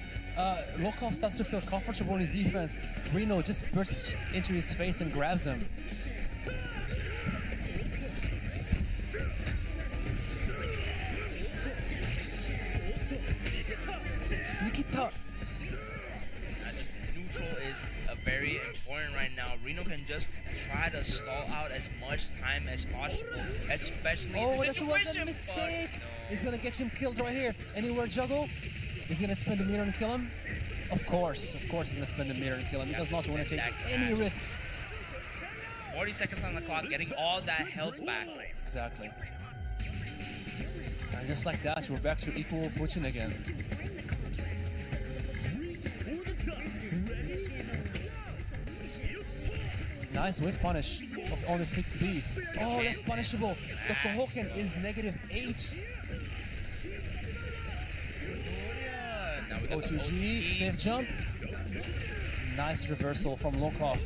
Lokov starts to feel comfortable in his defense, Reno just bursts into his face and grabs him. Nikita! Neutral is very important right now. Reno can just try to stall out as much time as possible, especially in Oh, this that situation. was a mistake! but no. He's gonna get him killed right here. Anywhere juggle? He's gonna spin the meter and kill him? Of course he's gonna spin the meter and kill him. He does not want to take any risks. 40 seconds on the clock, getting all that health back. Exactly. And just like that, we're back to equal footing again. Nice whip punish of only 6B. Oh, that's punishable. The Kohoken is -8. Now we got the O2G, safe jump. Nice reversal from Lokov.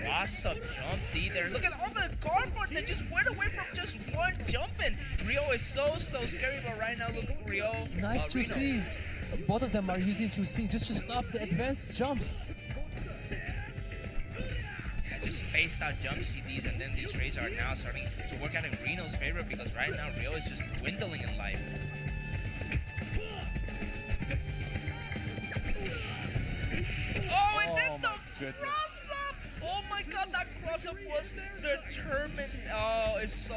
Awesome jump D there. Look at all the cardboard that just went away from just one jumping. Rio is so scary, but right now look at Rio. Nice Reno. 2Cs. Both of them are using 2C just to stop the advanced jumps. Yeah, just spaced out jump CDs, and then these trades are now starting to work out in Reno's favor because right now Rio is just dwindling in life. Oh, and then Oh the my goodness. cross up! Oh my god, that cross up was determined. Oh, it's so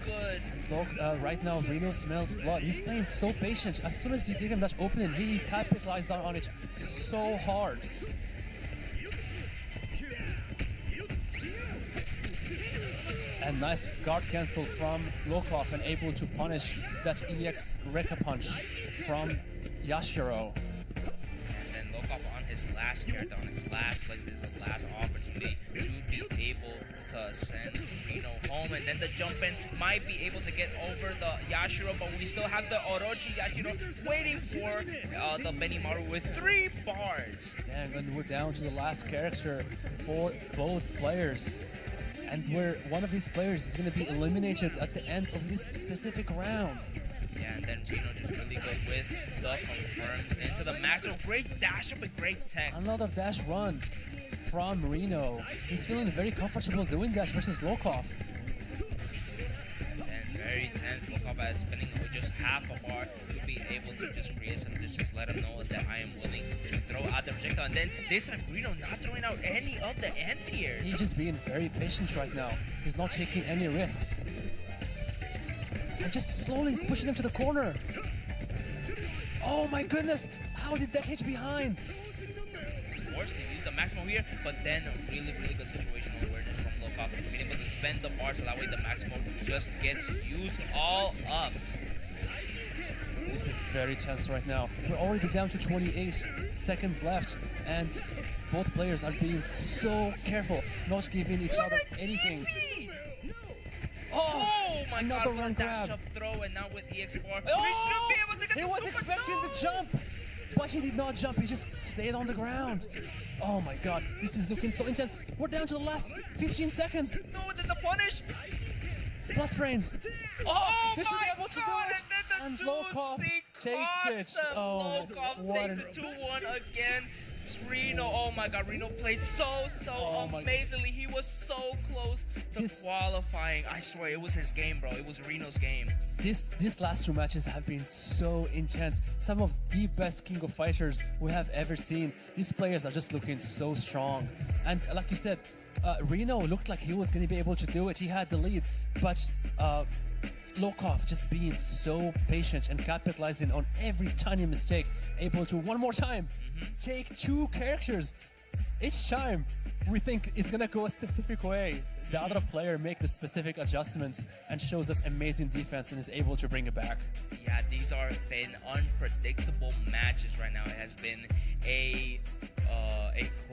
good. Look, right now Reno smells blood. He's playing so patient. As soon as you give him that opening, he capitalizes on it so hard. And nice guard cancel from Lokov and able to punish that EX Rekka punch from Yashiro. And then Lokov on his last character, on his last leg, this is the last opportunity to be able to send Reno home. And then the jump in might be able to get over the Yashiro, but we still have the Orochi Yashiro waiting for the Benimaru with 3 bars. Dang, and we're down to the last character for both players. And one of these players is going to be eliminated at the end of this specific round. Yeah, and then Reno just really good with the confirms into the max. So great dash up and great tech. Another dash run from Reno. He's feeling very comfortable doing that versus Lokov. And very tense. Lokov is spinning with just half a bar to be able to just create some distance, let him know that I am willing to throw out the projectile. And then this time, Reno not throwing out any of the anti-airs. He's just being very patient right now. He's not taking any risks. And just slowly pushing him to the corner. Oh my goodness! How did that hit behind? Forced to use the maximum here, but then a really good situational awareness from Lokov, being able to spend the bar so that way the maximum just gets used all up. This is very tense right now. We're already down to 28 seconds left, and both players are being so careful, not giving each other anything. Oh my another god, run with that grab. dash up throw, and now with EX bar, Oh! we should be able to get He the was super expecting no! the jump, but he did not jump. He just stayed on the ground. Oh my god, this is looking so intense. We're down to the last 15 seconds. No, then the punish! Plus frames. Oh they should be my able to god, do it. and then And the Lokov 2C takes cost it. him. Oh, Lokov what takes an- it 2-1 again. It's Reno, oh my god, Reno played so Oh my- amazingly. He was so close to This- qualifying. I swear, it was his game, bro. It was Reno's game. These last two matches have been so intense. Some of the best King of Fighters we have ever seen. These players are just looking so strong. And like you said, Reno looked like he was going to be able to do it. He had the lead, but Lokov just being so patient and capitalizing on every tiny mistake, able to one more time take two characters. Each time we think it's gonna go a specific way, the other player make the specific adjustments and shows us amazing defense and is able to bring it back. Yeah, these are been unpredictable matches right now. It has been a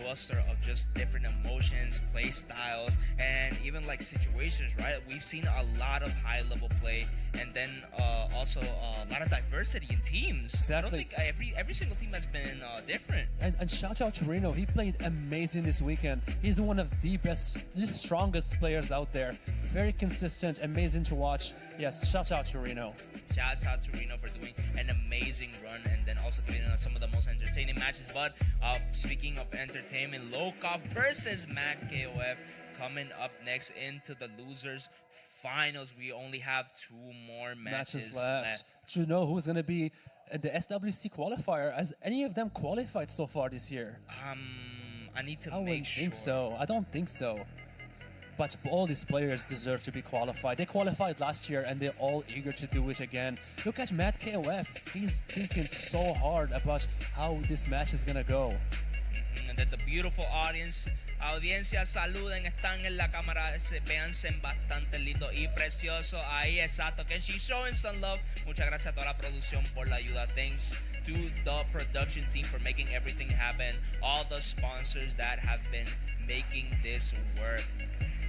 cluster of just different emotions, play styles, and even like situations, right? We've seen a lot of high level play, and then also a lot of diversity in teams. I don't Exactly. think every single team has been different. And shout out to Reno, he played amazing this weekend. He's one of the best, the strongest players out there. Very consistent, amazing to watch. Yes, shout out to Reno. Shouts out to Reno for doing an amazing run and then also giving us some of the most entertaining matches. But speaking of entertainment, Lokov versus Matt KOF coming up next into the losers finals. We only have two more matches left. Do you know who's going to be the SWC qualifier? Has any of them qualified so far this year? I need to I make wouldn't sure. think so. I don't think so. But all these players deserve to be qualified. They qualified last year and they're all eager to do it again. Look at Matt KOF. He's thinking so hard about how this match is gonna go. And that the beautiful audience, audiencia, saluden, están en la cámara, véanse bastante lindo y precioso ahí, exacto, que she's showing some love. Muchas gracias a toda la producción por la ayuda. Thanks to the production team for making everything happen. All the sponsors that have been making this work.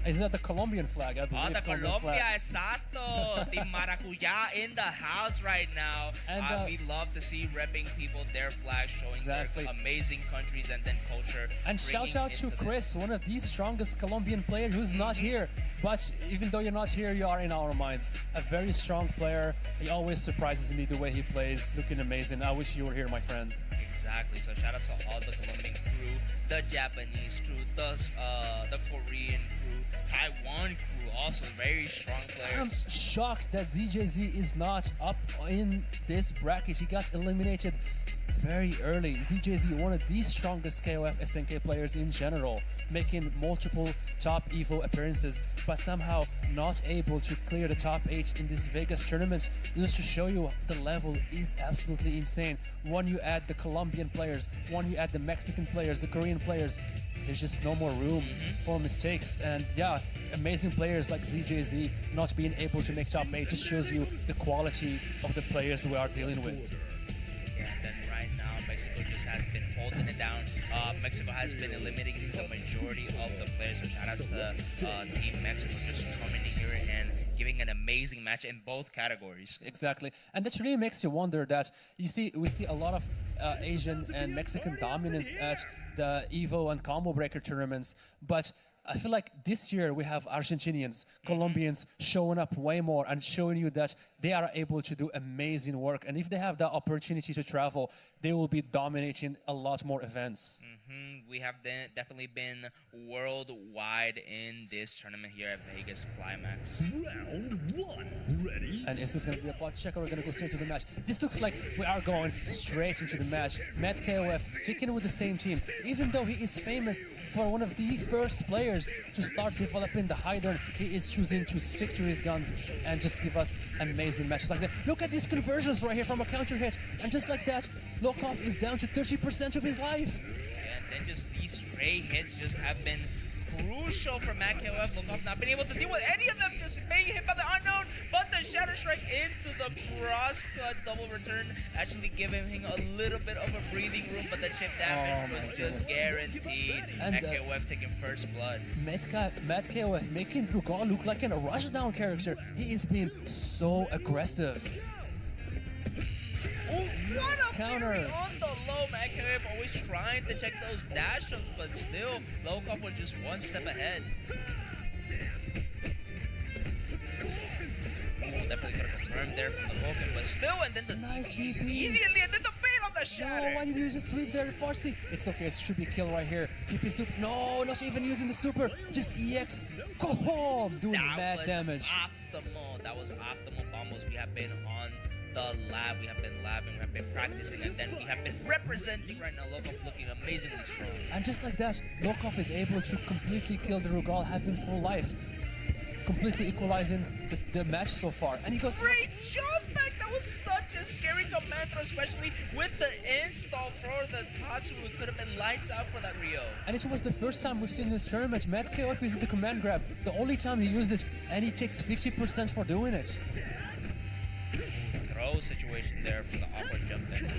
Is that the Colombian flag? I believe. Oh, the Colombian Colombia, flag. exacto. Team Maracuya in the house right now. And, we love to see repping people their flag, showing Exactly. their amazing countries and then culture. And shout bringing out to into Chris, this. one of the strongest Colombian players who's not here. But even though you're not here, you are in our minds. A very strong player. He always surprises me the way he plays. Looking amazing. I wish you were here, my friend. Exactly. So shout out to all the Colombian crew, the Japanese crew, the Korean crew, Taiwan crew, also very strong I'm players. shocked that ZJZ is not up in this bracket. He got eliminated very early. ZJZ, one of the strongest KOF SNK players in general, making multiple top EVO appearances, but somehow not able to clear the top 8 in this Vegas tournament. Just to show you the level is absolutely insane. One you add the Colombian players, one you add the Mexican players, the Korean players, there's just no more room for mistakes. And yeah, amazing players like ZJZ not being able to make top 8 just shows you the quality of the players we are dealing with. Yeah, and then right now Mexico just has been holding it down. Mexico has been eliminating the majority of the players. So shout out to Team Mexico just coming in here and giving an amazing match in both categories. Exactly, and that really makes you wonder that we see a lot of Asian and Mexican dominance at the Evo and Combo Breaker tournaments, but I feel like this year we have Argentinians, Colombians showing up way more and showing you that they are able to do amazing work. And if they have the opportunity to travel, they will be dominating a lot more events. We have definitely been worldwide in this tournament here at Vegas Climax. Round 1. Ready? And is this going to be a bot check or we're going to go straight to the match? This looks like we are going straight into the match. Matt KOF sticking with the same team, even though he is famous for one of the first players to start developing the Hydron, he is choosing to stick to his guns and just give us amazing matches like that. Look at these conversions right here from a counter hit, and just like that, Lokov is down to 30% of his life. And then just these stray hits just have been crucial for Matt KOF. Lokov not been able to deal with any of them, just being hit by the unknown, but the Shadow Strike into the cross cut double return actually giving him a little bit of a breathing room, but the chip damage was just guaranteed. And, Matt KOF taking first blood. Matt KOF making Rugal look like a rushdown character. He is being so aggressive. Oh, what a counter. parry on the low. Matt KOF always trying to check those dash ups, but still, Lokov was just one step ahead. Oh, definitely could have confirmed there from the Vulcan, but still, and then the Nice DP DP. immediately, and then the bait on the No, shatter. why did you use a sweep there, Farsi? It's okay, it should be a kill right here. TP super. No, not even using the super. Just EX. Go home, doing That mad was damage. optimal. That was optimal bombos. We have been on the lab, we have been labbing, we have been practicing, and then we have been representing right now. Lokov looking amazingly strong. And just like that, Lokov is able to completely kill the Rugal, having full life. Completely equalizing the match so far. And he goes. Great jump back! That was such a scary command throw, especially with the install for the Tatsu. It could have been lights out for that Rio. And it was the first time we've seen this tournament. Matt KOF uses the command grab. The only time he used it, and he takes 50% for doing it. Throw situation there for the awkward jump in.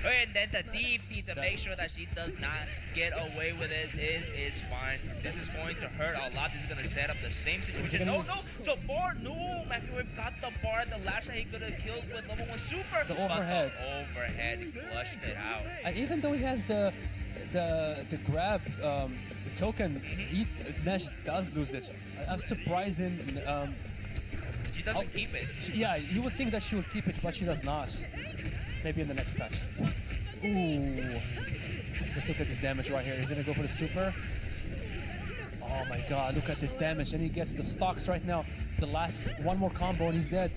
Oh, and then the DP to make sure that she does not get away with it is fine. This is going to hurt a lot. This is going to set up the same situation. No, no. So bar, no. Microwave got the bar. The last time he could have killed with level 1 super. The overhead. But the overhead, he flushed it out. And even though he has the grab, the token, Nash does lose it. I'm surprising. She doesn't keep it. Yeah, you would think that she would keep it, but she does not. Maybe in the next patch. Ooh. Let's look at this damage right here. Is he gonna go for the super? Oh my god, look at this damage. And he gets the stocks right now. The last one more combo and he's dead.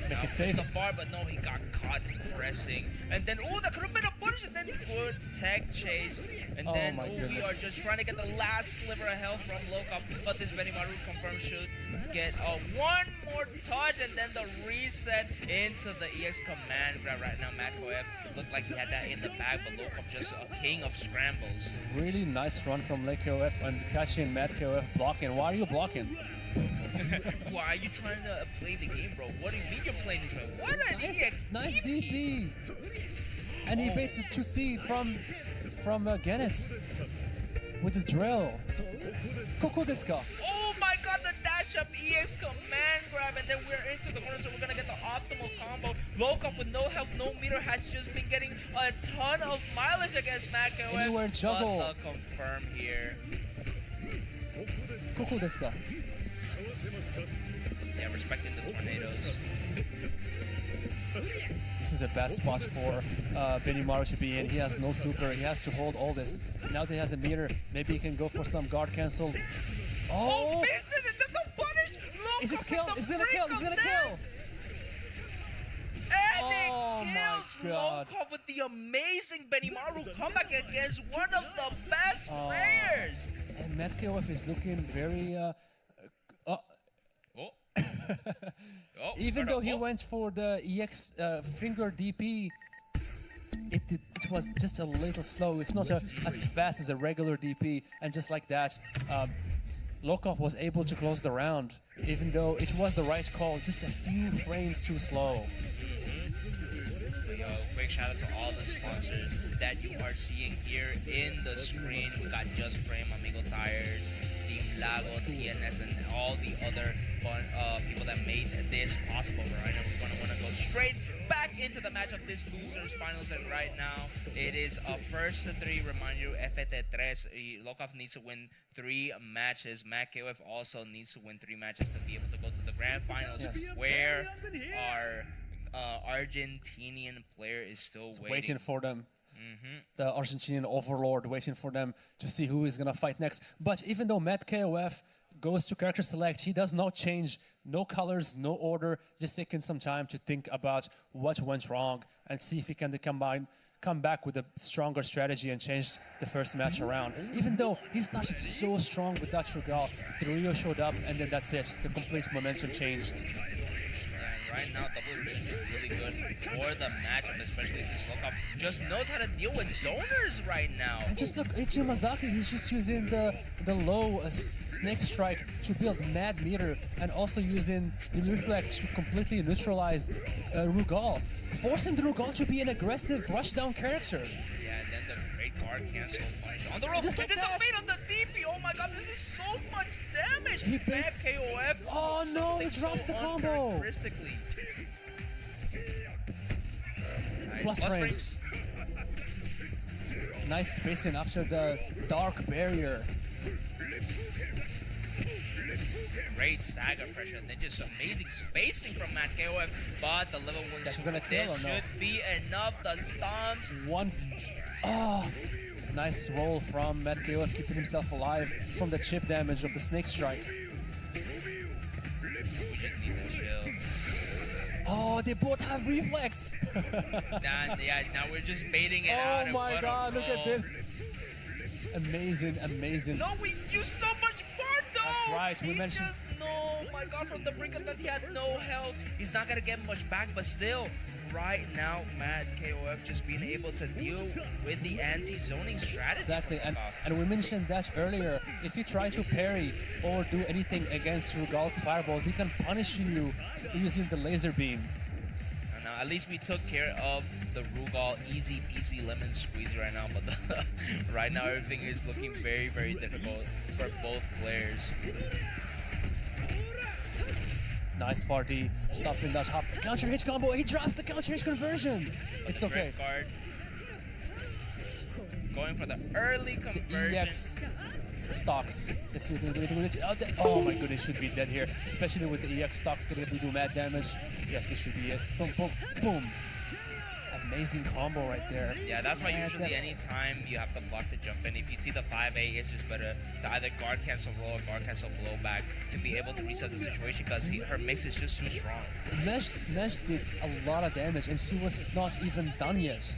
Make it safe. The bar, but no, he got caught pressing. And then, oh, that could have been a punish. And then good tech chase. And Oh then, my we goodness. are just trying to get the last sliver of health from Lokov. But this Benimaru confirmed should get one more touch. And then the reset into the EX command grab right now. Matt KOF looked like he had that in the bag, but Lokov just a king of scrambles. Really nice run from Lake KOF and catching Matt KOF blocking. Why are you blocking? Why are you trying to play the game, bro? What do you mean you're playing this game? What an EX! Nice DP. And he baits the 2C from Genetz with the drill. Koko desu ka? Oh my god, the dash up EX command grab, and then we're into the corner, so we're gonna get the optimal combo. Lokov with no health, no meter, has just been getting a ton of mileage against Matt KOF. Anywhere juggle. But the confirm here. Koko desu ka? Yeah, respecting the tornadoes. This is a bad spot for Benimaru to be in. He has no super. He has to hold all this. Now that he has a meter, maybe he can go for some guard cancels. Oh, Oh! missed it! And then the punish! Lokov Is this kill? with the Is it gonna kill? Is it gonna break of kill? And Oh it my kills God. Lokov with the amazing Benimaru comeback against one of the best Oh. players. And Matt KOF is looking very... Oh. Oh, Even hold though up. he Oh. went for the EX finger DP, it was just a little slow. It's not as fast as a regular DP. And just like that, Lokov was able to close the round, even though it was the right call, just a few frames too slow. Yo, quick shout out to all the sponsors that you are seeing here in the screen. We got Just Frame, Amigo Tires, the Lago, TNS, and all the other fun, people that made this possible. Right now, we're gonna want to go straight back into the match of this losers finals, and right now it is a first to three. Remind you, FT3. Lokov needs to win 3 matches. Matt KOF also needs to win 3 matches to be able to go to the grand finals, Yes. where our Argentinian player is still Waiting for them. Mhm. The Argentinian overlord waiting for them to see who is going to fight next. But even though Matt KOF goes to character select, he does not change, no colors, no order, just taking some time to think about what went wrong and see if he can come back with a stronger strategy and change the first match around. Even though he started so strong with that Rugal, the Rio showed up and then that's it. The complete momentum changed. Right now, double is really good for the matchup, especially since Lokov just knows how to deal with zoners right now. And just look, Yamazaki, he's just using the low snake strike to build mad meter and also using the reflect to completely neutralize Rugal, forcing the Rugal to be an aggressive rushdown character. Yeah, and then the great guard cancel punish on the rope. Just like There's that. a bait on the DP. Oh my god, this is so much damage. He Matt baits- KOF. Oh no, he drops the combo. Uncharacteristically. Nice. Plus frames. Nice spacing after the dark barrier. Great stagger pressure, and then just amazing spacing from Matt KOF. But the level 1 That's gonna kill this or no? should be enough. The stomps. One. Oh, nice roll from Matt KOF, keeping himself alive from the chip damage of the snake strike. We just need to chill. Oh, they both have reflex. Now we're just baiting it out. Oh and my what a god, look at roll. this. Amazing, amazing. No, we used so much more though. That's right, we He mentioned- just, no, my god, from the brink of death, he had no health. He's not gonna get much back, but still, right now, Matt KOF just being able to deal with the anti-zoning strategy. Exactly, and Lokov. we mentioned that earlier. If you try to parry or do anything against Rugal's fireballs, he can punish you using the laser beam. And now, at least we took care of the Rugal easy peasy lemon squeeze right now, but right now everything is looking very, very difficult for both players. Nice 4D, stopping that hop. Counter hit combo, he drops the counter hit conversion. It's okay. Great guard. Going for the early The conversion. EX stocks. This is gonna do it. Oh my goodness, should be dead here. Especially with the EX stocks gonna do mad damage. Yes, this should be it. Boom, boom, boom. Amazing combo right there. Yeah, that's why And usually that- anytime you have to block to jump in, if you see the 5A, it's just better to either guard cancel roll or guard cancel blowback to be able to reset the situation because her mix is just too strong. Nesh did a lot of damage and she was not even done yet.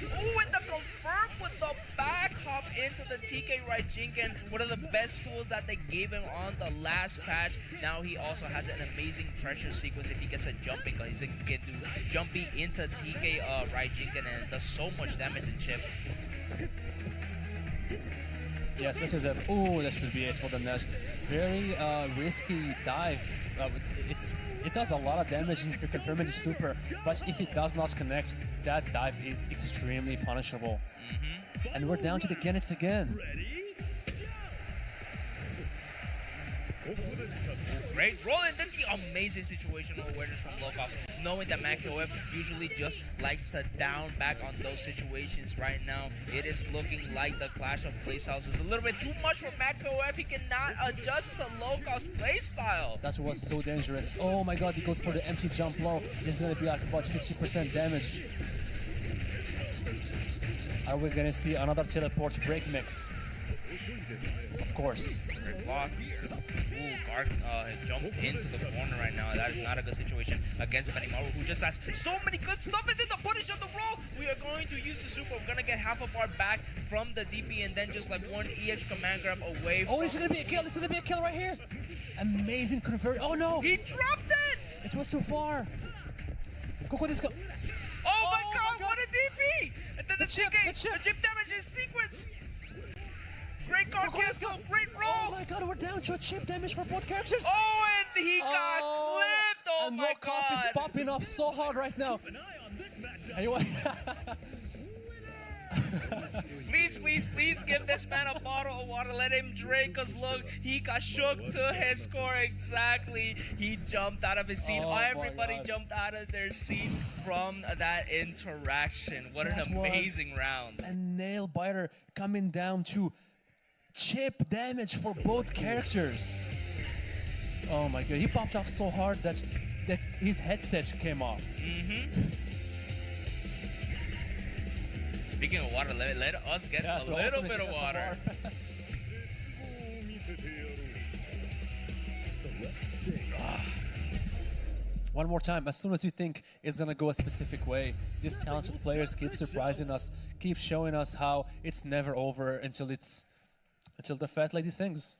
Ooh, and the confirm with the back hop into the TK Raijinken, one of the best tools that they gave him on the last patch. Now he also has an amazing pressure sequence if he gets a jumping, because he can do jumpy into TK Raijinken and it does so much damage in chip. Yes, this is a. Oh, that should be it for the Nesh. Very risky dive. It does a lot of damage if you confirm it super, but if it does not connect, that dive is extremely punishable. And we're down to the Genets again. Great roll, and then the amazing situational awareness from Lokov, knowing that Matt KOF usually just likes to down back on those situations. Right now, it is looking like the clash of playstyles is a little bit too much for Matt KOF. He cannot adjust to Lokov's playstyle. That was so dangerous. Oh my god, he goes for the empty jump low. This is gonna be like about 50% damage. Are we gonna see another teleport break mix? Of course. Great block. Ooh, guard jumped into the corner right now. That is not a good situation against Benimaru, who just has so many good stuff. And then the punish on the roll. We are going to use the super. We're gonna get half of our back from the DP, and then just like one EX command grab away. Oh, this is gonna be a kill. This is gonna be a kill right here. Amazing convert. Oh no, He dropped it! it was too far. Coco, this go. Oh my god, what a DP! And then the chip, TK, the chip. chip damage is sequence. Great guard Coco, let's cancel, go. great Oh roll. my god, we're down to a chip damage for both characters. Oh, and he got clipped. Oh and my Lokov is god. popping off so hard right now. Keep an eye on this matchup. And you want- Please, please, please give this man a bottle of water. Let him drink. Cause look, he got shook to his score exactly. He jumped out of his seat. Oh my Everybody God. jumped out of their seat from that interaction. What an That was amazing round. A nail biter coming down to chip damage for both characters. Oh my god, he popped off so hard that his headset came off. Speaking of water, let us get Yeah, a so little also bit of get some water. One more time, as soon as you think it's gonna go a specific way, these talented players keep surprising us, keep showing us how it's never over until the fat lady sings.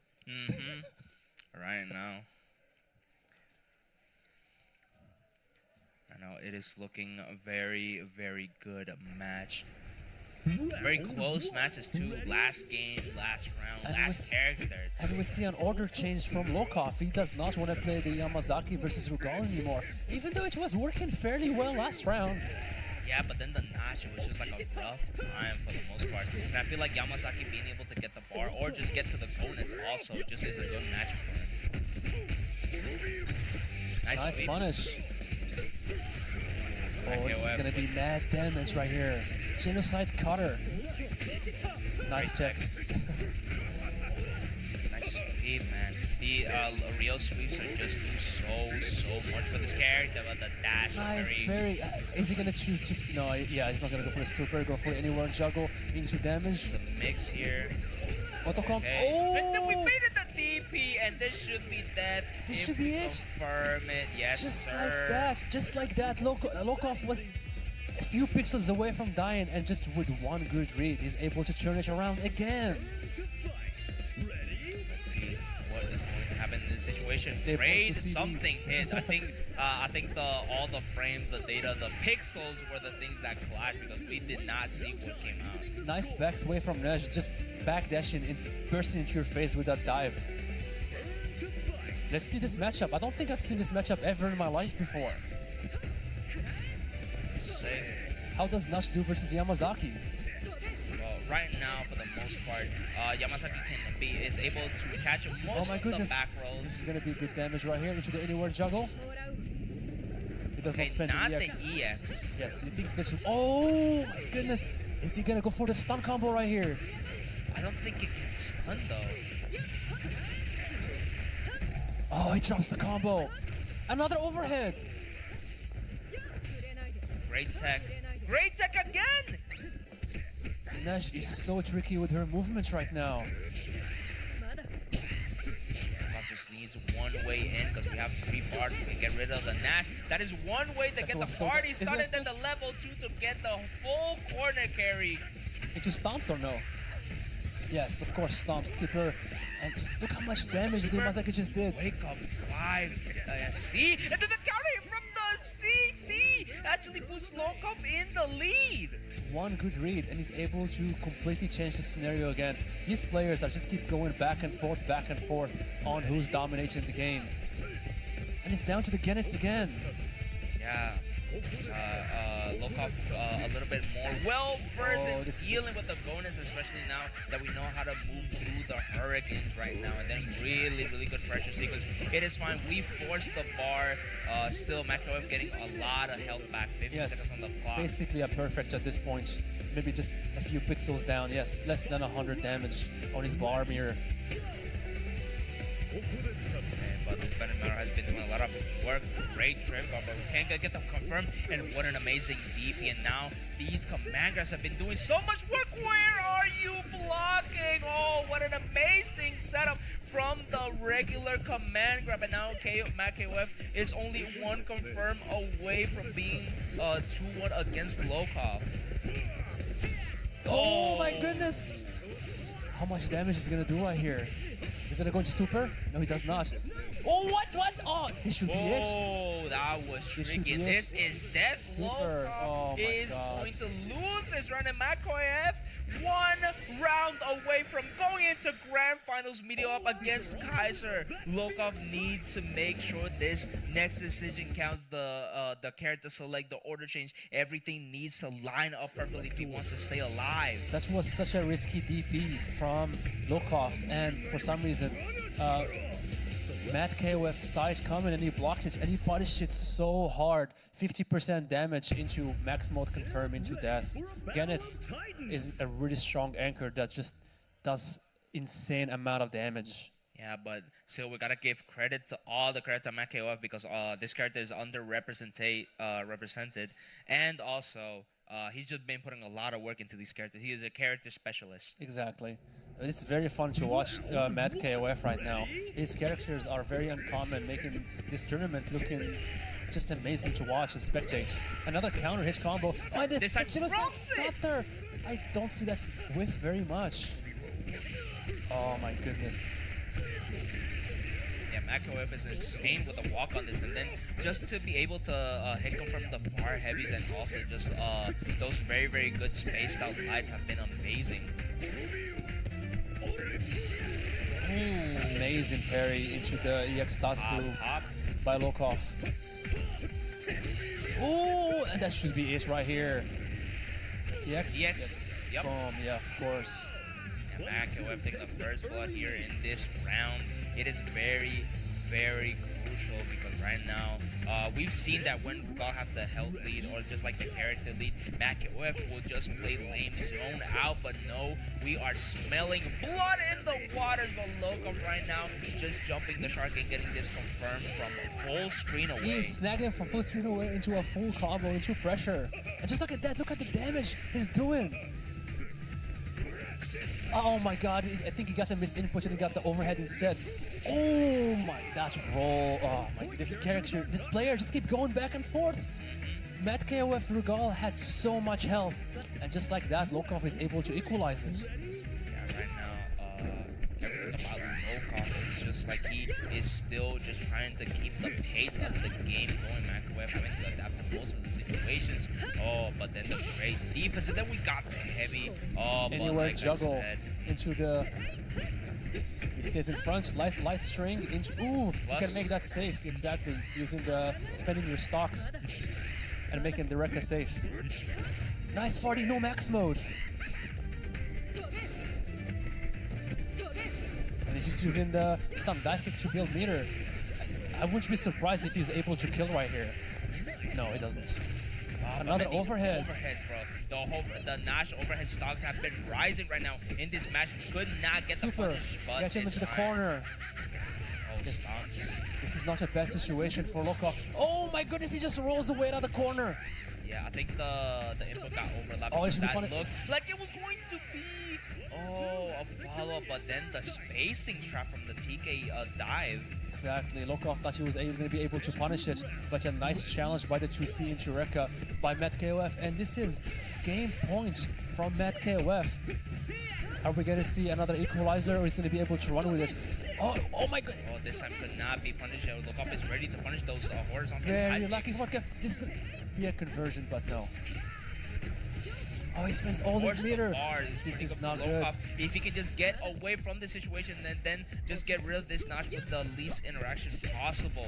Right now. I know it is looking a very, very good match. Very close matches too. Last game, last round, And last character. And we see an order change from Lokov. He does not want to play the Yamazaki versus Rugal anymore, even though it was working fairly well last round. Yeah, but then the Nash, it was just like a rough time for the most part. And I feel like Yamazaki being able to get the bar or just get to the opponents also just is a good matchup for him. Nice sweep. Punish. Oh, this is web. gonna be mad damage right here. Genocide cutter. Nice check. Nice sweep, man. The Rio sweeps are just do so much for this character, but the dash Nice very... berry. Is he gonna choose just no? Yeah, he's not gonna go for the super. Go for the anywhere juggle into damage. The mix here. Autocomp. Okay. Oh! But then we made it the DP, and this should be dead. This if should we be it. Confirm it, yes, Just sir. like that, just like that. Lokov was a few pixels away from dying, and just with one good read, is able to turn it around again. Let's see what is going to happen in this situation. They Raid, both proceed. something hit. I think all the frames, the data, the pixels were the things that clashed because we did not see what came out. Nice backs away from Nesh, just backdashing and bursting into your face with that dive. Let's see this matchup. I don't think I've seen this matchup ever in my life before. Sick. How does Nash do versus Yamazaki? Well, right now, for the most part, Yamazaki is able to catch most Oh my of the goodness. back This rolls. is gonna be good damage right here into the anywhere juggle. He does not Okay, spend not the the EX. EX. Yes, he thinks this. Oh my goodness! Is he gonna go for the stun combo right here? I don't think it can stun though. Oh, he drops the combo. Another overhead. Great tech. Great tech again! Nash is so tricky with her movements right now. Bob just needs one way in because we have 3 bars to get rid of the Nash. That is one way to get the was so party good. Is started, that then the level 2 to get the full corner carry. Into stomps or no? Yes, of course, stomp, skipper. And just look how much damage the Yamazaki just did. Wake up 5. See? And then the counter from the CD actually puts Lokov in the lead. One good read, and he's able to completely change the scenario again. These players are just keep going back and forth on who's dominating the game. And it's down to the Genets again. Yeah. Lokov a little bit more well-versed in this is- dealing with the bonus, especially now that we know how to move through the hurricanes right now. And then really, really good pressure sequence. It is fine. We forced the bar. Still, Microwave getting a lot of health back. 50 Yes, seconds on the clock. basically a perfect at this point. Maybe just a few pixels down. Yes, less than 100 damage on his bar mirror. But this Venom Metal has been doing a lot of work. Great trip, but we can't get them confirmed. And what an amazing DP. And now these commanders have been doing so much work. Where are you blocking? Oh, what an amazing setup from the regular command grab. And now Matt KOF is only 1 confirm away from being 2-1 against Lokov. Oh my goodness! How much damage is he gonna do right here? Is it going to super? No, he does not. Oh, what? Oh, this should be it. Oh, that was This should tricky. be it. This is dead. Super. Oh my is God. going to lose his run, and Makoyev 1 round away from going into grand finals, meeting up against Kaiser. Lokov needs to make sure this next decision counts. The character select, the order change, everything needs to line up perfectly if he wants to stay alive. That was such a risky DP from Lokov, and for some reason, Matt KOF side coming and he blocked it and he punished it so hard. 50% damage into max mode confirm into death. Genetz is a really strong anchor that just does insane amount of damage. Yeah, but still, we gotta give credit to all the credit to Matt KOF because this character is represented, and also he's just been putting a lot of work into these characters. He is a character specialist. Exactly. It's very fun to watch Matt KOF right now. His characters are very uncommon, making this tournament looking just amazing to watch and spectate. Another counter hit combo. Oh, This time drops it! There. I don't see that whiff very much. Oh my goodness. Yeah, Makoyev is insane with the walk on this, and then just to be able to hit confirm the far heavies and also just those very, very good spaced out lights have been amazing. Amazing parry into the EX Tatsu Pop. by Lokov. Ooh, and that should be it right here. EX? EX, yep. Boom, yeah, of course. Yeah, Makoyev taking the first blood here in this round. It is very, very crucial because right now we've seen that when Rugal have the health lead or just like the character lead, Makoyev will just play lane zone out, but no, we are smelling blood in the waters. But Lokov right now just jumping the shark and getting this confirmed from full screen away. He's snagging from full screen away into a full combo, into pressure. And just look at that, look at the damage he's doing. Oh my god, I think he got a misinput and he got the overhead instead. Oh my, that roll. Oh my, this character, this player just keep going back and forth. Matt KOF Rugal had so much health. And just like that, Lokov is able to equalize it. Yeah, right now, everything about Lokov is just like he is still just trying to keep the pace of the game going. Makoyev having to adapt to most of the situations. Oh, but then the great defense, and then we got the heavy. Oh, but Anywhere like juggle I said, into the... He stays in front, nice light string into... Ooh, you can make that safe, exactly. Using the... spending your stocks and making the Rekka safe. Nice 40, no max mode. And he's just using the some dive kick to build meter. I wouldn't be surprised if he's able to kill right here. No, he doesn't. Another man, these overhead. Overheads, bro. The Nash overhead stocks have been rising right now in this match. Could not get the Super. punish, but Get him this into the time- corner. Oh, This- stomps. This is not a bad situation for Lokov. Oh my goodness, he just rolls away out of the corner. Yeah, I think the input got overlapped. Oh, it because should be that funny. looked like it was going to be a follow-up, but then the spacing trap from the TK dive. Exactly, Lokov thought he was going to be able to punish it, but a nice challenge by the 2C into Rekka by Matt KOF, and this is game point from Matt KOF. Are we going to see another equalizer, or is he going to be able to run with it? Oh my god! Oh, this time could not be punished. Lokov is ready to punish those horizontal Very high lucky kicks. vodka. This is going to be a conversion, but no. Oh, he spends all Force his the meter. bar This pretty is good not for good. Lokov. If he can just get away from the situation and then just get rid of this notch with the least interaction possible.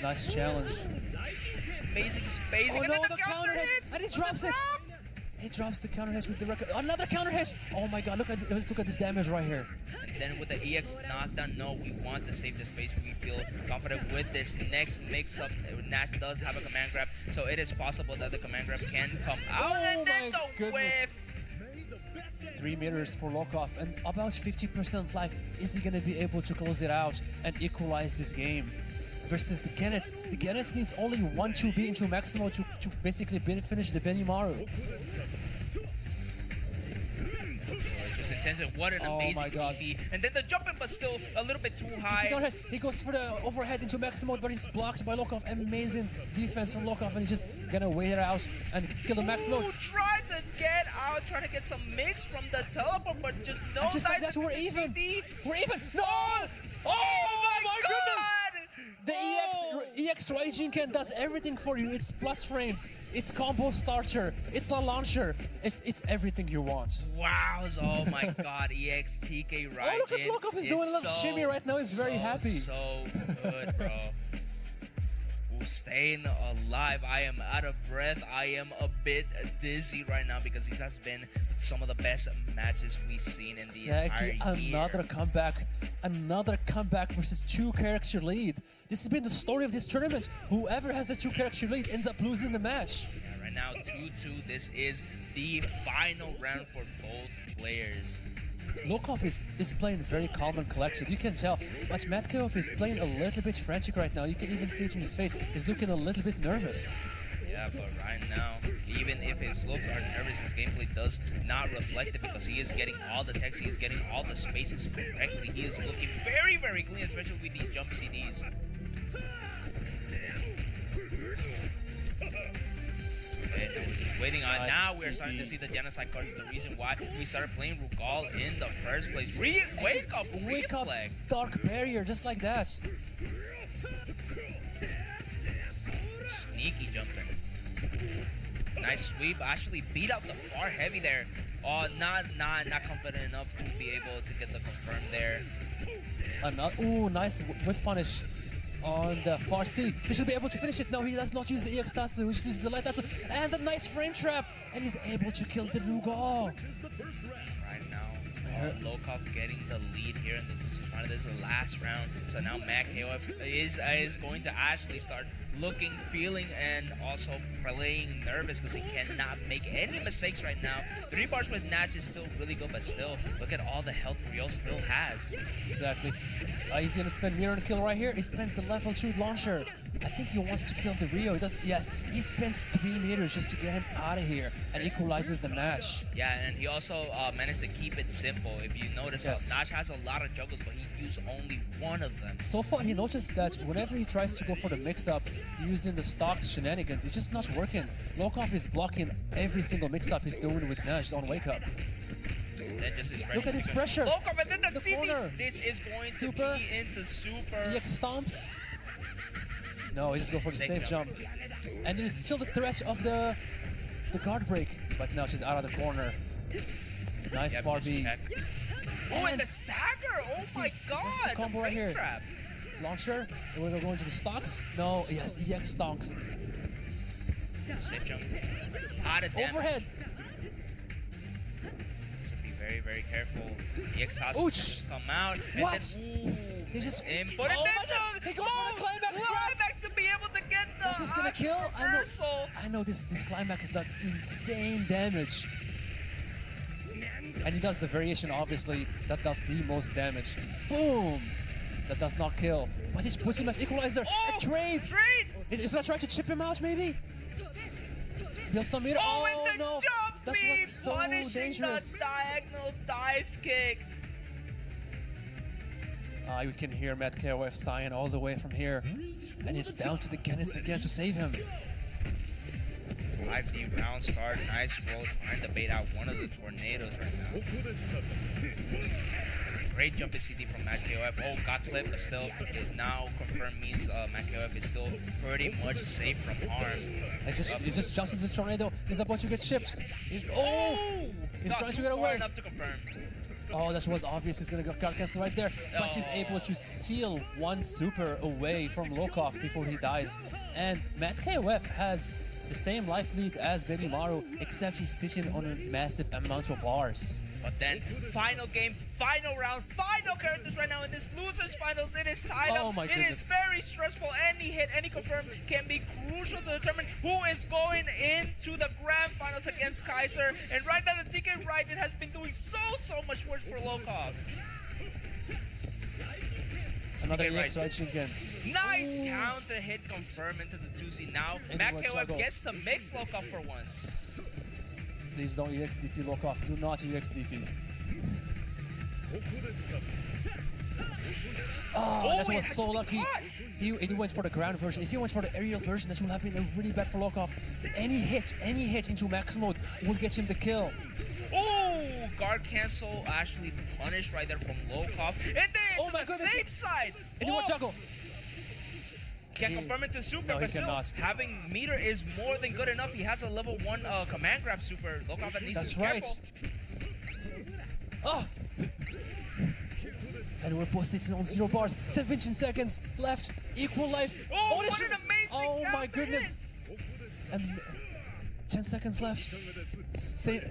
Nice challenge. Amazing spacing. Oh and no, then the counter hit! And he drops it! He drops the counter hit with the Rekka. Another counter hit! Oh my god, let's look at this damage right here. And then with the EX knockdown, no, we want to save the space. We feel confident with this next mix-up. Nash does have a command grab, so it is possible that the command grab can come out. Oh and then my the goodness. whiff. 3 meters for Lokov and about 50% life. Is he gonna be able to close it out and equalize this game? Versus the Genetz. The Genetz needs only 1-2B into Maximo to basically finish the Benimaru. Just intensive. What an Oh amazing my God. DP. And then the jumping, but still a little bit too He high. goes for the overhead into Maximo, but he's blocked by Lokov. Amazing defense from Lokov, and he's just gonna wait it out and kill the Maximo. Ooh, tried to get out, trying to get some mix from the teleport, but just no. And just like dice that, we're into even. CD. We're even. No! Oh my The EX Raijinken does everything for you. It's plus frames, it's combo starter, it's the launcher, it's everything you want. Wow! Oh my God! EXTK Raijin. Oh, look at Lokov, he's doing a little shimmy right now. He's very happy. So good, bro. Staying alive. I am out of breath. I am a bit dizzy right now because this has been some of the best matches we've seen in the entire year. Another comeback versus 2 character lead. This has been the story of this tournament. Whoever has the 2 character lead ends up losing the match. Yeah, right now 2-2. This is the final round for both players. Lokov is playing very calm and collected. You can tell, but Matkov is playing a little bit frantic right now. You can even see it in his face. He's looking a little bit nervous. Yeah, but right now, even if his looks are nervous, his gameplay does not reflect it because he is getting all the text, he is getting all the spaces correctly. He is looking very, very clean, especially with these jump CDs. Okay, no, we're just waiting on. Nice. Now we're starting to see the genocide cards. The reason why we started playing Rugal in the first place. Wake up, Reflex. Dark barrier, just like that. Sneaky jumping. Nice sweep. Actually beat out the far heavy there. Oh, not confident enough to be able to get the confirm there. Ooh, nice whiff punish on the far C. He should be able to finish it. No, he does not use the EX Tatsu, which uses the light Tatsu. And the nice frame trap. And he's able to kill the Rugal. Right now, Lokov getting the lead here in the losing final. This is the last round. So now Matt KOF is going to actually start looking, feeling, and also playing nervous because he cannot make any mistakes right now. 3 bars with Nash is still really good, but still, look at all the health Rio still has. Exactly. He's gonna spend mirror and kill right here. He spends the level 2 launcher. I think he wants to kill the Rio. He does. Yes, he spends 3 meters just to get him out of here and equalizes the match. Yeah, and he also managed to keep it simple. If you notice, Yes. Nash has a lot of juggles, but he used only one of them. So far, he noticed that whenever he tries to go for the mix-up using the stock shenanigans, it's just not working. Lokov is blocking every single mix-up he's doing with Nash on Wake Up. Then just his Look at his pressure. Lokov, and then the The CD. corner. This is going Super. to be into super. EX stomps. No, he just go for the safe jump. And there's still the threat of the guard break, but now she's out of the corner. Nice Yep, far just B. check. Oh, and the stagger! Oh my God! That's the combo right frame here. Trap. Launcher. And we're going to the stocks. No, yes, EX stonks. Safe jump. Out of damage. Overhead. So be very, very careful. The EX Tatsu Ouch. just come out. And What? Then, ooh, He just. input it. Oh Then my God, he goes for the climax trap. climax to be able to get the Is this gonna kill? reversal. I know this climax does insane damage. And he does the variation, obviously, that does the most damage. Boom! That does not kill. But he puts him as equalizer. Oh, A trade! Trade! Is that trying to chip him out, maybe? Build some meter. Oh, and the no! jump That lead, was so punishing dangerous. the diagonal dive kick. You can hear Matt KOF sighing all the way from here. And it's down to the Kennets again to save him. 5D round start, nice roll, trying to bait out one of the tornadoes right now. Great jumping CD from Matt KOF. Oh, got clipped, but still, it now confirmed means Matt KOF is still pretty much safe from harm. He just jumps into the tornado. He's about to get chipped. He's Not trying to too get far away. enough to confirm. Oh, that was obvious. He's gonna go guard cancel right there. But she's able to steal one super away from Lokov before he dies. And Matt KOF has the same life lead as Benny Maru, except he's sitting on a massive amount of bars. But then, final game, final round, final characters right now in this losers finals. It is tied Oh up. my It goodness. is very stressful. Any hit, any confirm can be crucial to determine who is going into the grand finals against Kaiser. And right now, the TK Raijin has been doing so much work for Lokov. Another TK EX Raijin again. Nice counter hit confirm into the 2C. Now, Into Matt a KOF juggle. gets to mix Lokov for once. Please don't EX DP Lokov. Do not EX DP. Oh, that it was so actually lucky. caught. He went for the ground version. If he went for the aerial version, that would have been really bad for Lokov. Any hit into max mode would get him the kill. Oh, guard cancel actually punished right there from Lokov. And then Oh to my the goodness. safe side. Into a juggle. Can confirm it to super, No, he but still, cannot. having meter is more than good enough. He has a level 1 command grab super. Lokov needs That's to be right. careful. Oh! And we're both sitting on 0 bars. 17 seconds left. Equal life. Oh, this what should- an amazing Oh my counter goodness. And 10 seconds left. Say.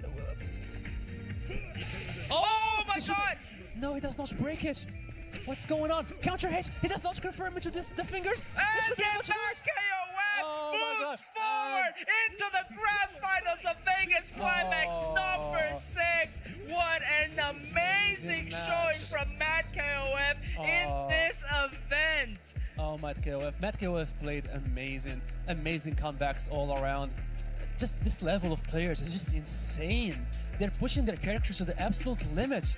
Oh my He should- god! No, he does not break it. What's going on? Counter hit. He does not confirm it to the fingers. This And should be get able to do back it. KOF Oh my moves God. forward into the grand finals of Vegas Climax Oh. number 6. What an amazing match. showing from Matt KOF in Oh. this event. Oh, Matt KOF. Matt KOF played amazing, amazing comebacks all around. Just this level of players is just insane. They're pushing their characters to the absolute limit.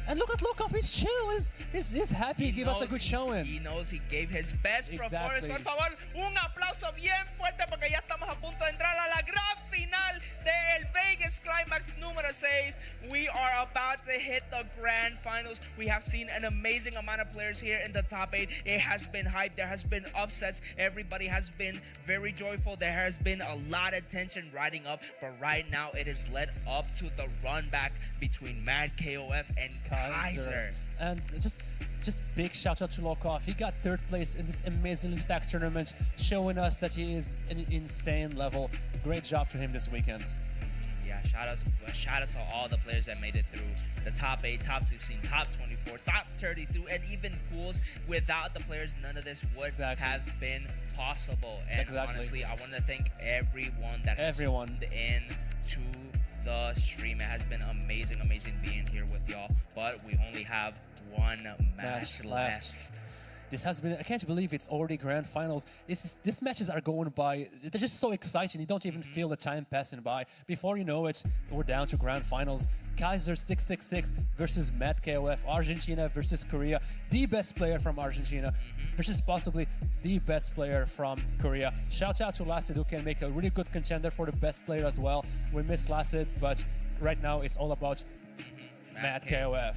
And look at Lokov, he's chill, he's happy, he gave us a good showing. He knows he gave his best performance. Exactly. Por favor, un aplauso bien fuerte porque ya estamos a punto de entrar a la gran final del Vegas Climax número 6. We are about to hit the grand finals. We have seen an amazing amount of players here in the top 8. It has been hype. There has been upsets. Everybody has been very joyful. There has been a lot of tension riding up, but right now it has led up to the run back between Mad KOF and Kaiser. And just big shout out to Lokov. He got 3rd place in this amazingly stacked tournament, showing us that he is an insane level. Great job to him this weekend. Yeah, shout out to all the players that made it through the top 8, top 16, top 24, top 32, and even pools. Without the players, none of this would have been possible. And honestly, I want to thank everyone that has tuned in to the stream. It has been amazing being here with y'all, but we only have one match left. This has been, I can't believe it's already grand finals. These matches are going by, they're just so exciting. You don't even feel the time passing by. Before you know it, we're down to grand finals. Kaiser 666 versus Matt KOF, Argentina versus Korea. The best player from Argentina versus possibly the best player from Korea. Shout out to Lacid, who can make a really good contender for the best player as well. We miss Lacid, but right now it's all about Matt KOF.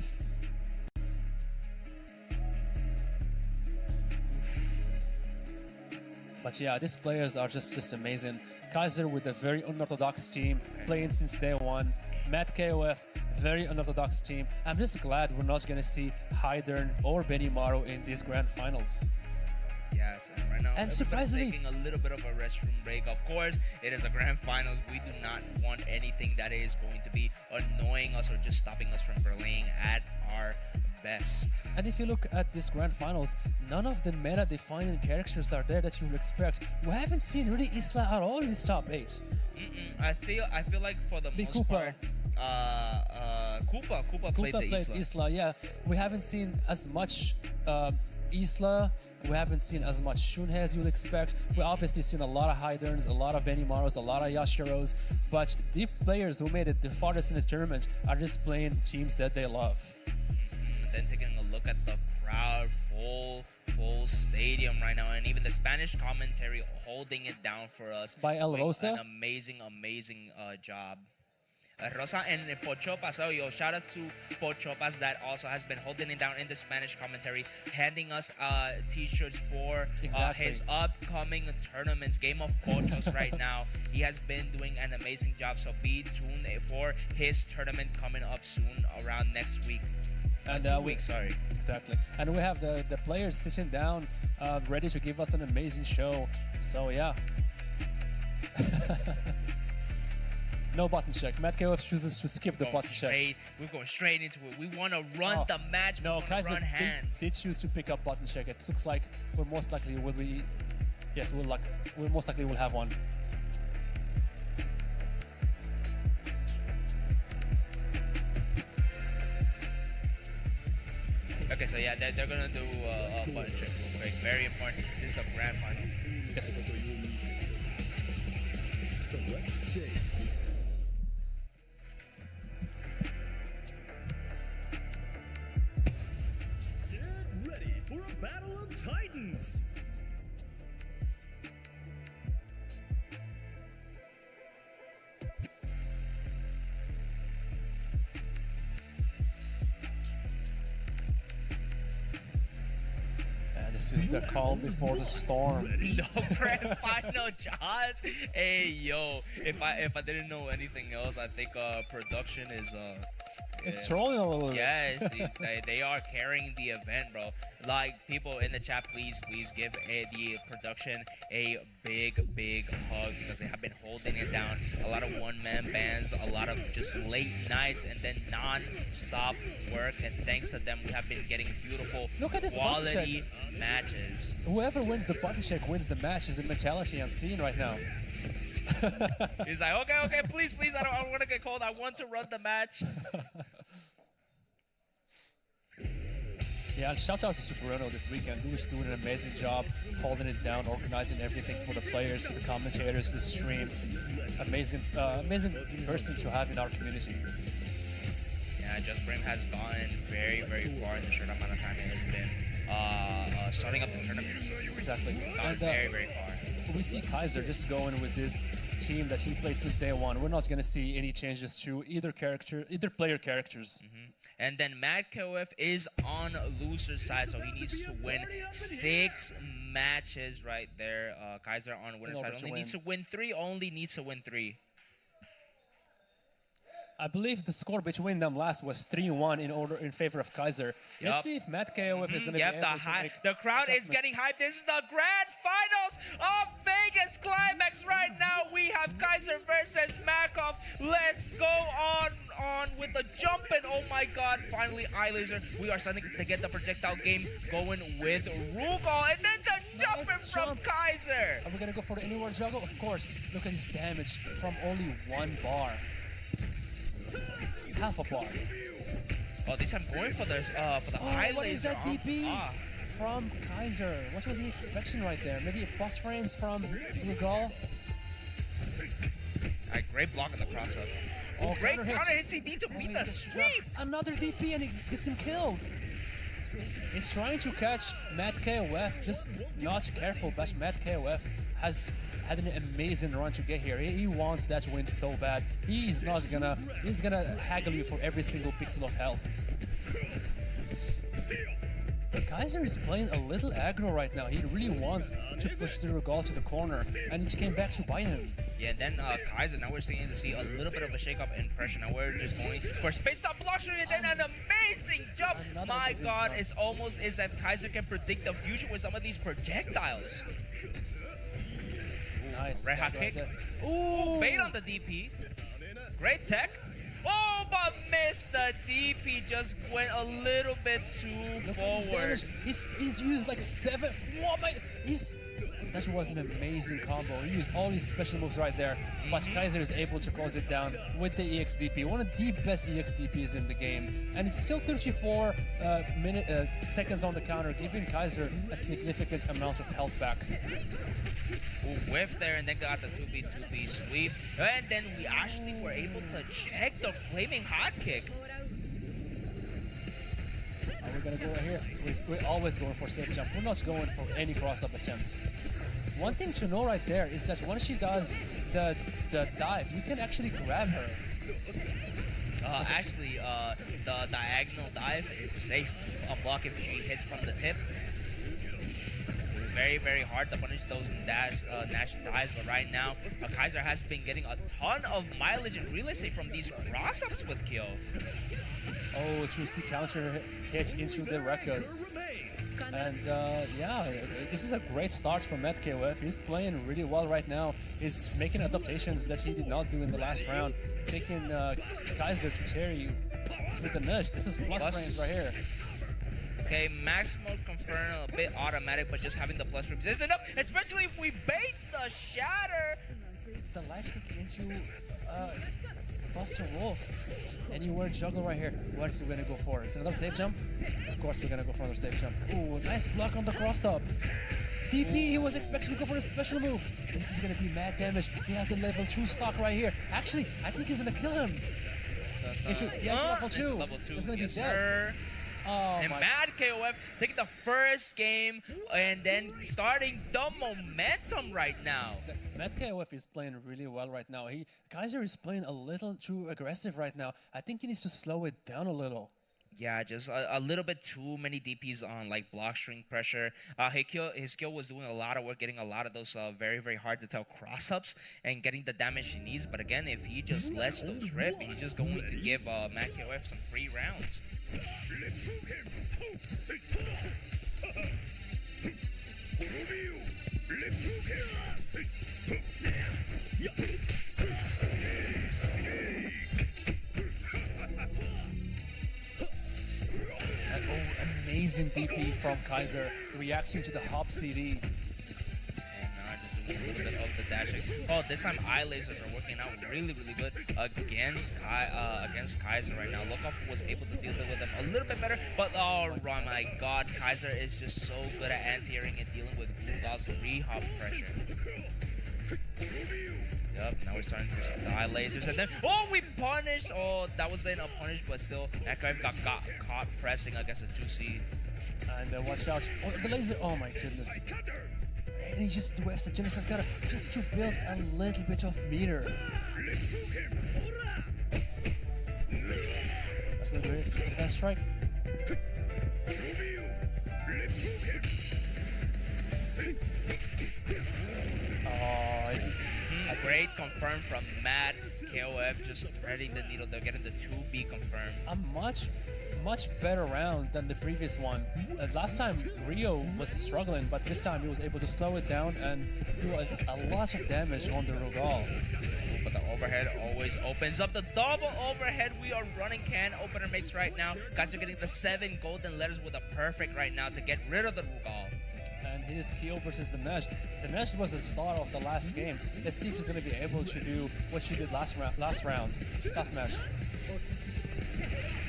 But yeah, these players are just amazing. Kaiser with a very unorthodox team, playing since day one. Matt KOF, very unorthodox team. I'm just glad we're not going to see Hydern or Benimaru in these grand finals. Yes, and right now and surprisingly, taking a little bit of a restroom break. Of course, it is a grand finals. We do not want anything that is going to be annoying us or just stopping us from playing at our best. And if you look at this grand finals, none of the meta-defining characters are there that you would expect. We haven't seen really Isla at all in this top 8. I feel like for the most part, Koopa played the Isla. Yeah, we haven't seen as much Isla. We haven't seen as much Shunhei as you would expect. We obviously seen a lot of Hyderns, a lot of Benimarus, a lot of Yashiros, but the players who made it the farthest in this tournament are just playing teams that they love. Then taking a look at the crowd, full stadium right now, and even the Spanish commentary holding it down for us. By El Rosa? An amazing job. Rosa and Pochopas, shout out to Pochopas that also has been holding it down in the Spanish commentary, handing us t-shirts for his upcoming tournaments, Game of Pochos right now. He has been doing an amazing job, so be tuned for his tournament coming up soon around next week. And 2 weeks, sorry. Exactly. And we have the players sitting down, ready to give us an amazing show. So yeah. No button check. Matt KOF chooses to skip the button check. We're going straight into it. We want to run the match. No, Kaiser run hands. Did choose to pick up button check. It looks like we most likely will be. Yes, we most likely will have one. Okay, so yeah, they're gonna do a button check real quick. Very important. This is the grand final. Yes. Select stage. Get ready for a battle of titans. This is the calm before the storm. No grand final Jaws. Hey yo, if I didn't know anything else, I think production is It's trolling a little bit. yes, they are carrying the event, bro. Like people in the chat, please give the production a big hug because they have been holding it down. A lot of one-man bands, a lot of just late nights, and then non-stop work. And thanks to them, we have been getting beautiful, Look at this button quality matches. Whoever wins the button check wins the match is the mentality I'm seeing right now. He's like, okay, please, I don't want to get cold. I want to run the match. Yeah, and shout out to Bruno this weekend. He was doing an amazing job holding it down, organizing everything for the players, to the commentators, the streams. Amazing person to have in our community. Yeah, Just Frame has gone very far in the short amount of time it has been starting up the tournaments. Exactly. Gone And very far. we see Kaiser just going with this team that he played since day one. We're not going to see any changes to either player characters. And then Mad KOF is on loser's side, so he needs to win 6 matches right there. Kaiser on winner's side only needs to win 3. I believe the score between them last was 3-1 in favor of Kaiser. Let's see if Matt KOF is going to be able to make the crowd is adjustments. getting hyped. This is the grand finals of Vegas Climax right now. We have Kaiser versus Makov. Let's go on with the jumping. Oh my god, finally iLaser. We are starting to get the projectile game going with Rugal. And then the jumping from Kaiser. Are we going to go for the anywhere juggle? Of course. Look at his damage from only 1 bar. Half a bar. Oh, this time going for the high what is that laser. DP from Kaiser? What was he expecting right there? Maybe a plus frames from Rugal? Great block on the cross up. Oh, Great counter counter hits. hit CD to Oh, beat he the gets sweep. dropped. Another DP and it gets him killed. He's trying to catch Matt KOF, just not careful, but Matt KOF has had an amazing run to get here. He wants that win so bad. He's gonna haggle you for every single pixel of health. Kaiser is playing a little aggro right now. He really wants to push the Rugal to the corner, and he came back to bite him. Yeah, and then Kaiser, now we're starting to see a little bit of a shake-up in pressure. Now we're just going for space-stop block shooting, and then an amazing jump. My god, it's almost as if Kaiser can predict the future with some of these projectiles. Nice. Red hot kick. Ooh, Bait on the DP. Great tech. Oh, but missed the DP. Just went a little bit too forward. He's used like 7. What my? That was an amazing combo. He used all these special moves right there. But Kaiser is able to close it down with the EX-DP. One of the best EX-DPs in the game. And it's still 34 seconds on the counter, giving Kaiser a significant amount of health back. Whiff there, and then got the 2B sweep. And then we actually were able to check the flaming hot kick. We're gonna go right here. We're always going for safe jump. We're not going for any cross-up attempts. One thing to know right there is that when she does the dive, you can actually grab her. Actually, the diagonal dive is safe. A block if she hits from the tip. Very hard to punish those Nash dives, but right now, Kaiser has been getting a ton of mileage and real estate from these cross-ups with Kyo. Oh, true C counter hit into the Rekkas. And yeah, this is a great start from Matt KOF. He's playing really well right now. He's making adaptations that he did not do in the last round, taking Kaiser to Terry with the nudge. This is plus frames right here. Okay, max mode confirmed, a bit automatic, but just having the plus frames is enough, especially if we bait the shatter. The light kick into Buster Wolf. Anywhere juggle right here. What is he gonna go for? Is it another safe jump? Of course we're gonna go for another safe jump. Ooh, nice block on the cross up. DP, he was expecting to go for a special move. This is gonna be mad damage. He has a level 2 stock right here. Actually, I think he's gonna kill him. Into level 2. Level 2. He's gonna be Yes, dead. sir. Oh, And my Mad KOF taking the first game and then starting the momentum right now. Matt KOF is playing really well right now. Kaiser is playing a little too aggressive right now. I think he needs to slow it down a little. Yeah, just a little bit too many DPs on like block string pressure. His skill was doing a lot of work, getting a lot of those very very hard to tell cross ups and getting the damage he needs. But again, if he just lets those rip, he's just going to give Matt KOF some free rounds. Amazing DP from Kaiser, reaction to the hop CD. And just doing a little bit of the dashing. Oh, this time eye lasers are working out really really good against Kaiser right now. Lookoff was able to deal with him a little bit better, but oh my god, Kaiser is just so good at anti-airing and dealing with Blue Dot's re-hop pressure. Yep, now we're starting to see the eye lasers, and then we punished. Oh, that wasn't a punish, but still, that guy got caught pressing against a 2C. And watch out! Oh, the laser! Oh my goodness! And he just whiffs a genocide cutter just to build a little bit of meter. That's really good. Advanced strike. Great confirm from Matt KOF, just threading the needle. They're getting the 2B confirmed. A much better round than the previous one. Last time Rio was struggling, but this time he was able to slow it down and do a lot of damage on the Rogal. But the overhead always opens up. The double overhead we are running can opener makes right now. Guys are getting the 7 golden letters with a perfect right now to get rid of the Rogal. And his KO versus the Nesh. The Nesh was the star of the last game. Let's see if she's going to be able to do what she did last match.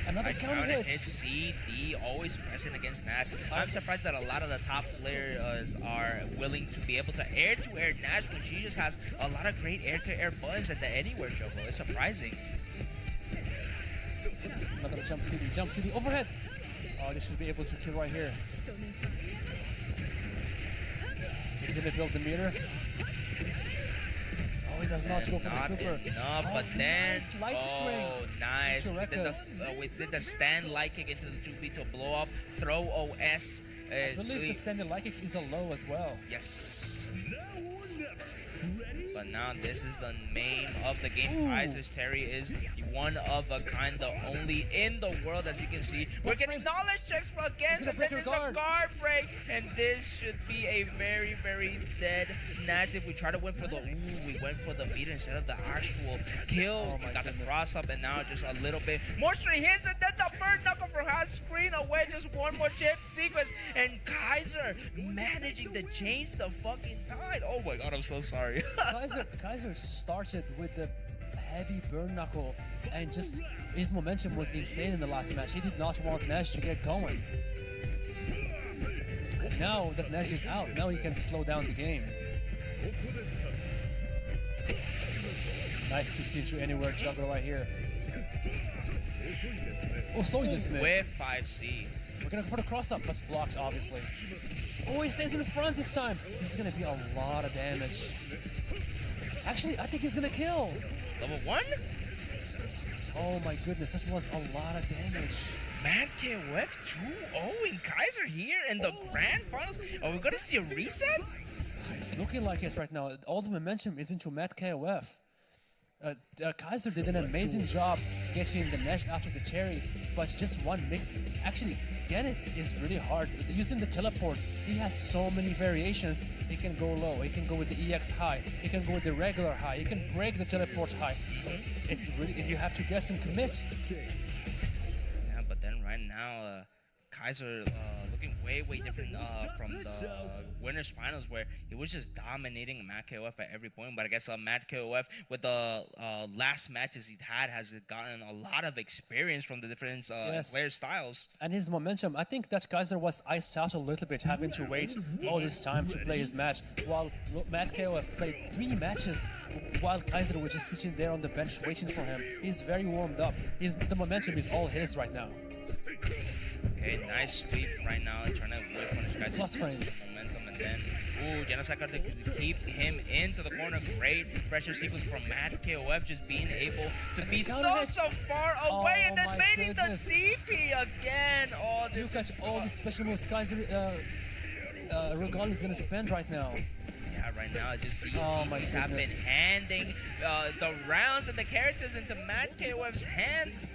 Another counter hit. His CD always pressing against Nash. I'm surprised that a lot of the top players are willing to be able to air-to-air Nash when she just has a lot of great air-to-air buttons at the anywhere juggle. It's surprising. Another jump CD, overhead. Oh, they should be able to kill right here. He's gonna build the meter. Oh, he does not go for the super. No, but then nice light string. Nice. We did the stand light kick into the 2B to blow up. Throw OS. I believe the standing light kick is a low as well. Yes. But now this is the name of the game. Kaiser's Terry is one of a kind, the only in the world, as you can see. We're getting knowledge checks for against, and then there's a guard break, and this should be a very, very dead match. If we try to win for the, we went for the beat instead of the actual kill. We got the cross up, and now just a little bit more straight hits, and then the bird knuckle from half screen away. Just one more chip sequence, and Kaiser managing to change the fucking tide. Oh my god, I'm so sorry. Kaiser started with the heavy burn knuckle, and just his momentum was insane in the last match. He did not want Nash to get going. And now that Nash is out, now he can slow down the game. Nice to see you anywhere juggle right here. Oh, sorry, this with 5C. We're gonna go for the cross up, but blocked obviously. Oh, he stays in front this time. This is gonna be a lot of damage. Actually, I think he's gonna kill. Level 1? Oh my goodness, that was a lot of damage. Matt KOF 2-0 in Kaiser here in the grand finals. Are we gonna see a reset? It's looking like it right now. All the momentum is into Matt KOF. Kaiser did an amazing job getting the Nash after the cherry, but just one mix. Actually, Gennis is really hard. Using the teleports, he has so many variations. He can go low, he can go with the EX high, he can go with the regular high, he can break the teleport high. It's really, you have to guess and commit. Yeah, but then right now, Kaiser looking way different from the winners finals, where he was just dominating Matt KOF at every point. But I guess Matt KOF with the last matches he'd had has gotten a lot of experience from the different player styles. And his momentum, I think that Kaiser was iced out a little bit, having to wait all this time to play his match, while Matt KOF played 3 matches while Kaiser was just sitting there on the bench waiting for him. He's very warmed up. The momentum is all his right now. Okay, nice sweep right now, trying to whip punish guys. Plus frames. Momentum, and then Ooh, Genosaka to keep him into the corner. Great pressure sequence from Mad KOF, just being able to And be the counter hit. so far away, Oh and then my baiting goodness. the DP again. Oh, You this catch is all these special moves Kaiser Regal is gonna spend right now. yeah, right now it's just these Oh my DPs have been goodness. handing the rounds and the characters into Mad KOF's hands.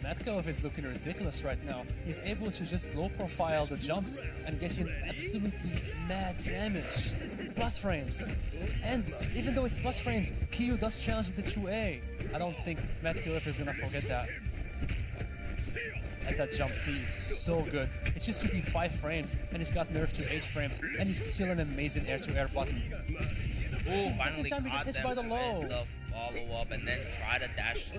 Matkov is looking ridiculous right now. He's able to just low profile the jumps and get in absolutely mad damage. Plus frames. And even though it's plus frames, Kyu does challenge with the 2A. I don't think Matkov is gonna forget that. And that jump C is so good. It used to be 5 frames, and it's got nerfed to 8 frames, and it's still an amazing air-to-air button. Ooh, the second finally time he gets caught hit them by the low. with the follow-up and then try to dash,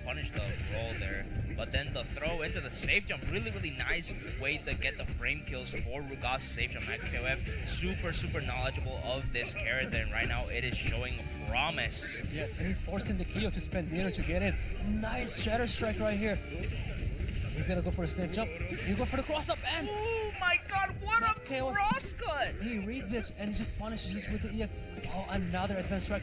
punish the roll there. But then the throw into the safe jump, really nice way to get the frame kills for Rugas safe jump. KOF super knowledgeable of this character, and right now it is showing promise. Yes, and he's forcing the Kyo to spend meter to get in. Nice Shatter Strike right here. He's gonna go for the safe jump. He'll go for the cross up, and Oh my god, what a KO. cross cut! he reads it and he just punishes it with the EX. Oh, another advanced strike.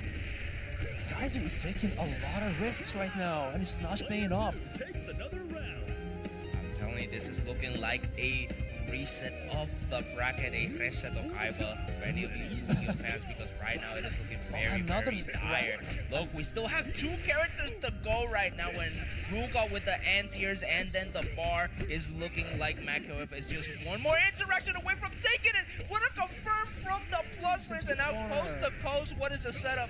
Kaiser is taking a lot of risks right now, and it's not paying off. Takes another round. I'm telling you, this is looking like a reset of the bracket, a reset of Kaiba for any of you Yu-Gi-Oh fans, because right now it is looking very dire. Look, we still have 2 characters to go right now, when Ruga with the anti-airs and then the bar is looking like MacOF is just one more interaction away from taking it. What a confirm from the plus frames, and now coast to coast. What is the setup?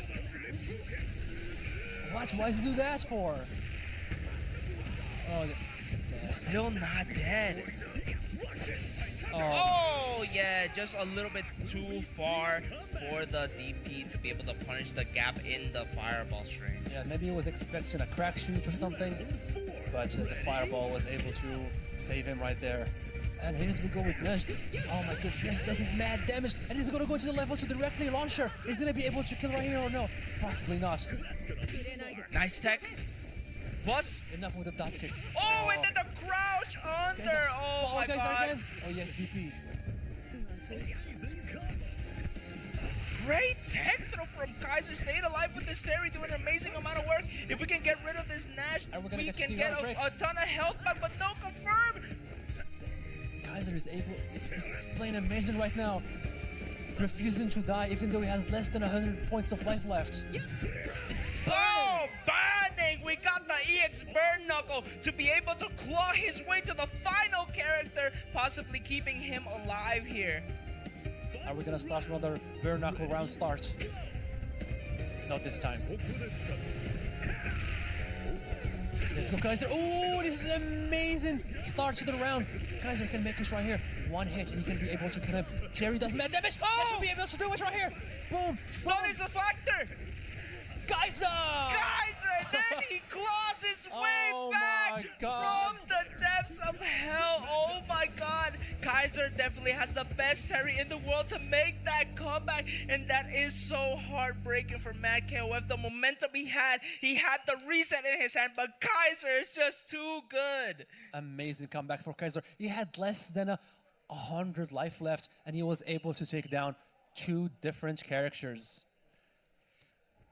What? Why does he do that for? Oh, Still not dead. oh. Oh, yeah, just a little bit too far for the DP to be able to punish the gap in the fireball string. Yeah, maybe he was expecting a crack shoot or something, but the fireball was able to save him right there. And here's we go with Nesh. Oh my goodness, Nesh doesn't mad damage, and he's gonna go to the level to directly launcher. Is he gonna be able to kill right here or no? Possibly not. Nice tech. Plus, Enough with the dive kicks. oh, and then the crouch under. Oh my guys god. again. Oh yes, DP. Great tech throw from Kaiser, staying alive with this Terry, doing an amazing amount of work. If we can get rid of this Nash, And we're gonna we get to can see get another break. a ton of health back, but no confirm. Kaiser is able, it's playing amazing right now. Refusing to die even though he has less than 100 points of life left. Oh, burning! We got the EX Burn Knuckle to be able to claw his way to the final character, possibly keeping him alive here. Are we gonna start another bare knuckle round start? Not this time. Let's go, Kaiser. Oh, this is an amazing start to the round. Kaiser can make this right here. One hit and he can be able to kill him. Jerry does mad damage. That should be able to do it right here. Boom. Stun is a factor. Kaiser! Kaiser, then he claws his way Oh back my God. from the depths of hell. Oh my god. Kaiser definitely has the best Terry in the world to make that comeback, and that is so heartbreaking for Mad KOF. The momentum he had the reset in his hand, but Kaiser is just too good. Amazing comeback for Kaiser. He had less than 100 life left and he was able to take down 2 different characters.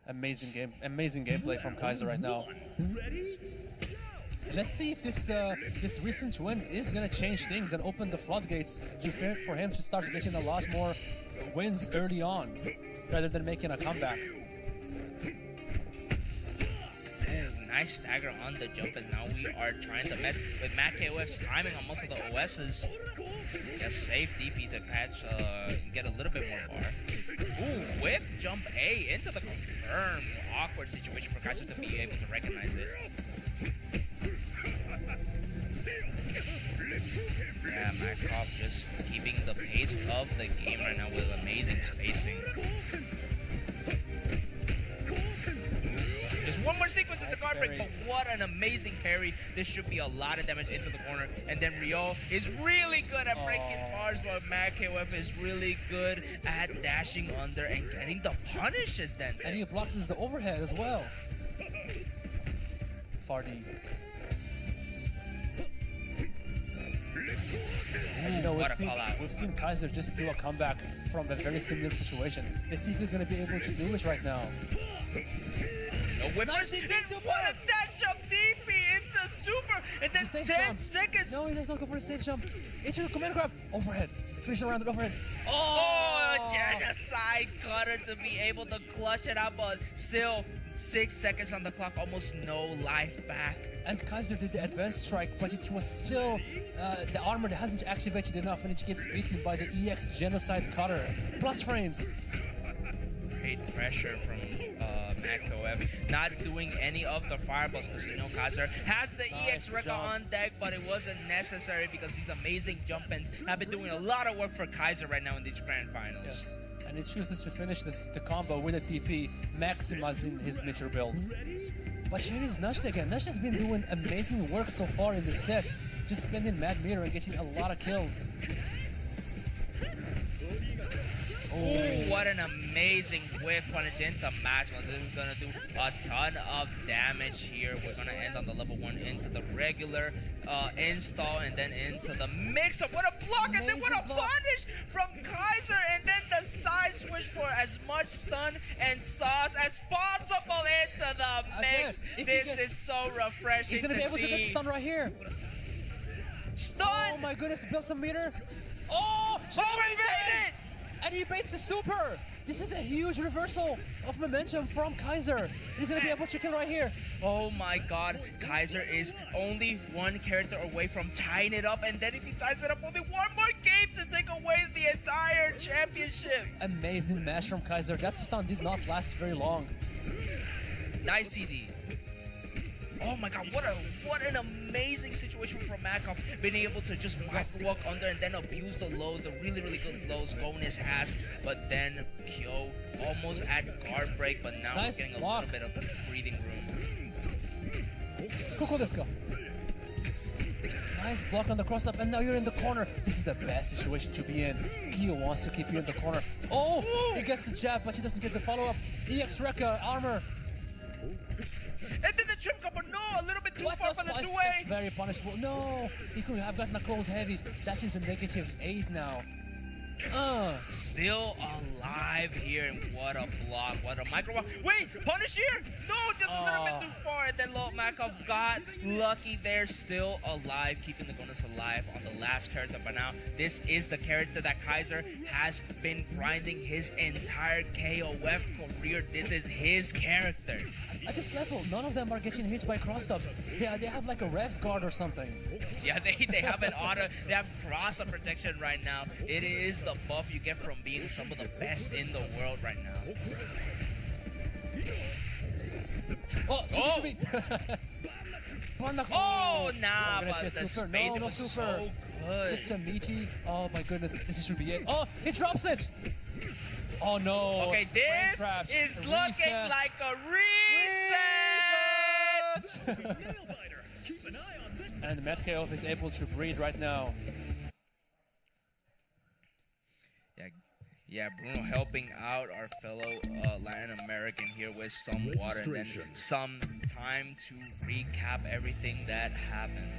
Amazing gameplay from Kaiser right now. Ready? Let's see if this recent win is gonna change things and open the floodgates for him to start getting a lot more wins early on, rather than making a comeback. Nice stagger on the jump, and now we are trying to mess with Matt KOF's timing on most of the OSs. Just safe DP to catch, get a little bit more bar. Ooh, whiff jump A into the confirmed awkward situation for Kaiser to be able to recognize it. Yeah, Macroft just keeping the pace of the game right now with amazing spacing. Just one more sequence in the guard break, but what an amazing parry. This should be a lot of damage into the corner. And then Ryo is really good at breaking bars, but Mad KOF is really good at dashing under and getting the punishes then. And he blocks the overhead as well. Fardy. And, you know, what a call out. we've seen Kaiser just do a comeback from a very similar situation. Let's see if he's going to be able to do it right now. No whip. Nice DP, super. What a dash jump DP into super, and then Safe 10 jump. seconds. No, he does not go for a safe jump. Into the command grab. Overhead. Finish around it overhead. Oh, genocide cutter to be able to clutch it out, but still 6 seconds on the clock, almost no life back. And Kaiser did the advanced strike, but it was still the armor that hasn't activated enough, and it gets beaten by the EX genocide cutter. Plus frames. Great pressure from MacOF, not doing any of the fireballs because you know Kaiser has the EX Rekka jump. on deck, but it wasn't necessary because these amazing jump ins have been doing a lot of work for Kaiser right now in these grand finals. Yes. And he chooses to finish the combo with a DP, maximizing his meter build. But here is Nash again. Nash has been doing amazing work so far in this set, just spending mad meter and getting a lot of kills. Ooh, what an amazing whip punish into Maximo. This is gonna do a ton of damage here. We're gonna end on the level 1 into the regular install and then into the mix-up. What a block and then what a Amazing block. punish from Kaiser, and then the side switch for as much stun and sauce as possible into the mix. if he This gets- is so refreshing He's gonna to be able to get see. stun right here. Stun! Oh my goodness, build some meter. Oh, Oh, we made it! and he baits the super. This is a huge reversal of momentum from Kaiser. He's gonna be able to kill right here. Oh my god, Kaiser is only one character away from tying it up, and then if he ties it up, only one more game to take away the entire championship. Amazing match from Kaiser. That stun did not last very long. Nice CD. Oh my god, what an amazing situation from Makov, being able to just micro walk under and then abuse the lows, the really good lows Bonus has, but then Kyo almost at guard break, but now Nice we're getting a block. little bit of breathing room. Koko desu ka? Nice block on the cross up, and now you're in the corner. This is the best situation to be in. Kyo wants to keep you in the corner. Oh, he gets the jab, but he doesn't get the follow-up. EX Rekka, armor. And then the trip couple, no, a little bit too What? far That's, from the that's two-way. very punishable. No, he could have gotten a close heavy. That is a -8 now. Still alive here, and what a block, what a micro walk. Wait, punish here? No, just a little bit too far, and then Low Makov got lucky there, still alive, keeping the bonus alive on the last character. But now, this is the character that Kaiser has been grinding his entire KOF career. This is his character. At this level, none of them are getting hit by cross-ups. They have like a rev guard or something. Yeah, they have an auto, they have cross-up protection right now. It is the buff you get from being some of the best in the world right now. Oh, Chibi Chibi! Oh, nah, We're gonna but see a the super. space No, no was super. so good. Just a meaty. Oh my goodness, this should be it. Oh, he drops it! Oh no! Okay, this Frame traps. is A looking reset. like a reset! Nail-biter. Keep an eye on this. And Metcalf is able to breathe right now. Yeah, Bruno helping out our fellow Latin American here with some water and then some time to recap everything that happened.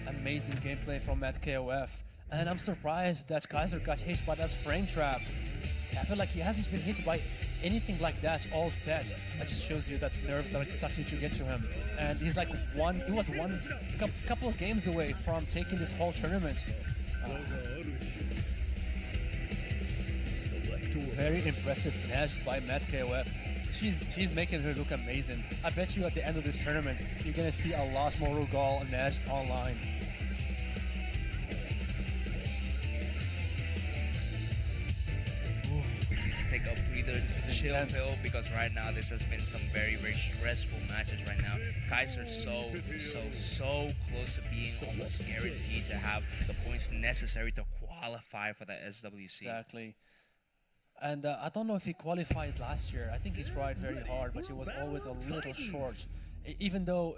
Amazing gameplay from Metcalf. And I'm surprised that Kaiser got hit by that frame trap. I feel like he hasn't been hit by anything like that all set. That just shows you that nerves are starting to get to him. And he's like he was one couple of games away from taking this whole tournament. Very impressive Nash by Metcalf. She's making her look amazing. I bet you at the end of this tournament, you're gonna see a lot more Rugal and Nash online. We need to take a breather, This is chill intense. pill, because right now this has been some very stressful matches right now. Kaiser's so close to being almost guaranteed to have the points necessary to qualify for the SWC. Exactly. And I don't know if he qualified last year. I think he tried very hard, but he was always a little short. Even though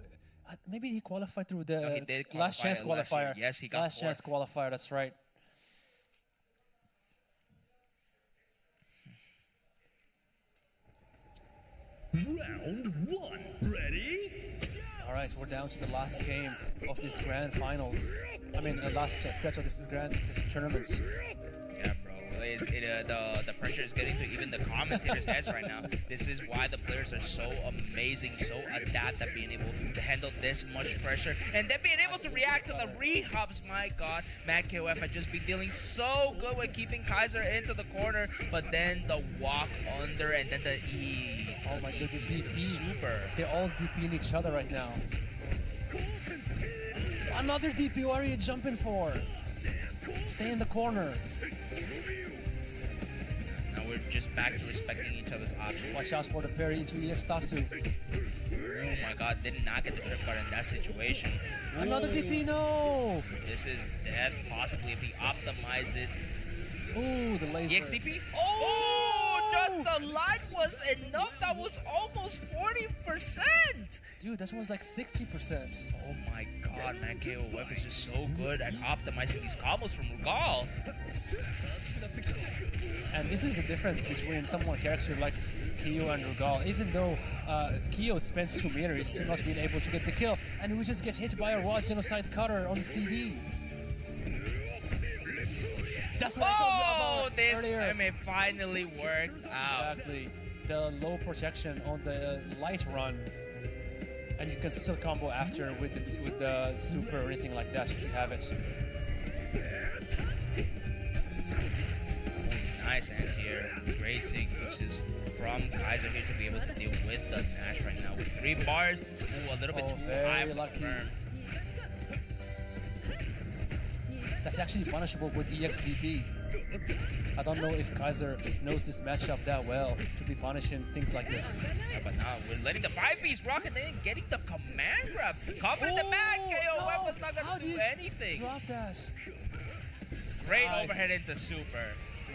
maybe he qualified through the No, he did last chance qualify last year. qualifier. Yes, he got last chance qualifier. That's right. Round 1. Ready? All right, we're down to the last game of this grand finals. I mean, the last set of this tournament. Yeah, bro. The pressure is getting to even the commentators' heads right now. This is why the players are so amazing, so adept at being able to handle this much pressure, and then being able to react to the re-hubs. My God, Matt KOF has just been dealing so good with keeping Kaiser into the corner, but then the walk under and then the E. Oh my God, the DPs. Super. They're all DPing each other right now. Another DP, what are you jumping for? Stay in the corner. Now we're just back to respecting each other's options. Watch out for the parry into EX Tatsu. Oh my God, did not get the trip card in that situation. Another DP, no! This is death, possibly if he optimizes it. Ooh, the laser. EXDP? Oh! Just the light was enough. That was almost 40%. Dude, that was like 60%. Oh my God, man. KOF is just so good at optimizing these combos from Rugal. And this is the difference between someone character like Kyo and Rugal. Even though Kyo spends 2 meters, he's still not being able to get the kill. And we just get hit by a raw genocide cutter on the CD. That's what I told you about this earlier. it finally worked out. Exactly. The low protection on the light run. And you can still combo after with the super or anything like that if you have it. Nice anti-air. Great sequences from Kaiser here to be able to deal with the Nash right now with 3 bars. Ooh, a little bit too high for lucky. Confirm. That's actually punishable with EXDP. I don't know if Kaiser knows this matchup that well to be punishing things like this. Yeah, but now we're letting the 5-piece rocket in, getting the command grab. Covering the back, KOF was not going to do anything. Drop that. Great overhead into super.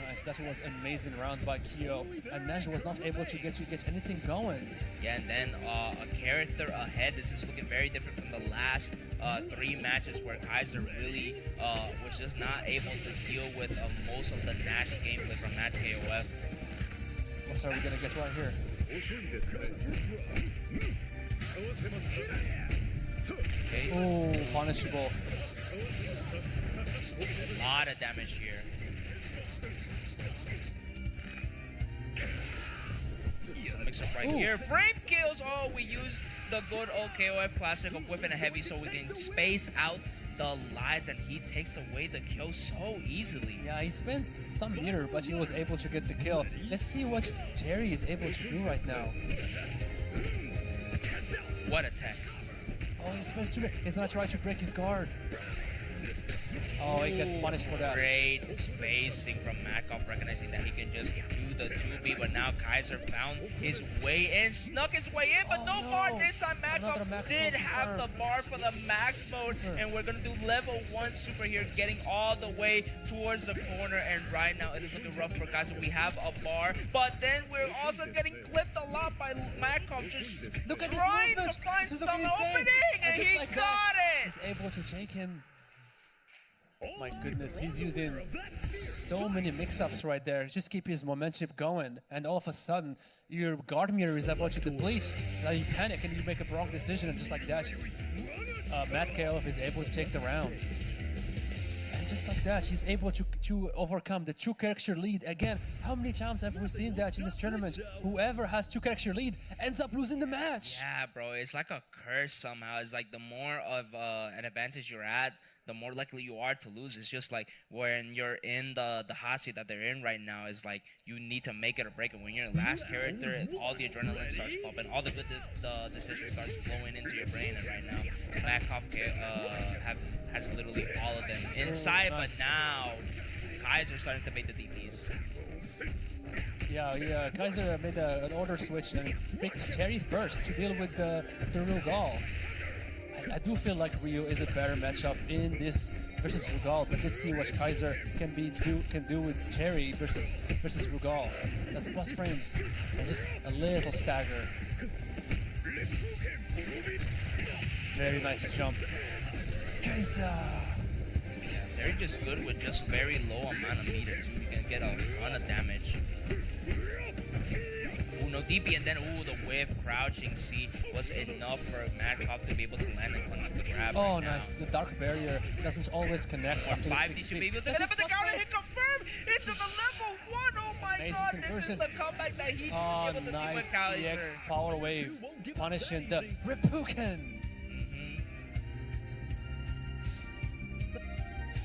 Nice, that was amazing round by Kyo. And Nash was not able to get anything going. Yeah, and then a character ahead. This is looking very different from the last 3 matches where Kaiser really was just not able to deal with most of the Nash gameplay from Matt KOF. What are we gonna get right here? Okay. Oh, punishable. A lot of damage here. Some mix-up right here. Frame kills! Oh, we used the good old KOF classic of whipping a heavy so we can space out the lights, and he takes away the kill so easily. Yeah, he spends some meter, but he was able to get the kill. Let's see what Terry is able to do right now. What a tech. Oh, he spends 2 minutes. He's gonna try to break his guard. Oh, he gets punished for that. Great spacing from Makov, recognizing that he can just do the 2B, but now Kaiser found his way in, snuck his way in, but no bar this time. Makov did have the bar for the max mode, and we're gonna do level 1 super here, getting all the way towards the corner, and right now it is looking rough for Kaiser. We have a bar, but then we're also getting clipped a lot by Makov, just trying to find some opening, and he got it! He's able to take him. Oh my goodness, he's using so many mix-ups right there. Just keep his momentum going, and all of a sudden, your guard meter is about to deplete. Now you panic and you make a wrong decision, and just like that, Matt KOF is able to take the round. And just like that, he's able to overcome the 2-character lead. Again, how many times have we seen that in this tournament? Whoever has 2-character lead ends up losing the match. Yeah, bro, it's like a curse somehow. It's like the more of an advantage you're at, the more likely you are to lose. It's just like when you're in the hot seat that they're in right now, is like you need to make it or break it. When you're in last character, all the adrenaline starts pumping, all the good the decision starts flowing into your brain, and right now Makov has literally all of them inside, but now Kaiser's starting to make the DPs. Yeah, Kaiser made an order switch and picked Terry first to deal with the Rugal. I do feel like Ryu is a better matchup in this versus Rugal, but let's see what Kaiser can do with Terry versus Rugal. That's plus frames and just a little stagger. Very nice jump. Kaiser! They're just good with just very low amount of meters. You can get a ton of damage. Ooh, no DP, and then the whiff crouching C was enough for Madcop to be able to land and punch the grab. Oh, right now. nice. The dark barrier doesn't always connect after the 5D 6 should be able to That's get it, but the just counter frustrating. hit confirmed into the level 1. Oh my Amazing god, this is conversion. the comeback that he Oh, was able to do with nice Kaiser. EX power wave punishing the Reppuken.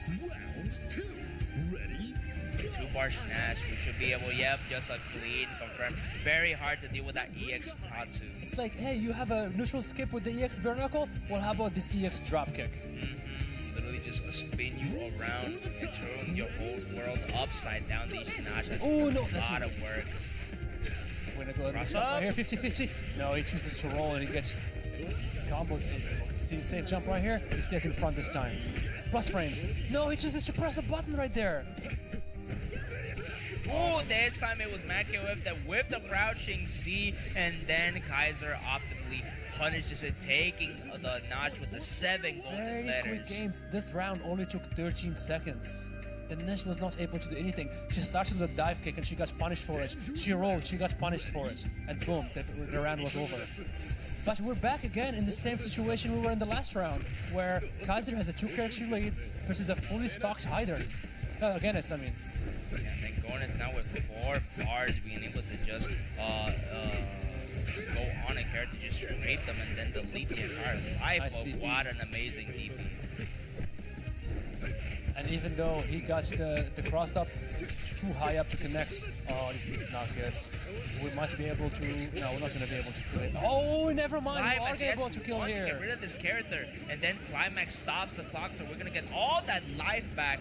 Round 2. Ready? Two-bar snatch, we should be able, yep, just a clean confirm. Very hard to deal with that EX Tatsu. It's like, hey, you have a neutral skip with the EX bare knuckle? Well, how about this EX drop kick? Literally just spin you around and turn your whole world upside down. These snatch. That's Oh, no, a that's lot of work. We're gonna go ahead and Cross stop up. right here, 50-50. No, he chooses to roll and he gets combo. See, safe jump right here. He stays in front this time. Plus frames. No, he chooses to press the button right there. Oh, this time it was MacKOF that whipped the crouching C, and then Kaiser optimally punishes it, taking the notch with the 7 golden Very quick letters. games. This round only took 13 seconds. The Nesh was not able to do anything. She started with a dive kick and she got punished for it. She rolled, she got punished for it. And boom, the round was over. But we're back again in the same situation we were in the last round, where Kaiser has a 2-character lead versus a fully stocked Hyder. Again, it's, I mean, And then Gornis now with 4 bars, being able to just go on a character, just scrape them, and then delete the entire life. Nice But DP. what an amazing DP. and even though he got the cross up, it's too high up to connect. Oh, this is not good. We might be able to, no, we're not going to be able to kill it. Oh, never mind, we are Climax, yes, able to we kill want to here. get rid of this character, and then Climax stops the clock, so we're gonna get all that life back.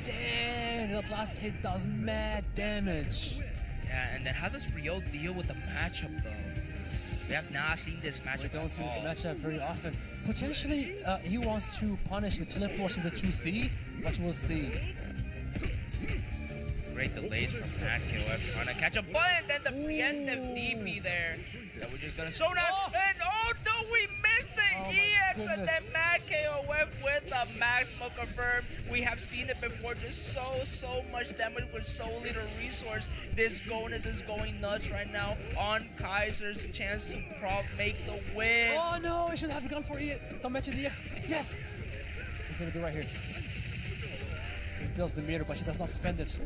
Dang, that last hit does mad damage. Yeah, and then how does Rio deal with the matchup though? We have not seen this matchup. We don't see this at all. matchup very often. Potentially, he wants to punish the teleports in the 2C, but we'll see. Great delays from MacKOF trying to catch a button, and then the preemptive DP there. That we're just gonna so now, Oh! and oh no, we missed the Oh my EX, and then goodness. MacKOF with the maximum confirm. We have seen it before, just so much damage with so little resource. This Gonus is going nuts right now on Kaiser's chance to make the win. Oh no, I should have gone for it. Don't mention the X. Yes! He's gonna do right here. He builds the meter, but he does not spend it.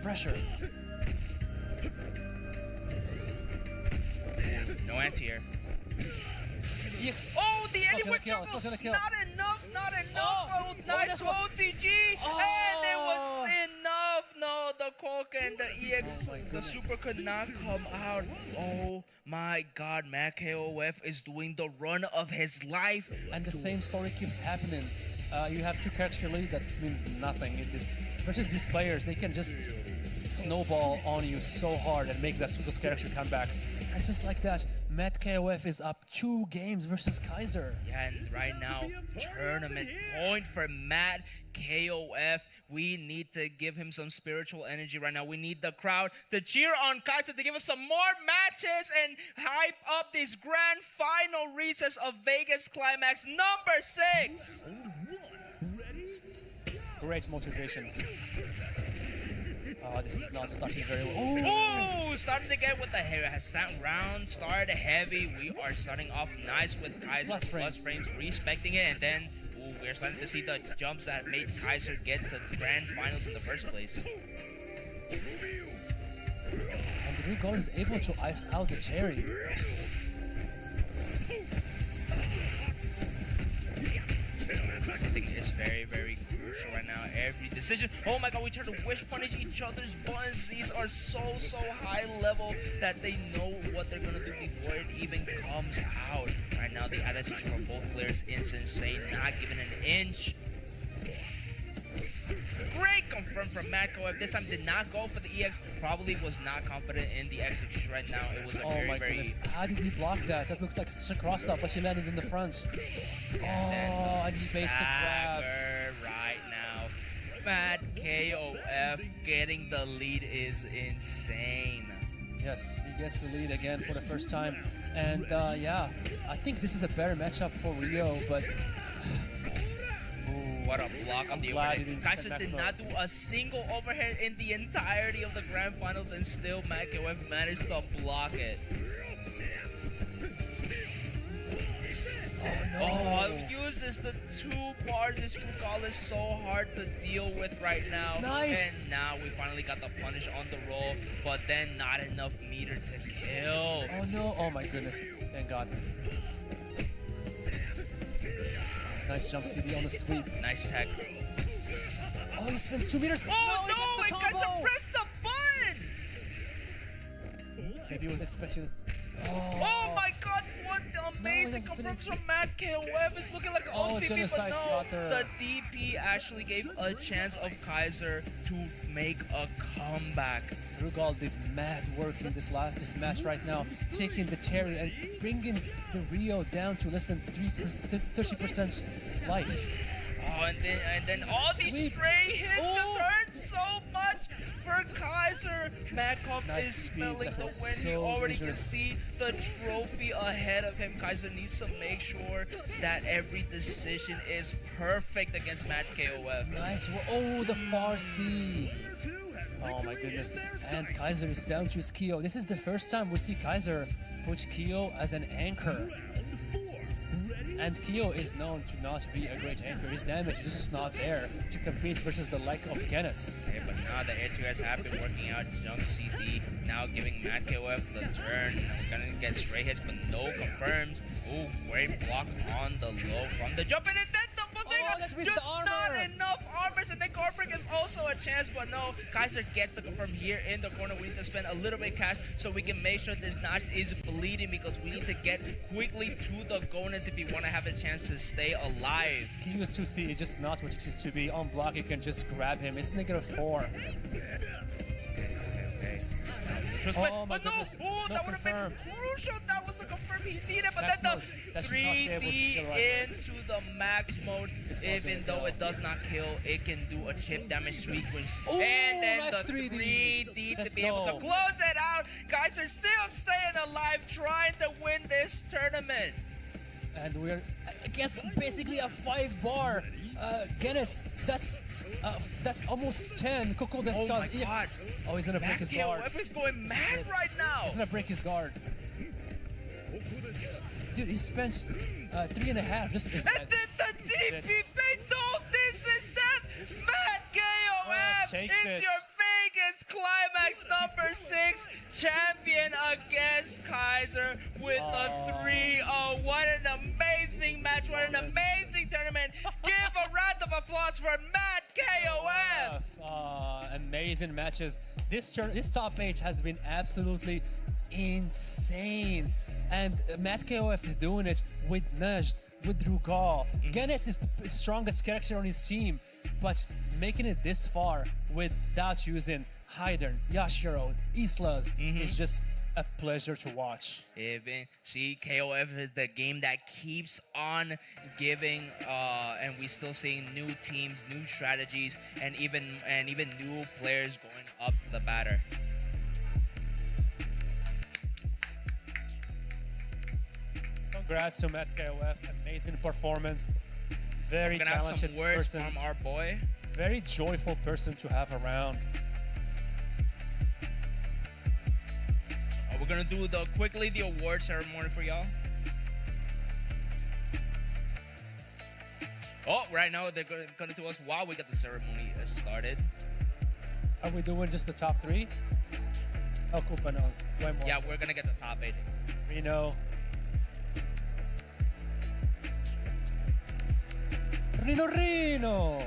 Pressure. No anti-air. EX. Oh, the It's not anti gonna whip kill, it's not gonna kill. Not enough, not enough. Oh, Oh, oh, nice that's what- OTG. Oh. And it was enough. No, the Coke and the EX, Oh my the goodness. super could not come out. Oh my god, MacKOF is doing the run of his life. And the same story keeps happening. You have 2-character lead, that means nothing. In this versus these players, they can just snowball on you so hard and make those character comebacks. And just like that, MacKOF is up 2 games versus Kaiser. Yeah, and right now, tournament point for MacKOF. We need to give him some spiritual energy right now. We need the crowd to cheer on Kaiser to give us some more matches and hype up this grand final recess of Vegas Climax number 6. Round 1. Ready? Great motivation. Oh, this is not starting very well. Ooh, starting again with the round started heavy. We are starting off nice with Kaiser Plus plus frames. frames, respecting it, and then we're starting to see the jumps that made Kaiser get to grand finals in the first place. And the Rigol is able to ice out the cherry. I think it's very crucial right now. Every decision. Oh my god, we try to wish punish each other's buttons. These are so high level that they know what they're gonna do before it even comes out. Right now, the attitude from both players is insane. Not giving an inch. Great confirm from MacKOF. This time did not go for the EX. Probably was not confident in the execution right now. It was a Oh my very goodness. How did he block that? That looked like such a cross up, but he landed in the front. Oh, and he faced the grab. stagger right now. MacKOF getting the lead is insane. Yes, he gets the lead again for the first time. And yeah, I think this is a better matchup for Rio, but... Ooh. what a block on I'm the glad overhead. he didn't Kaiser spend did max not do a single overhead in the entirety of the grand finals, and still Matt KOF managed to block it. Oh, uses the 2 bars. This Rugal is so hard to deal with right now. Nice. And now we finally got the punish on the roll, but then not enough meter to kill. Oh no, oh my goodness, thank God. Nice jump CD on the sweep. Nice tech. Oh, he spins 2 meters. Oh he no, gets it the Kaiser combo. pressed the button. Maybe he was expecting. Oh my God, what amazing No, confirms from Matt KOF. It's looking like an Oh, OCP, but genocide no. flutter. The DP actually gave a chance of Kaiser to make a comeback. Rugal did mad work in this match right now, taking the cherry and bringing the Rio down to less than 30% life. Oh, and then all these Sweep. stray hits Oh. just hurt so much for Kaiser. Makov Nice is speed. smelling That the was win. He so already can dangerous. see the trophy ahead of him. Kaiser needs to make sure that every decision is perfect against Matt KOF. Nice. Oh, the far C. Oh my goodness. And Kaiser is down to his Kyo. This is the first time we see Kaiser put Kyo as an anchor. And Kyo is known to not be a great anchor. His damage is just not there to compete versus the like of Kenneth. Okay, but now the air 2s have been working out. Jump CD now giving Matt KOF the turn. Gonna get straight hits, but no confirms. Ooh, great block on the low from the jump, and then the bodega. that's with Just the armor. not enough armors, and then Corbrick is also a chance, but no. Kaiser gets the confirm here in the corner. We need to spend a little bit of cash so we can make sure this notch is bleeding, because we need to get quickly to the Gonus if we want to have a chance to stay alive. Kyo is 2C is just not what it used to be. On block, you can just grab him. It's -4. Oh my But no, goodness, oh, no that would have been confirm. crucial. That was the confirm he needed, but That's then not- the that should not be able to 3D kill right into the max mode. It's not Even gonna though kill. it does not kill, it can do a chip damage sequence. Ooh, And then nice the 3D. 3D to Let's be able go. to close it out. Guys are still staying alive, trying to win this tournament. And we're against basically a 5-bar. Kenneth, that's almost 10. Coco Oh Descalz. my God. Oh, he's gonna break Matt his guard. KOF is going mad right now. He's gonna break his guard. Dude, he spent 3.5 just this And match. then the DP fake. No, this is that. Matt KOF take is this. your Vegas Climax number 6 champion against Kaiser with a 3-0. What an amazing match. What an amazing tournament. Give a round of applause for Matt KOF. Amazing matches. This top 8 has been absolutely insane. And Matt KOF is doing it with Najd, with Rugal. Kenneth is the strongest character on his team, but making it this far without using Hydern, Yashiro, Islas is just a pleasure to watch. Even see, KOF is the game that keeps on giving, and we still seeing new teams, new strategies, and even new players going up to the batter. Congrats to Matt KOF, amazing performance. Very We're gonna have talented some words person, from our boy. very joyful person to have around. We're gonna do quickly the award ceremony for y'all. Oh, right now they're gonna do us while we get the ceremony started. Are we doing just the top 3? Oh, cool, but no, way more. Yeah, we're gonna get the top 8. Reno. Reno!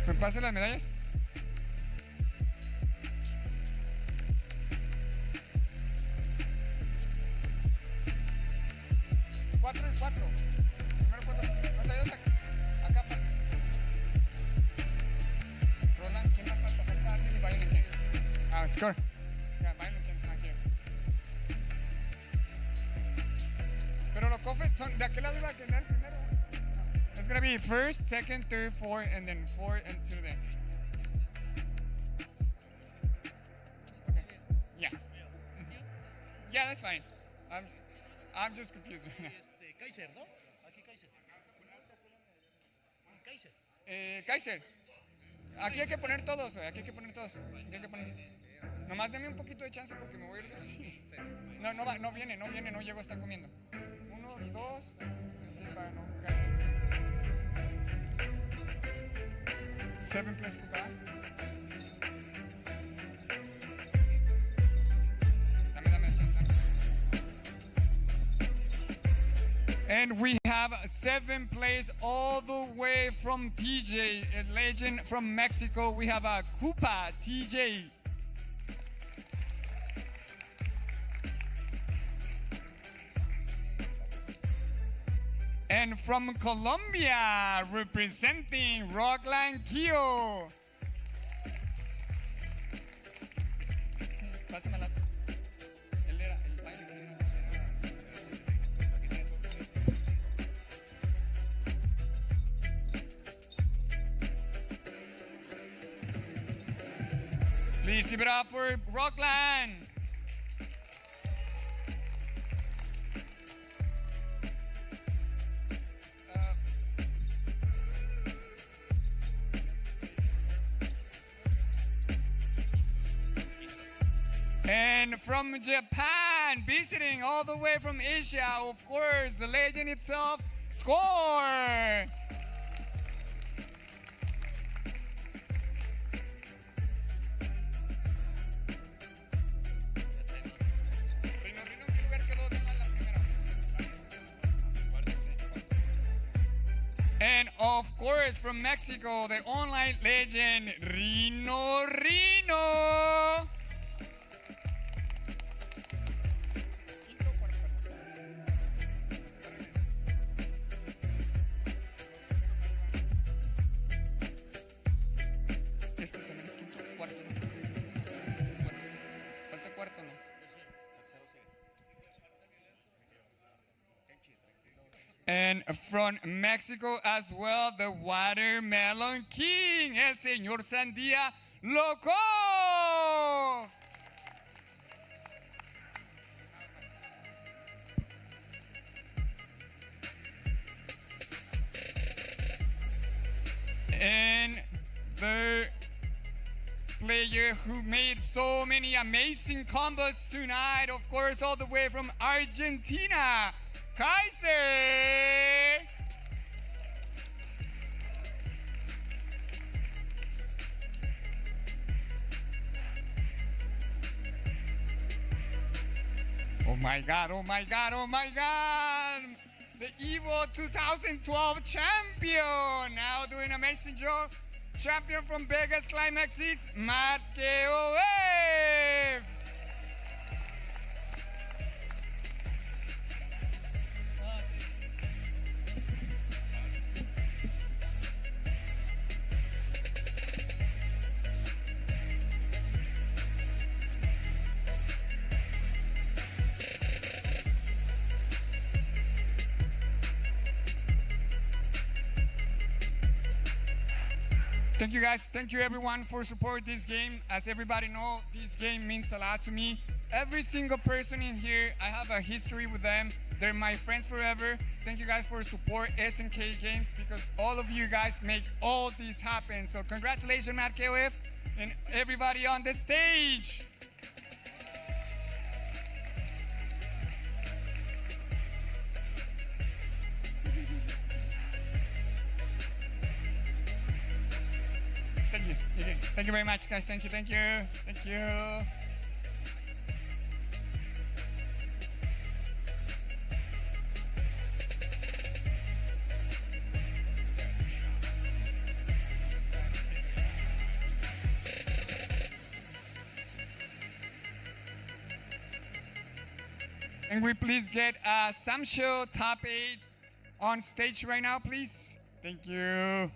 ¿Me pasan las medallas? Cuatro. Primero 4. No te ayudas acá. Roland, ¿quién más falta? Falta Armin y Bailey. Score. Yeah, Violent not here. Pero los cofres son de aquel lado iba a tener primero. It's gonna be first, second, third, fourth, and then fourth and to the end. Okay. Yeah. Yeah, that's fine. I'm just confused right now. Kaiser, ¿no? Aquí Kaiser. Kaiser. Kaiser. Aquí hay que poner todos, güey. Aquí hay que poner todos. Aquí hay que poner. Nomás deme un poquito de chance porque me voy a ir de... No, no viene, no llego, está comiendo. 1, 2, sí, para no caer. 7 plus goodbye. Dame chance. And we have 7 plays all the way from TJ, a legend from Mexico. We have a Koopa TJ. And from Colombia, representing Rockland Kio. Pásame la. Él era el baile. Please give it up for Rockland. And from Japan, visiting all the way from Asia, of course, the legend himself, Score! And of course, from Mexico, the online legend, Rino. And from Mexico as well, the Watermelon King, el señor Sandía Loco. And the player who made so many amazing combos tonight, of course, all the way from Argentina, Kaiser! Oh my God, oh my God, oh my God! The Evo 2012 champion! Now doing amazing job. Champion from Vegas Climax 6, Mateo Wave! Thank you guys, thank you everyone for supporting this game. As everybody knows, this game means a lot to me. Every single person in here, I have a history with them. They're my friends forever. Thank you guys for support SNK Games because all of you guys make all this happen. So congratulations, Matt KOF and everybody on the stage. Thank you. Thank you very much, guys. Thank you. Thank you. Thank you. And we please get Samsho top 8 on stage right now, please. Thank you.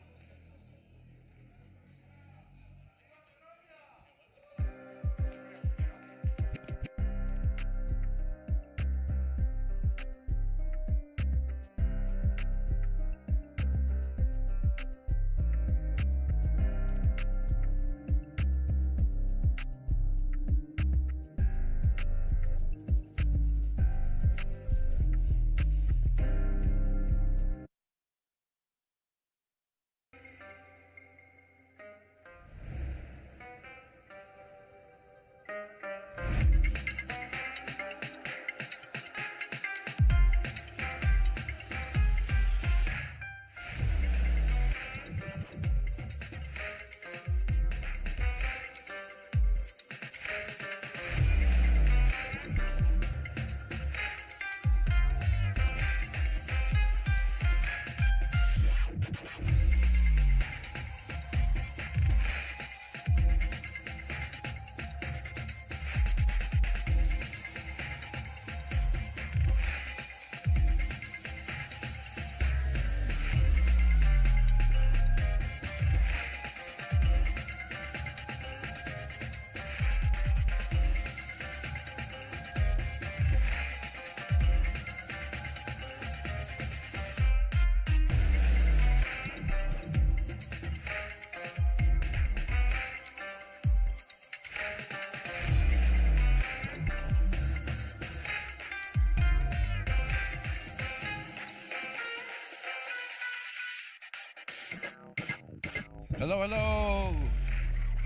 Hello, hello.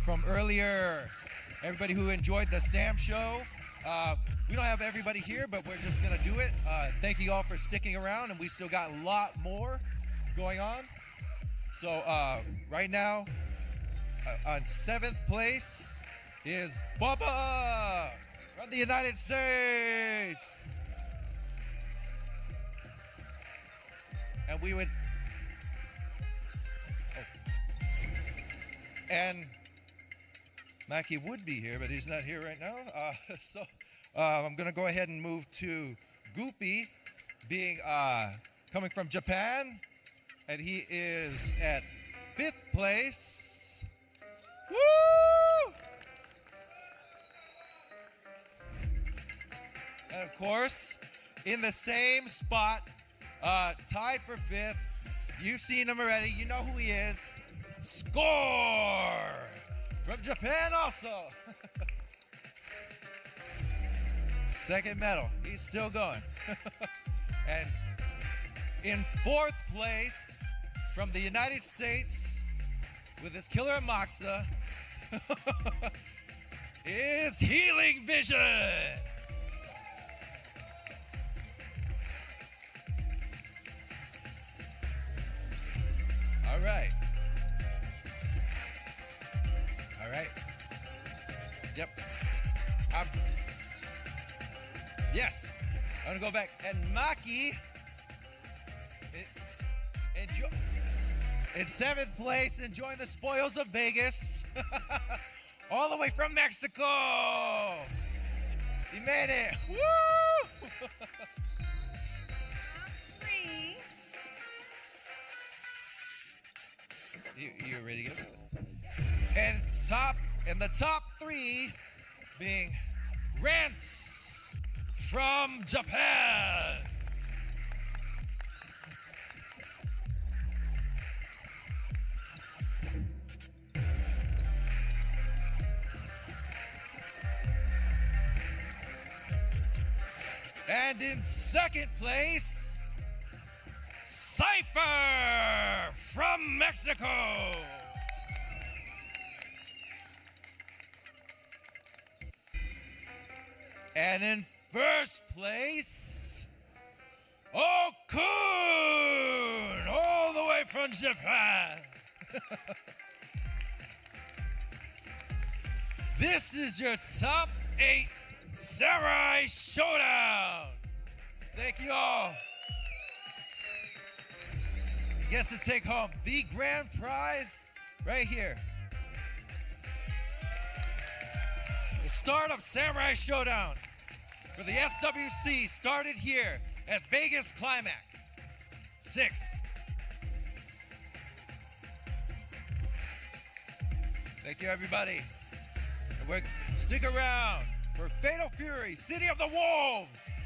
From earlier, everybody who enjoyed the Sam show. We don't have everybody here, but we're just gonna do it. Thank you all for sticking around, and we still got a lot more going on. So right now, on 7th place is Bubba from the United States. And we would, and Mackie would be here, but he's not here right now. So I'm gonna go ahead and move to Goopy, being coming from Japan, and he is at 5th place. Woo! And of course, in the same spot, tied for 5th. You've seen him already. You know who he is. Score! From Japan also. Second medal. He's still going. And in 4th place, from the United States, with its killer Moxa, is Healing Vision. All right. All right. Yep. Yes. I'm gonna go back. And Maki in 7th place, enjoying the spoils of Vegas. All the way from Mexico. He made it. Woo! You ready to go? And the top 3 being Rance from Japan. And in 2nd place, Cypher from Mexico. And in 1st place, Okun, all the way from Japan. This is your top 8 Samurai Showdown. Thank you all. Gets to take home the grand prize right here. The start of Samurai Showdown for the SWC started here at Vegas Climax 6. Thank you, everybody. And stick around for Fatal Fury, City of the Wolves.